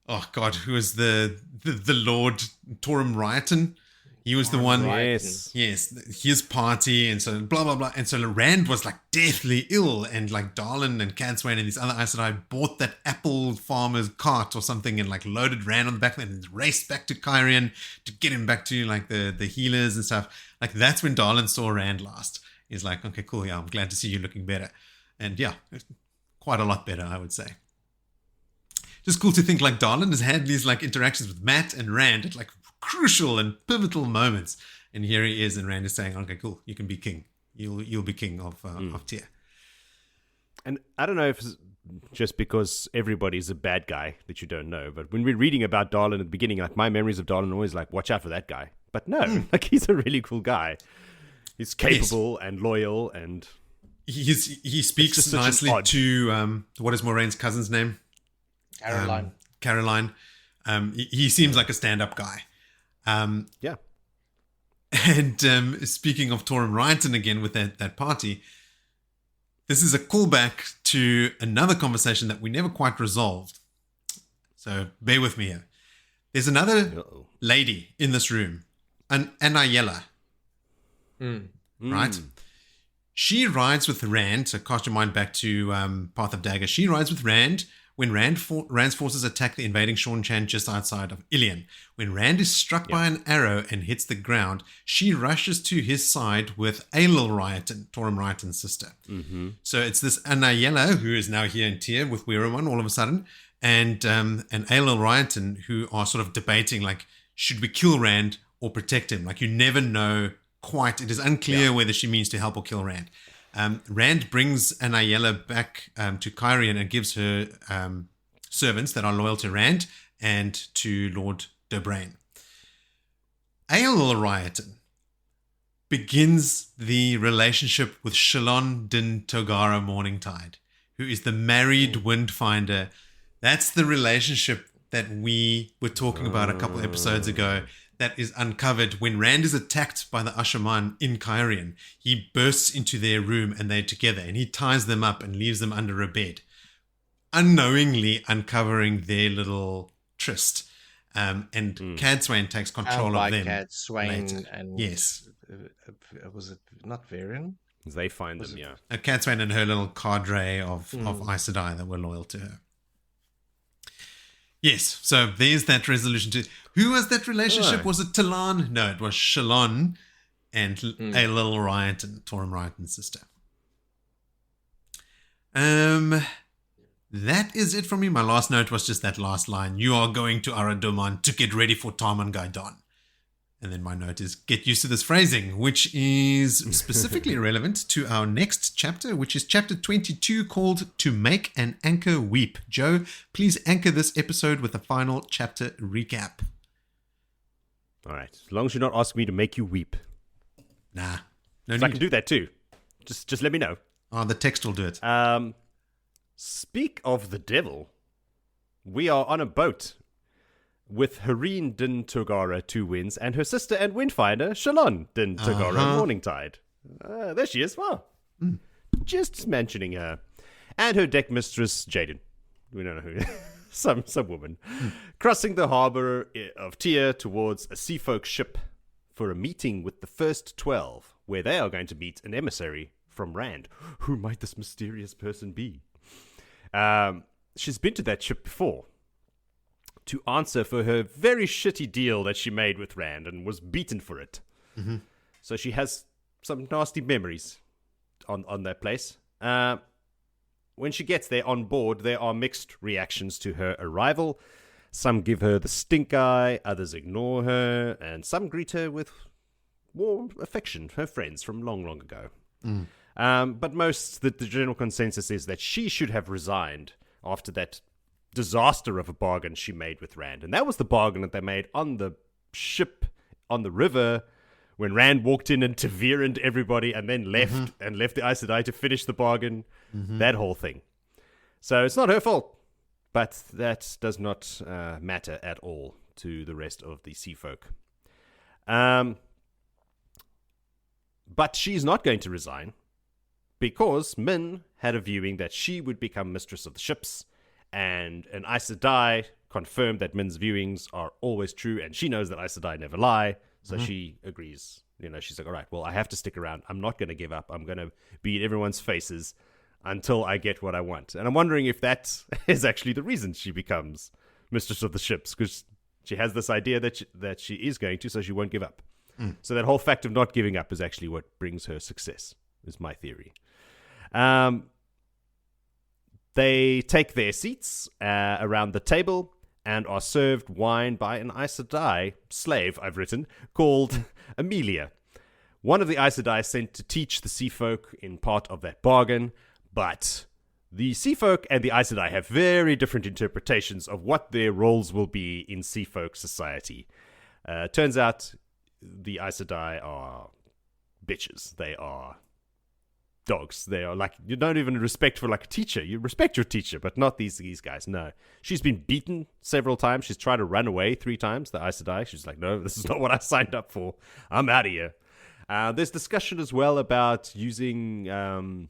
oh God, who was the Lord Torum Raiton? He was the one. Yes, his party, and so blah blah blah. And so Rand was like deathly ill, and like Darlin and Cadsuane and these other Aes Sedai bought that apple farmer's cart or something, and like loaded Rand on the back of it and raced back to Kyrian to get him back to like the healers and stuff. Like that's when Darlin saw Rand last. He's like, okay, cool, yeah, I'm glad to see you looking better, and yeah, quite a lot better, I would say. Just cool to think like Darlin has had these like interactions with Matt and Rand at like crucial and pivotal moments, and here he is, and Rand is saying, "Okay, cool, you can be king. You'll be king of Tyr." And I don't know if it's just because everybody's a bad guy that you don't know, but when we're reading about Darlin at the beginning, like my memories of Darlin are always like, watch out for that guy. But no, like he's a really cool guy. He's capable and loyal, and he speaks nicely to what is Moraine's cousin's name? Caroline. He seems like a stand-up guy. Yeah. And speaking of Torum Raiton again with that party, this is a callback to another conversation that we never quite resolved. So bear with me here. There's another lady in this room, an Anayela, right? She rides with Rand, so cast your mind back to Path of Dagger. She rides with Rand when Rand's forces attack the invading Seanchan just outside of Ilion. When Rand is struck by an arrow and hits the ground, she rushes to his side with Aelil Ryotan, Torum Ryotan's sister. Mm-hmm. So it's this Anayela, who is now here in Tyr with Weiremon all of a sudden, and Aelil Ryotan, who are sort of debating, like, should we kill Rand or protect him? Like, you never know quite. It is unclear whether she means to help or kill Rand. Rand brings Anayela back to Cairhien and gives her servants that are loyal to Rand and to Lord Dobrain. Aelil Ryotan begins the relationship with Shalon Din Togara Morningtide, who is the married Windfinder. That's the relationship that we were talking about a couple episodes ago that is uncovered when Rand is attacked by the Ashaman in Cairhien. He bursts into their room and they're together, and he ties them up and leaves them under a bed, unknowingly uncovering their little tryst. And Cadswain takes control of them. Cadswain and yes, was it not Varian? They find them, yeah. Cadswain and her little cadre of Aes Sedai that were loyal to her. Yes, so there's that resolution to... Who was that relationship? Oh. Was it Talan? No, it was Shalon and Aelil Ryotan, Torum Ryotan's sister. That is it from me. My last note was just that last line. You are going to Aradoman to get ready for Tarman Gaidon. And then my note is, get used to this phrasing, which is specifically relevant to our next chapter, which is chapter 22, called To Make an Anchor Weep. Joe, please anchor this episode with a final chapter recap. All right. As long as you're not asking me to make you weep. Nah. No So I need. can do that too. Just let me know. Oh, the text will do it. Speak of the devil. We are on a boat with Hareen Din Togara, 2 Winds, and her sister and Windfinder, Shalon Din Togara, Morningtide. There she is. Well, just mentioning her. And her deck mistress, Jaden. We don't know who. some woman. Crossing the harbour of Tyr towards a Seafolk ship for a meeting with the first 12, where they are going to meet an emissary from Rand. Who might this mysterious person be? She's been to that ship before to answer for her very shitty deal that she made with Rand and was beaten for it. Mm-hmm. So she has some nasty memories on that place. When she gets there on board, there are mixed reactions to her arrival. Some give her the stink eye, others ignore her, and some greet her with warm affection, her friends from long, long ago. But the general consensus is that she should have resigned after that disaster of a bargain she made with Rand. And that was the bargain that they made on the ship on the river when Rand walked in and Tavirened everybody and then left and left the Aes Sedai to finish the bargain. That whole thing. So it's not her fault. But that does not matter at all to the rest of the Seafolk. But she's not going to resign because Min had a viewing that she would become mistress of the ships, and an Aes Sedai confirmed that Min's viewings are always true, and she knows that Aes Sedai never lie, so she agrees. You know, she's like, all right, well, I have to stick around. I'm not going to give up. I'm going to be in everyone's faces until I get what I want. And I'm wondering if that is actually the reason she becomes mistress of the ships, because she has this idea that she is going to, so she won't give up. So that whole fact of not giving up is actually what brings her success, is my theory. They take their seats around the table and are served wine by an Aes Sedai slave, I've written, called Amelia. One of the Aes Sedai sent to teach the Seafolk in part of that bargain, but the Seafolk and the Aes Sedai have very different interpretations of what their roles will be in Seafolk society. Turns out the Aes Sedai are bitches. They are dogs. They are like, you don't even respect for like a teacher. You respect your teacher, but not these guys. No. She's been beaten several times. She's tried to run away 3 times, the Aes Sedai. She's like, no, this is not what I signed up for. I'm out of here. There's discussion as well about using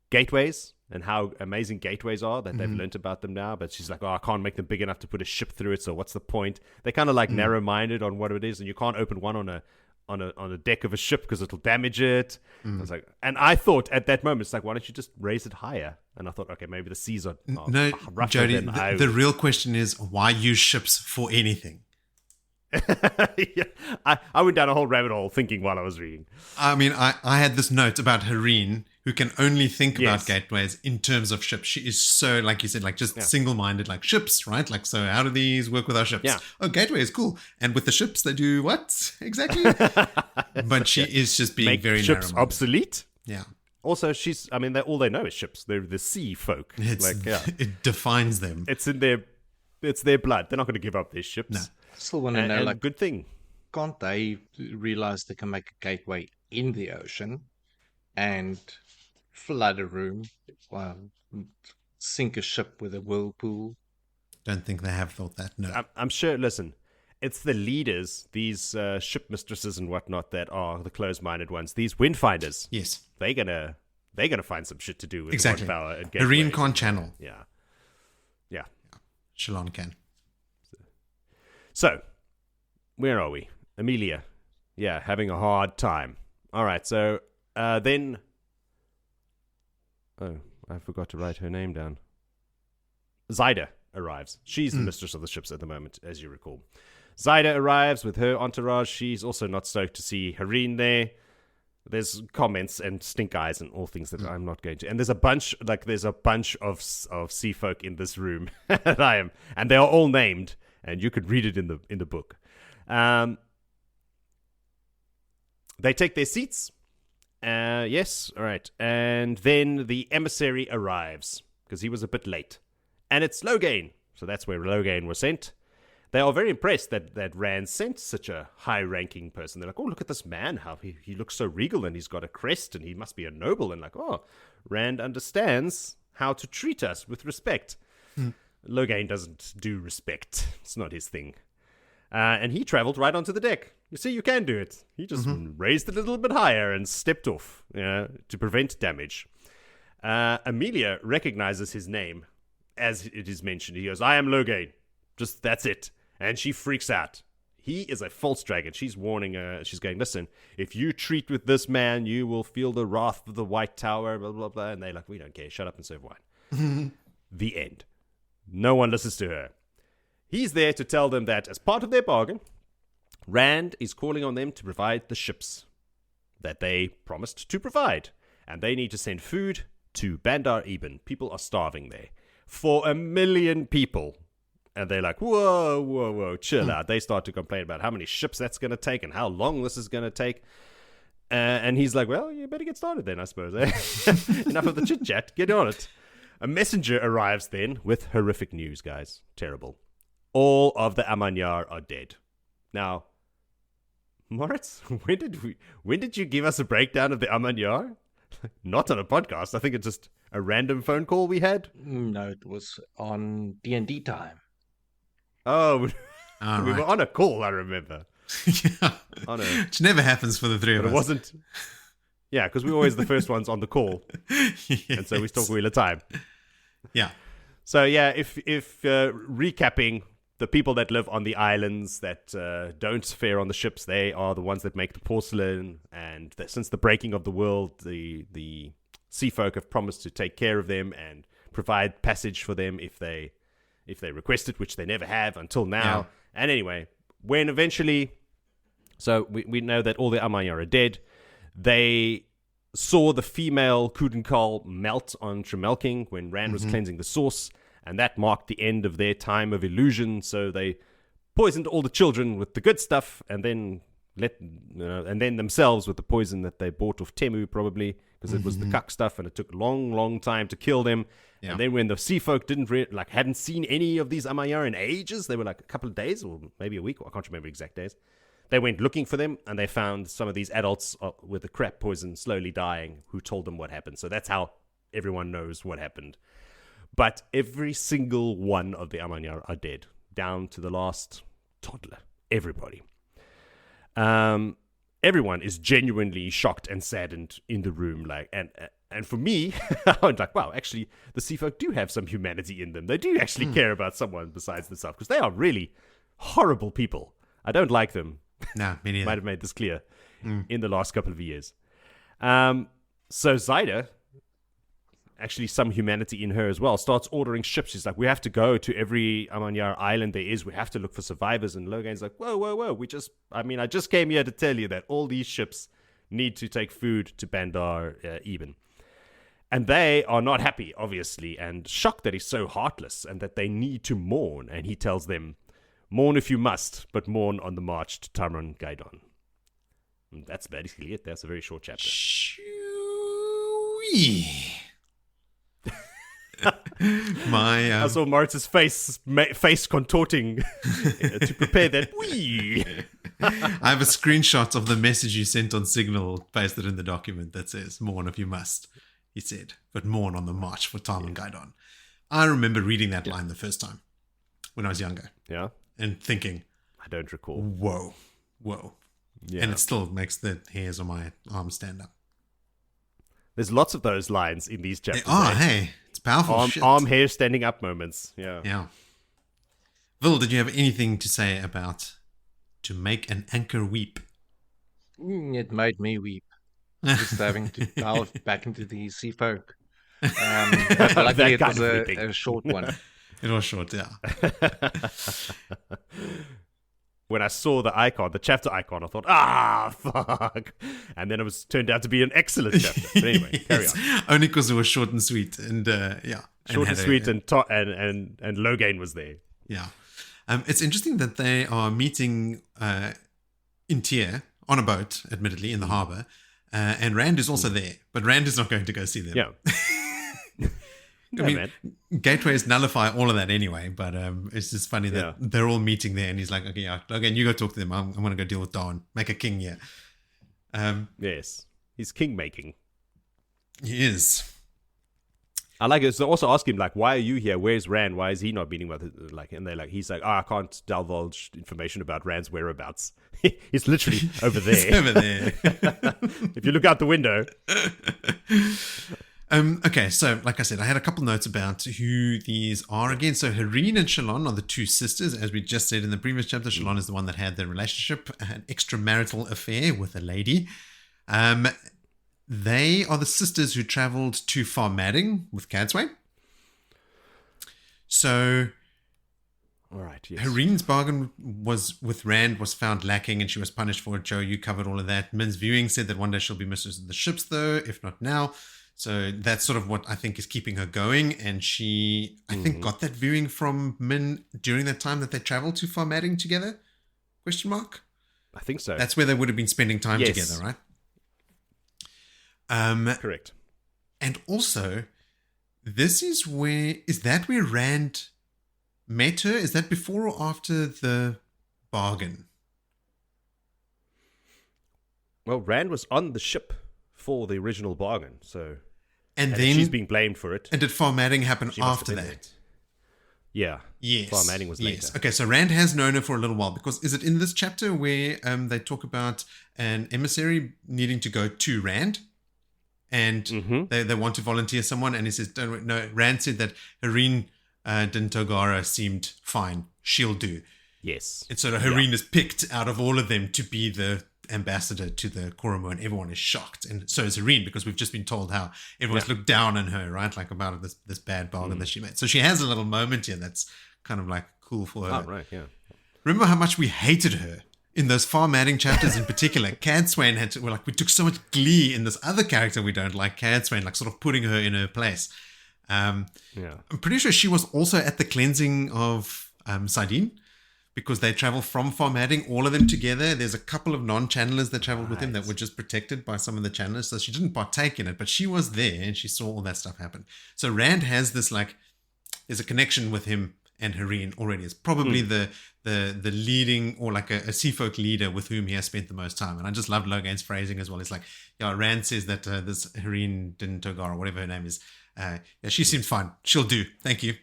gateways and how amazing gateways are, that they've learnt about them now. But she's like, oh, I can't make them big enough to put a ship through it, so what's the point? They're kind of like narrow-minded on what it is, and you can't open one on on a deck of a ship because it'll damage it. I was like, and I thought at that moment, it's like, why don't you just raise it higher? And I thought, okay, maybe the seas are No, rougher Jody, than I the real question is, why use ships for anything? Yeah, I went down a whole rabbit hole thinking while I was reading. I mean, I had this note about Hareen, who can only think Yes. about gateways in terms of ships. She is so, like you said, like just single-minded, like ships, right? Like, so how do these work with our ships? Yeah. Oh, gateway is cool. And with the ships, they do what exactly? But she is just being Make very ships narrow-minded. obsolete. Yeah. Also, all they know is ships. They're the sea folk. It defines them. It's in their blood. They're not going to give up their ships. No. I still want to know, like, good thing. can't they realize they can make a gateway in the ocean and flood a room, sink a ship with a whirlpool? Don't think they have thought that. No. I'm sure. Listen, it's the leaders, these ship mistresses and whatnot, that are the closed-minded ones. These windfinders. Yes. They're gonna find some shit to do with Exactly. power and Hareen gateways. can't channel. Yeah. Shalon can. So, where are we? Amelia. Yeah, having a hard time. All right, so then... Oh, I forgot to write her name down. Zaida arrives. She's the mistress of the ships at the moment, as you recall. Zaida arrives with her entourage. She's also not stoked to see Hareen there. There's comments and stink eyes and all things that I'm not going to. And there's a bunch of sea folk in this room. And they are all named. And you could read it in the book. They take their seats. Yes, all right. And then the emissary arrives because he was a bit late. And it's Logain. So that's where Logain was sent. They are very impressed that Rand sent such a high-ranking person. They're like, oh, look at this man. How he looks so regal, and he's got a crest, and he must be a noble. And like, oh, Rand understands how to treat us with respect. Logain doesn't do respect. It's not his thing. And he traveled right onto the deck. You see, you can do it. He just raised it a little bit higher and stepped off to prevent damage. Amelia recognizes his name as it is mentioned. He goes, I am Logain. Just that's it. And she freaks out. He is a false dragon. She's warning her. She's going, listen, if you treat with this man, you will feel the wrath of the White Tower, blah, blah, blah. And they're like, we don't care. Shut up and serve wine. The end. No one listens to her. He's there to tell them that as part of their bargain, Rand is calling on them to provide the ships that they promised to provide. And they need to send food to Bandar Eben. People are starving there. For 1 million people. And they're like, whoa, chill out. They start to complain about how many ships that's going to take and how long this is going to take. And he's like, well, you better get started then, I suppose. Enough of the chit-chat. Get on it. A messenger arrives then with horrific news, guys. Terrible. All of the Amayar are dead. Now, Moritz, when did you give us a breakdown of the Amayar? Not on a podcast. I think it's just a random phone call we had. No, it was on D&D time. Oh, we right. were on a call, I remember. Yeah. Which never happens for the three of But us. it wasn't... Yeah, because we were always the first ones on the call. And so we still Wheel of Time. Yeah. So yeah, if recapping, the people that live on the islands that don't fare on the ships, they are the ones that make the porcelain. And since the breaking of the world, the sea folk have promised to take care of them and provide passage for them if they request it, which they never have until now. Yeah. And anyway, when eventually... So we know that all the Amayar are dead. They saw the female Kudenkal melt on Tremelking when Rand was cleansing the source, and that marked the end of their time of illusion. So they poisoned all the children with the good stuff, and then themselves with the poison that they bought off Temu, probably because it was the cuck stuff, and it took a long time to kill them. Yeah. And then when the sea folk hadn't seen any of these Amayar in ages, they were like a couple of days or maybe a week. I can't remember exact days. They went looking for them, and they found some of these adults with the crap poison slowly dying who told them what happened. So that's how everyone knows what happened. But every single one of the Amayar are dead, down to the last toddler. Everybody. Everyone is genuinely shocked and saddened in the room. And for me, I was like, wow, actually, the sea folk do have some humanity in them. They do actually care about someone besides themselves, because they are really horrible people. I don't like them. No, me neither. Might have made this clear in the last couple of years. So Zyda, actually some humanity in her as well, starts ordering ships. She's like, we have to go to every Amayar island there is. We have to look for survivors. And Logan's like, whoa. I just came here to tell you that all these ships need to take food to Bandar Eben. And they are not happy, obviously, and shocked that he's so heartless and that they need to mourn. And he tells them, mourn if you must, but mourn on the march to Tamron Gaidon. And that's basically it. That's a very short chapter. I saw Moritz's face contorting to prepare that. I have a screenshot of the message you sent on Signal pasted in the document that says, mourn if you must, he said, but mourn on the march for Tamron Gaidon. I remember reading that line the first time when I was younger. Yeah. And thinking, I don't recall. Whoa. Yeah. And it still makes the hairs on my arms stand up. There's lots of those lines in these chapters. Hey, it's powerful shit. Arm hair standing up moments. Yeah. Vil, did you have anything to say about to make an anchor weep? It made me weep. Just having to delve back into the Seafolk. But luckily it was a short one. It was short, yeah. When I saw the chapter icon, I thought, fuck. And then it turned out to be an excellent chapter. But anyway, carry on. Only because it was short and sweet. And yeah. Short and sweet, and Logain was there. Yeah. It's interesting that they are meeting in Tyr on a boat, admittedly, in the harbour. And Rand is also there. But Rand is not going to go see them. Yeah. Gateways nullify all of that anyway, but it's just funny that they're all meeting there, and he's like, okay, Logan, you go talk to them. I'm going to go deal with Dawn, make a king here. Yes, he's king making. He is. I like it. So also ask him, like, why are you here? Where's Rand? Why is he not meeting with it? Like, and he's like, I can't divulge information about Rand's whereabouts. He's literally over there. He's over there. If you look out the window. Okay, so like I said, I had a couple notes about who these are again. So Hareen and Shalon are the two sisters, as we just said in the previous chapter. Shalon is the one that had the relationship, an extramarital affair with a lady. They are the sisters who traveled to Farmadding with Cadswain. So, all right, yes. Hareen's bargain was with Rand was found lacking, and she was punished for it. Joe, you covered all of that. Min's viewing said that one day she'll be mistress of the ships, though, if not now. So that's sort of what I think is keeping her going. And she, I think, got that viewing from Min during that time that they traveled to Farmadding together? Question mark? I think so. That's where they would have been spending time together, right? Correct. And also, is that where Rand met her? Is that before or after the bargain? Well, Rand was on the ship for the original bargain, so... And then she's being blamed for it. And did Farmadding happen after that? Yeah. Yes. Farmadding was later. Yes. Okay, so Rand has known her for a little while, because is it in this chapter where they talk about an emissary needing to go to Rand? And they want to volunteer someone, and he says, no, Rand said that Hareen Dintogara seemed fine. She'll do. Yes. And so Hareen is picked out of all of them to be the ambassador to the Koromo, and everyone is shocked. And so is Hareen, because we've just been told how everyone's looked down on her, right? Like about this bad bargain that she made. So she has a little moment here that's kind of like cool for her. Oh, right, yeah. Remember how much we hated her in those Farmadding chapters in particular. Cadswain we took so much glee in this other character we don't like, Cadswain, like sort of putting her in her place. I'm pretty sure she was also at the cleansing of Sardine, because they travel from Farmadding, all of them together. There's a couple of non-channelers that traveled with him that were just protected by some of the channelers. So she didn't partake in it, but she was there and she saw all that stuff happen. So Rand has this, like, there's a connection with him and Hareen already. It's probably the leading, or like a Seafolk leader with whom he has spent the most time. And I just love Logan's phrasing as well. It's like, Rand says that this Hareen Dintogar, or whatever her name is, she seemed fine. She'll do. Thank you.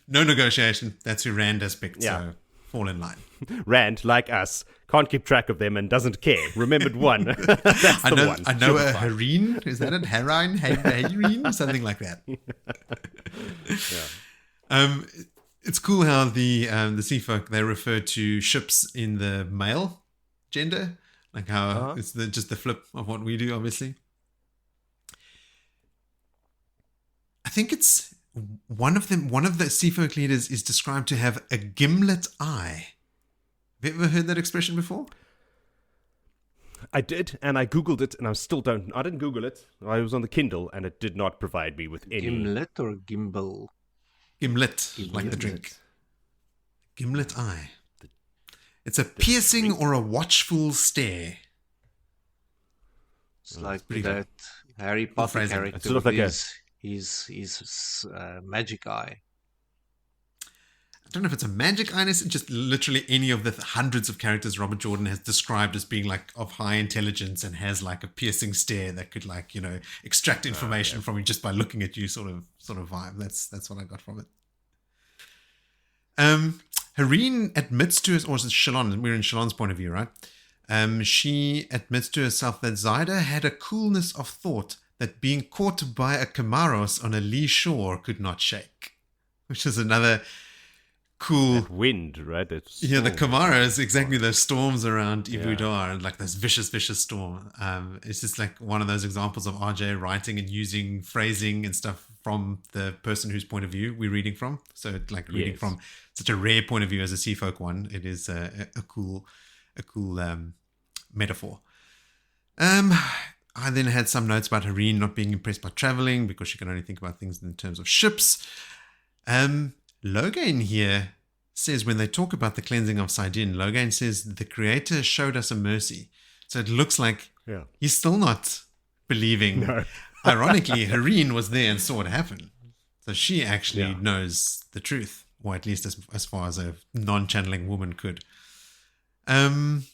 No negotiation. That's who Rand has picked. Yeah. So fall in line. Rand, like us, can't keep track of them and doesn't care. Remembered one. That's the one. I know a Hareen. Is that it? Hareen? Something like that. It's cool how the Seafolk, they refer to ships in the male gender, like how it's just the flip of what we do, obviously. I think it's one of the Seafolk leaders is described to have a gimlet eye. Have you ever heard that expression before? I did, and I Googled it, and I didn't Google it. I was on the Kindle, and it did not provide me with any. Gimlet or gimbal? Gimlet, like the drink. Gimlet eye. It's a piercing or a watchful stare. It's like that Harry Potter character it's sort of like his magic eye. I don't know if it's a magic eye, it's just literally any of the hundreds of characters Robert Jordan has described as being like of high intelligence and has like a piercing stare that could like, extract information from you just by looking at you sort of vibe. That's what I got from it. Hareen admits to us, or is it Shalon? We're in Shalon's point of view, right? She admits to herself that Zyda had a coolness of thought that being caught by a Camaros on a lee shore could not shake, which is another cool that wind, right? The Camaros, exactly those storms around Ibudar, and like this vicious storm. It's just like one of those examples of RJ writing and using phrasing and stuff from the person whose point of view we're reading from. So like reading from such a rare point of view as a Seafolk one, it is a cool metaphor. I then had some notes about Hareen not being impressed by traveling because she can only think about things in terms of ships. Logain here says when they talk about the cleansing of Sidin, Logain says the Creator showed us a mercy. So it looks like he's still not believing. No. Ironically, Hareen was there and saw it happen. So she actually knows the truth, or at least as far as a non-channeling woman could. And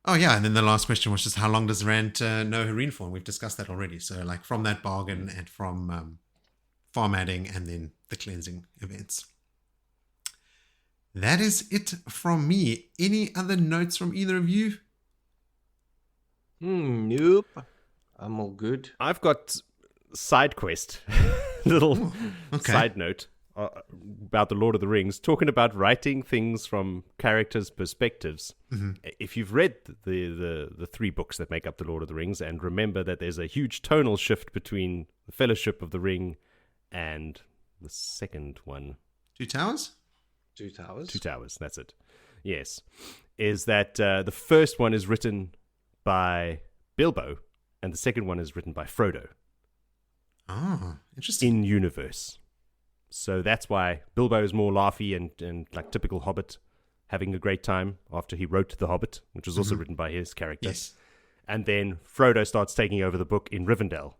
then the last question was just how long does Rand know Hareen for? And we've discussed that already. So like from that bargain and from farm adding and then the cleansing events. That is it from me. Any other notes from either of you? Nope. I'm all good. I've got side quest, little side note about the Lord of the Rings, talking about writing things from characters' perspectives. Mm-hmm. If you've read the three books that make up the Lord of the Rings, and remember that there's a huge tonal shift between the Fellowship of the Ring and the second one. Two Towers? Two Towers. Two Towers, that's it. Yes. Is that the first one is written by Bilbo, and the second one is written by Frodo. Oh, interesting. In universe. So that's why Bilbo is more laughy and like typical Hobbit, having a great time after he wrote The Hobbit, which was also written by his character. Yes. And then Frodo starts taking over the book in Rivendell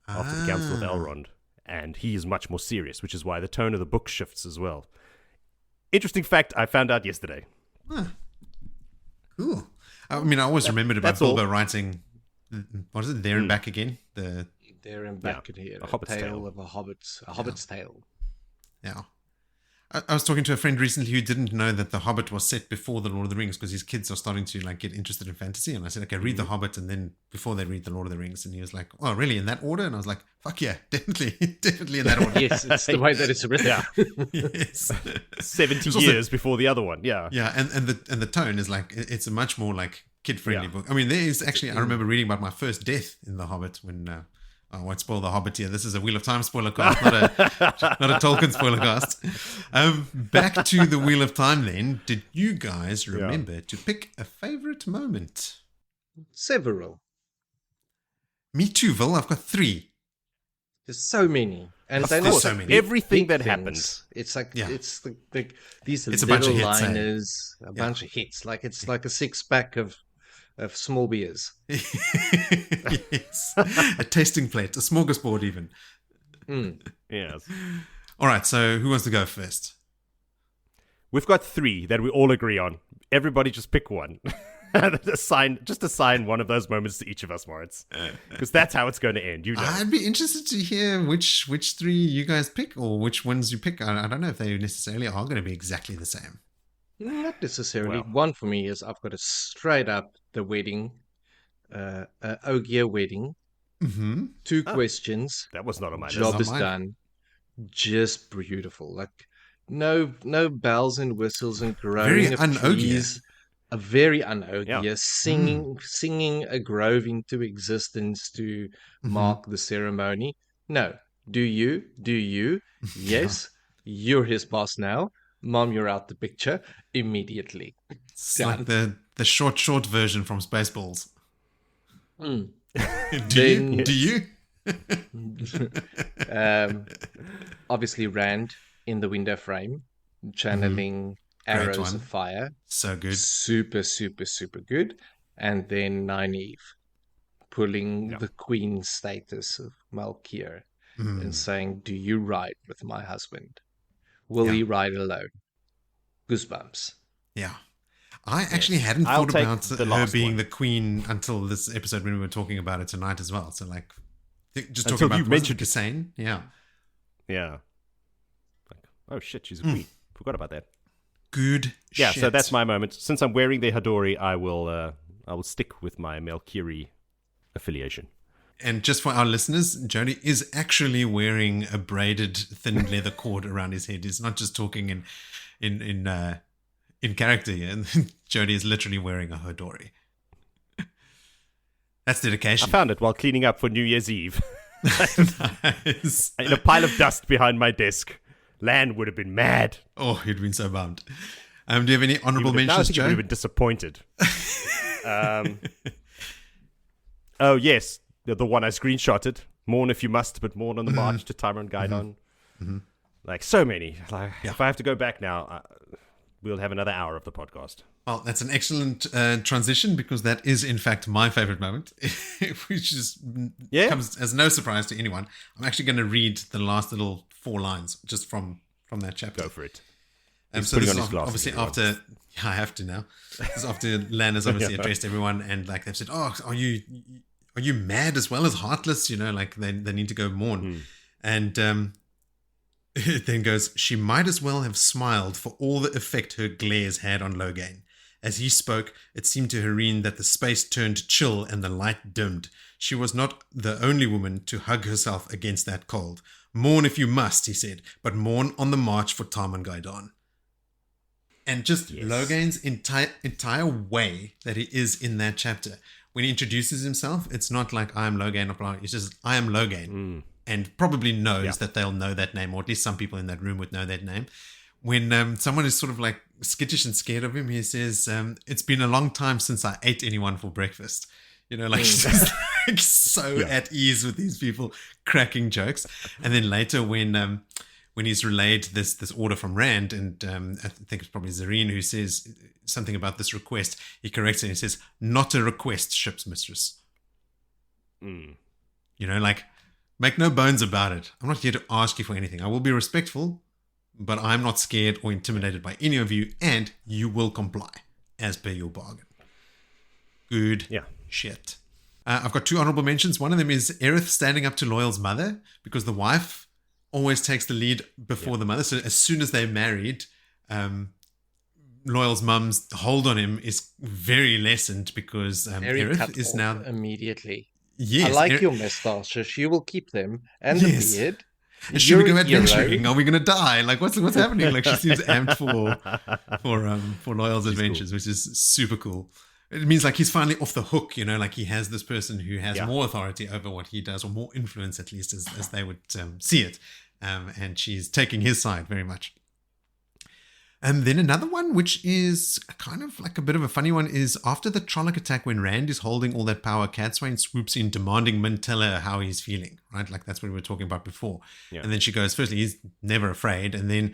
after the Council of Elrond. And he is much more serious, which is why the tone of the book shifts as well. Interesting fact I found out yesterday. Huh. Cool. I mean, I always remembered about Bilbo writing, what is it, There and Back Again? There and Back Again. A Hobbit's Tale. Of a Hobbit's Tale. Yeah. I was talking to a friend recently who didn't know that The Hobbit was set before The Lord of the Rings because his kids are starting to like get interested in fantasy. And I said, okay, read The Hobbit and then before they read The Lord of the Rings. And he was like, oh, really? In that order? And I was like, fuck yeah, definitely in that order. Yes, it's the way that it's written. Yes. 70 years before the other one. Yeah. Yeah. And the tone is like, it's a much more like kid-friendly book. I mean, there is actually, I remember reading about my first death in The Hobbit when... I won't spoil The Hobbit here. This is a Wheel of Time spoiler cast, not a Tolkien spoiler cast. Back to the Wheel of Time then. Did you guys remember to pick a favorite moment? Several. Me too, Vil. I've got 3. There's so many. And of they course, so many. Everything that things. Happened. It's like, it's like these it's little a bunch of hits, liners, a bunch of hits. Like it's like a 6-pack of small beers. Yes. A tasting plate, a smorgasbord even. Yes. All right, so who wants to go first? We've got 3 that we all agree on. Everybody just pick one. assign one of those moments to each of us, Moritz. Because that's how it's going to end. You know. I'd be interested to hear which 3 you guys pick or which ones you pick. I don't know if they necessarily are going to be exactly the same. Not necessarily. Well. One for me is I've got a straight up the wedding, Ogier wedding. Mm-hmm. 2 questions. That was not on my list. Job is done. Just beautiful. Like no bells and whistles and growing Very of un-Ogier. trees. a very unogious, Yeah. singing a grove into existence to mark the ceremony. No. Do you? Yeah. Yes. You're his boss now. Mom, you're out the picture immediately. It's like Done. the short version from Spaceballs. Mm. Do you? Then Do you? um, obviously Rand in the window frame, channeling Great arrows of one. fire. So good. Super, super, super good. And then Nynaeve pulling Yeah. the queen status of Malkier and Mm. saying, "Do you ride with my husband? Will Yeah. he ride alone?" Goosebumps. Yeah. I actually hadn't I'll thought take about the her last being one. the queen until this episode when we were talking about it tonight as well. So, like, just Until talking you about mentioned it. Kassane. Yeah. Yeah. Like, oh shit, she's a queen. Forgot about that. Good Yeah, shit. so that's my moment. Since I'm wearing the Hadori, I will stick with my Melkiri affiliation. And just for our listeners, Jody is actually wearing a braided thin leather cord around his head. He's not just talking in character here. Jody is literally wearing a Hodori. That's I dedication. found it while cleaning up for New Year's Eve. Nice. In a pile of dust behind my desk. Lan would have been mad. Oh, he'd been so bummed. Do you have any honorable Now I mentions, think he would Joe? have been disappointed. Oh, yes. The one I screenshotted. Mourn if you must, but mourn on the march to Tyron Gaidon. Like, so many. Like, if I have to go back now, we'll have another hour of the podcast. Well, that's an excellent transition because that is, in fact, my favorite moment, which is comes as no surprise to anyone. I'm actually going to read the last little 4 lines just from that chapter. Go for it. He's putting this on is his glasses, obviously after I have to now. This is after Lan has obviously addressed everyone, and like they've said, "Oh, are you mad as well as heartless?" You know, like they need to go mourn, and it then goes, "She might as well have smiled for all the effect her glares had on Logain. As he spoke, it seemed to Hareen that the space turned chill and the light dimmed. She was not the only woman to hug herself against that cold. Mourn if you must," he said, "but mourn on the march for Tarman Gaidon." And just Logain's entire way that he is in that chapter. When he introduces himself, it's not like I am Logain, it's just I am Logain. And probably knows that they'll know that name, or at least some people in that room would know that name. When someone is sort of like skittish and scared of him, he says, "It's been a long time since I ate anyone for breakfast." You know, like he's just like so at ease with these people cracking jokes. And then later when he's relayed this order from Rand, and I think it's probably Zareen who says something about this request, he corrects it and he says, "Not a request, ship's mistress." You know, like, make no bones about it. I'm not here to ask you for anything. I will be respectful, but I'm not scared or intimidated by any of you, and you will comply as per your bargain. Good shit. I've got 2 honorable mentions. One of them is Aerith standing up to Loial's mother, because the wife always takes the lead before the mother. So as soon as they're married, Loial's mum's hold on him is very lessened because Aerith is now immediately. Yes, I like your moustaches. You will keep them and the beard. And should we go You're a hero. adventuring? Are we going to die? Like, what's happening? Like, she seems amped for Loial's adventures, which is super cool. It means like he's finally off the hook, you know, like he has this person who has more authority over what he does, or more influence at least, as they would see it. And she's taking his side very much. And then another one, which is kind of like a bit of a funny one, is after the Trolloc attack, when Rand is holding all that power, Catswain swoops in demanding Min tell her how he's feeling, right? Like that's what we were talking about before. Yeah. And then she goes, firstly, he's never afraid. And then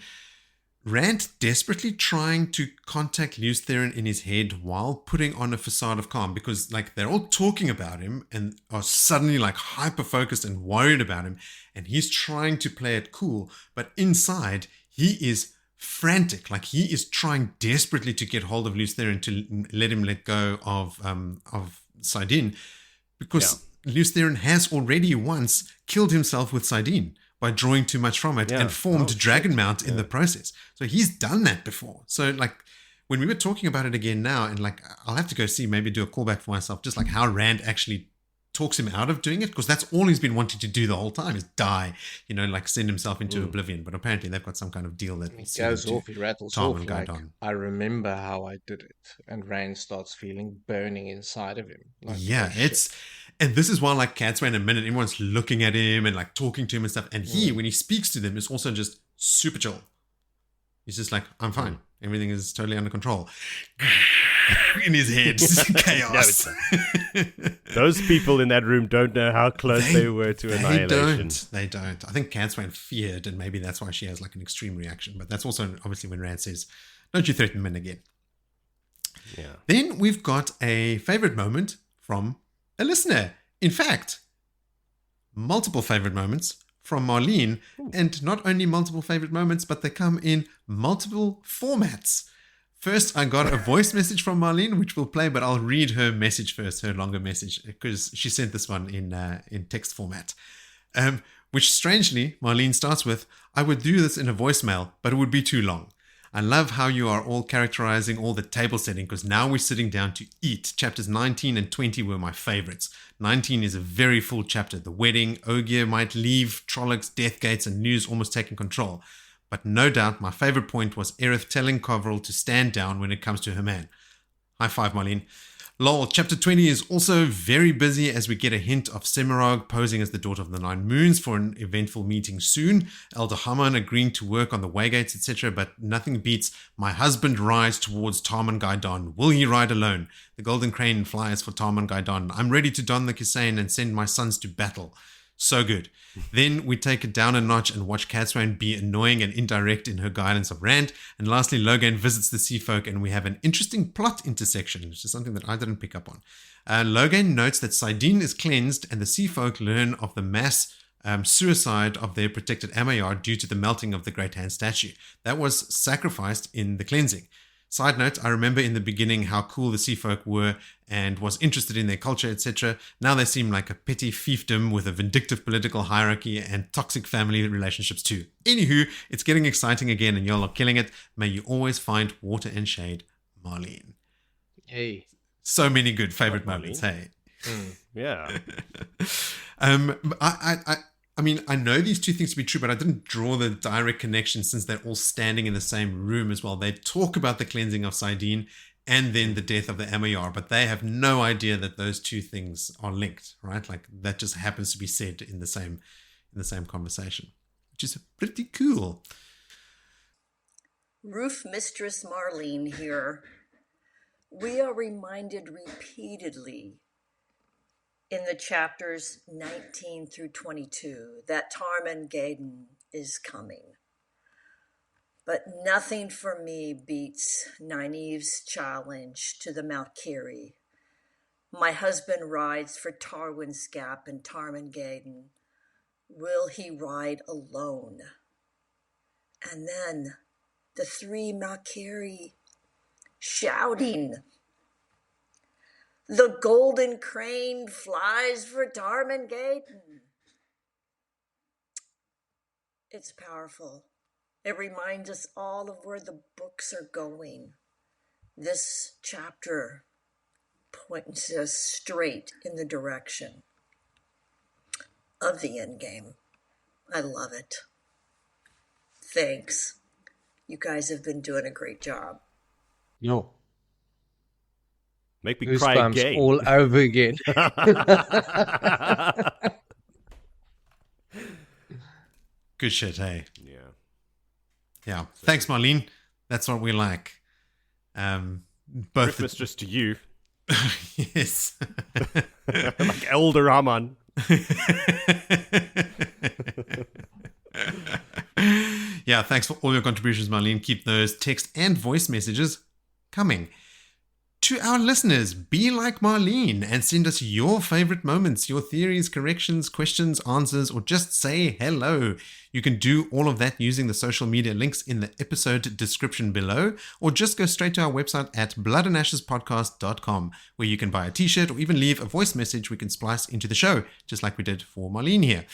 Rand desperately trying to contact Lews Theron in his head while putting on a facade of calm, because like they're all talking about him and are suddenly like hyper focused and worried about him. And he's trying to play it cool, but inside he is frantic. Like he is trying desperately to get hold of Lews Theron to let him let go of Sidene, because Lews Theron has already once killed himself with Sidene by drawing too much from it and formed Dragonmount in the process. So he's done that before. So like when we were talking about it again now, and like I'll have to go see, maybe do a callback for myself, just like how Rand actually talks him out of doing it, because that's all he's been wanting to do the whole time, is die, like send himself into oblivion. But apparently they've got some kind of deal that He goes off, he rattles Tom off and like, Gaidon. I remember how I did it. And Rand starts feeling burning inside of him. Like, Yeah, oh, and this is why, like, Catsway in a minute, everyone's looking at him and like talking to him and stuff. And he, when he speaks to them, is also just super chill. He's just like, I'm fine. Everything is totally under control. In his head, chaos. Those people in that room don't know how close they were to annihilation. They don't. I think Catswain feared, and maybe that's why she has like an extreme reaction. But that's also obviously when Rand says, don't you threaten men again. Yeah. Then we've got a favorite moment from a listener. In fact, multiple favorite moments from Marlene. And not only multiple favorite moments, but they come in multiple formats. First, I got a voice message from Marlene, which we'll play, but I'll read her message first, her longer message, because she sent this one in text format. Which strangely, Marlene starts with, I would do this in a voicemail, but it would be too long. I love how you are all characterizing all the table setting, because now we're sitting down to eat. Chapters 19 and 20 were my favorites. 19 is a very full chapter. The wedding, Ogier might leave, Trollocs, Death Gates, and news almost taking control. But no doubt my favorite point was Aerith telling Coverall to stand down when it comes to her man. High five, Marlene. Lol, chapter 20 is also very busy as we get a hint of Semirog posing as the daughter of the Nine Moons for an eventful meeting soon. Elder Haman agreeing to work on the waygates, etc. But nothing beats my husband rides towards Tarman Gaidon. Will he ride alone? The Golden Crane flies for Tarman Gaidon. I'm ready to don the Kisain and send my sons to battle. So good. Then we take it down a notch and watch Catswain be annoying and indirect in her guidance of Rand. And lastly, Logan visits the Seafolk and we have an interesting plot intersection, which is something that I didn't pick up on. Logan notes that Sidene is cleansed and the Seafolk learn of the mass suicide of their protected Amayar due to the melting of the Great Hand statue. That was sacrificed in the cleansing. Side note, I remember in the beginning how cool the Seafolk were and was interested in their culture, etc. Now they seem like a petty fiefdom with a vindictive political hierarchy and toxic family relationships too. Anywho, it's getting exciting again and y'all are killing it. May you always find water and shade, Marlene. Hey. So many good favorite moments, hey. Yeah. I mean, I know these two things to be true, but I didn't draw the direct connection since they're all standing in the same room as well. They talk about the cleansing of Sidene and then the death of the Amayar, but they have no idea that those two things are linked, right? Like that just happens to be said in the same conversation, which is pretty cool. Roof Mistress Marlene here. We are reminded repeatedly in the chapters 19 through 22 that Tarman Gaidon is coming. But nothing for me beats Nynaeve's challenge to the Malkiri. My husband rides for Tarwin's Gap and Tarman Gaidon. Will he ride alone? And then the three Malkiri shouting, the Golden Crane flies for Tarman Gaidon. It's powerful. It reminds us all of where the books are going. This chapter points us straight in the direction of the endgame. I love it. Thanks. You guys have been doing a great job. Yo. Make me cry again. All over again. Good shit, hey? Yeah. Yeah. Thanks, Marlene. That's what we like. Both mistress to you. Yes. Like Elder Haman. Yeah, thanks for all your contributions, Marlene. Keep those text and voice messages coming. To our listeners, be like Marlene and send us your favorite moments, your theories, corrections, questions, answers, or just say hello. You can do all of that using the social media links in the episode description below, or just go straight to our website at bloodandashespodcast.com, where you can buy a t-shirt or even leave a voice message we can splice into the show, just like we did for Marlene here.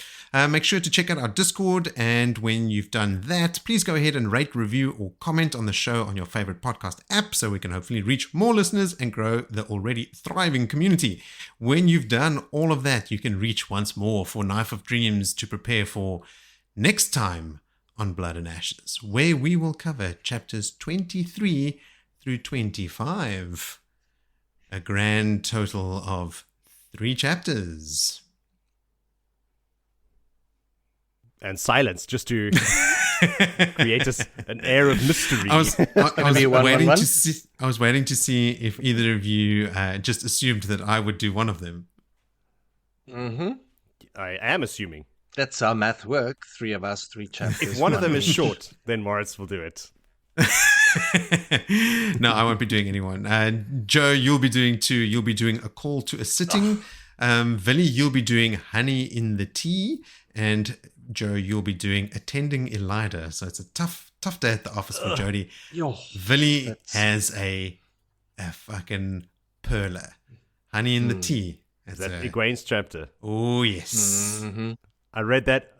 Make sure to check out our Discord, and when you've done that, please go ahead and rate, review, or comment on the show on your favorite podcast app so we can hopefully reach more listeners and grow the already thriving community. When you've done all of that, you can reach once more for Knife of Dreams to prepare for next time on Blood and Ashes, where we will cover chapters 23 through 25. A grand total of 3 chapters. And silence, just to create an air of mystery. I was waiting to see if either of you just assumed that I would do one of them. Mm-hmm. I am assuming. That's how math work. 3 of us, 3 chapters. If one of them is short, then Moritz will do it. No, I won't be doing anyone. Joe, you'll be doing 2. You'll be doing A Call to a Sitting. Willie, you'll be doing Honey in the Tea. And Joe, you'll be doing Attending Elida. So it's a tough day at the office for Jody. Willie has a fucking perler. Honey in the Tea. Is that Egwene's chapter? Oh, yes. Mm-hmm. I read that.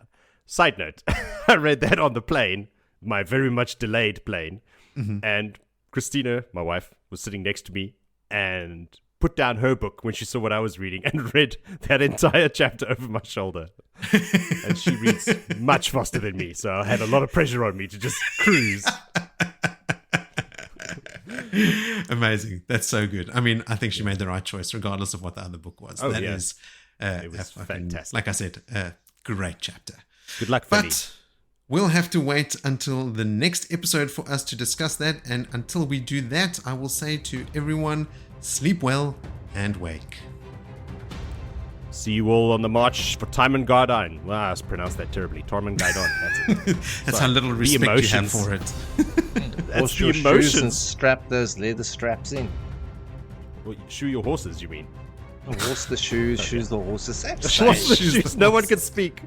Side note, I read that on the plane, my very much delayed plane. Mm-hmm. And Christina, my wife, was sitting next to me and put down her book when she saw what I was reading and read that entire chapter over my shoulder. And she reads much faster than me, so I had a lot of pressure on me to just cruise. Amazing. That's so good. I mean, I think she made the right choice, regardless of what the other book was. Oh, That yeah. is It was fantastic. Like I said, a great chapter. Good luck, Vinny. But we'll have to wait until the next episode for us to discuss that. And until we do that, I will say to everyone, sleep well and wake. See you all on the march for Timon Gardine. Well, I pronounced that terribly. Timon Gardine. That's it. That's how little respect you have for it. That's Wash the your shoes and emotions. strap those leather straps in. Well, shoe your horses, you mean? Wash the shoes, shoes the horses. Wash the shoes. No one can speak.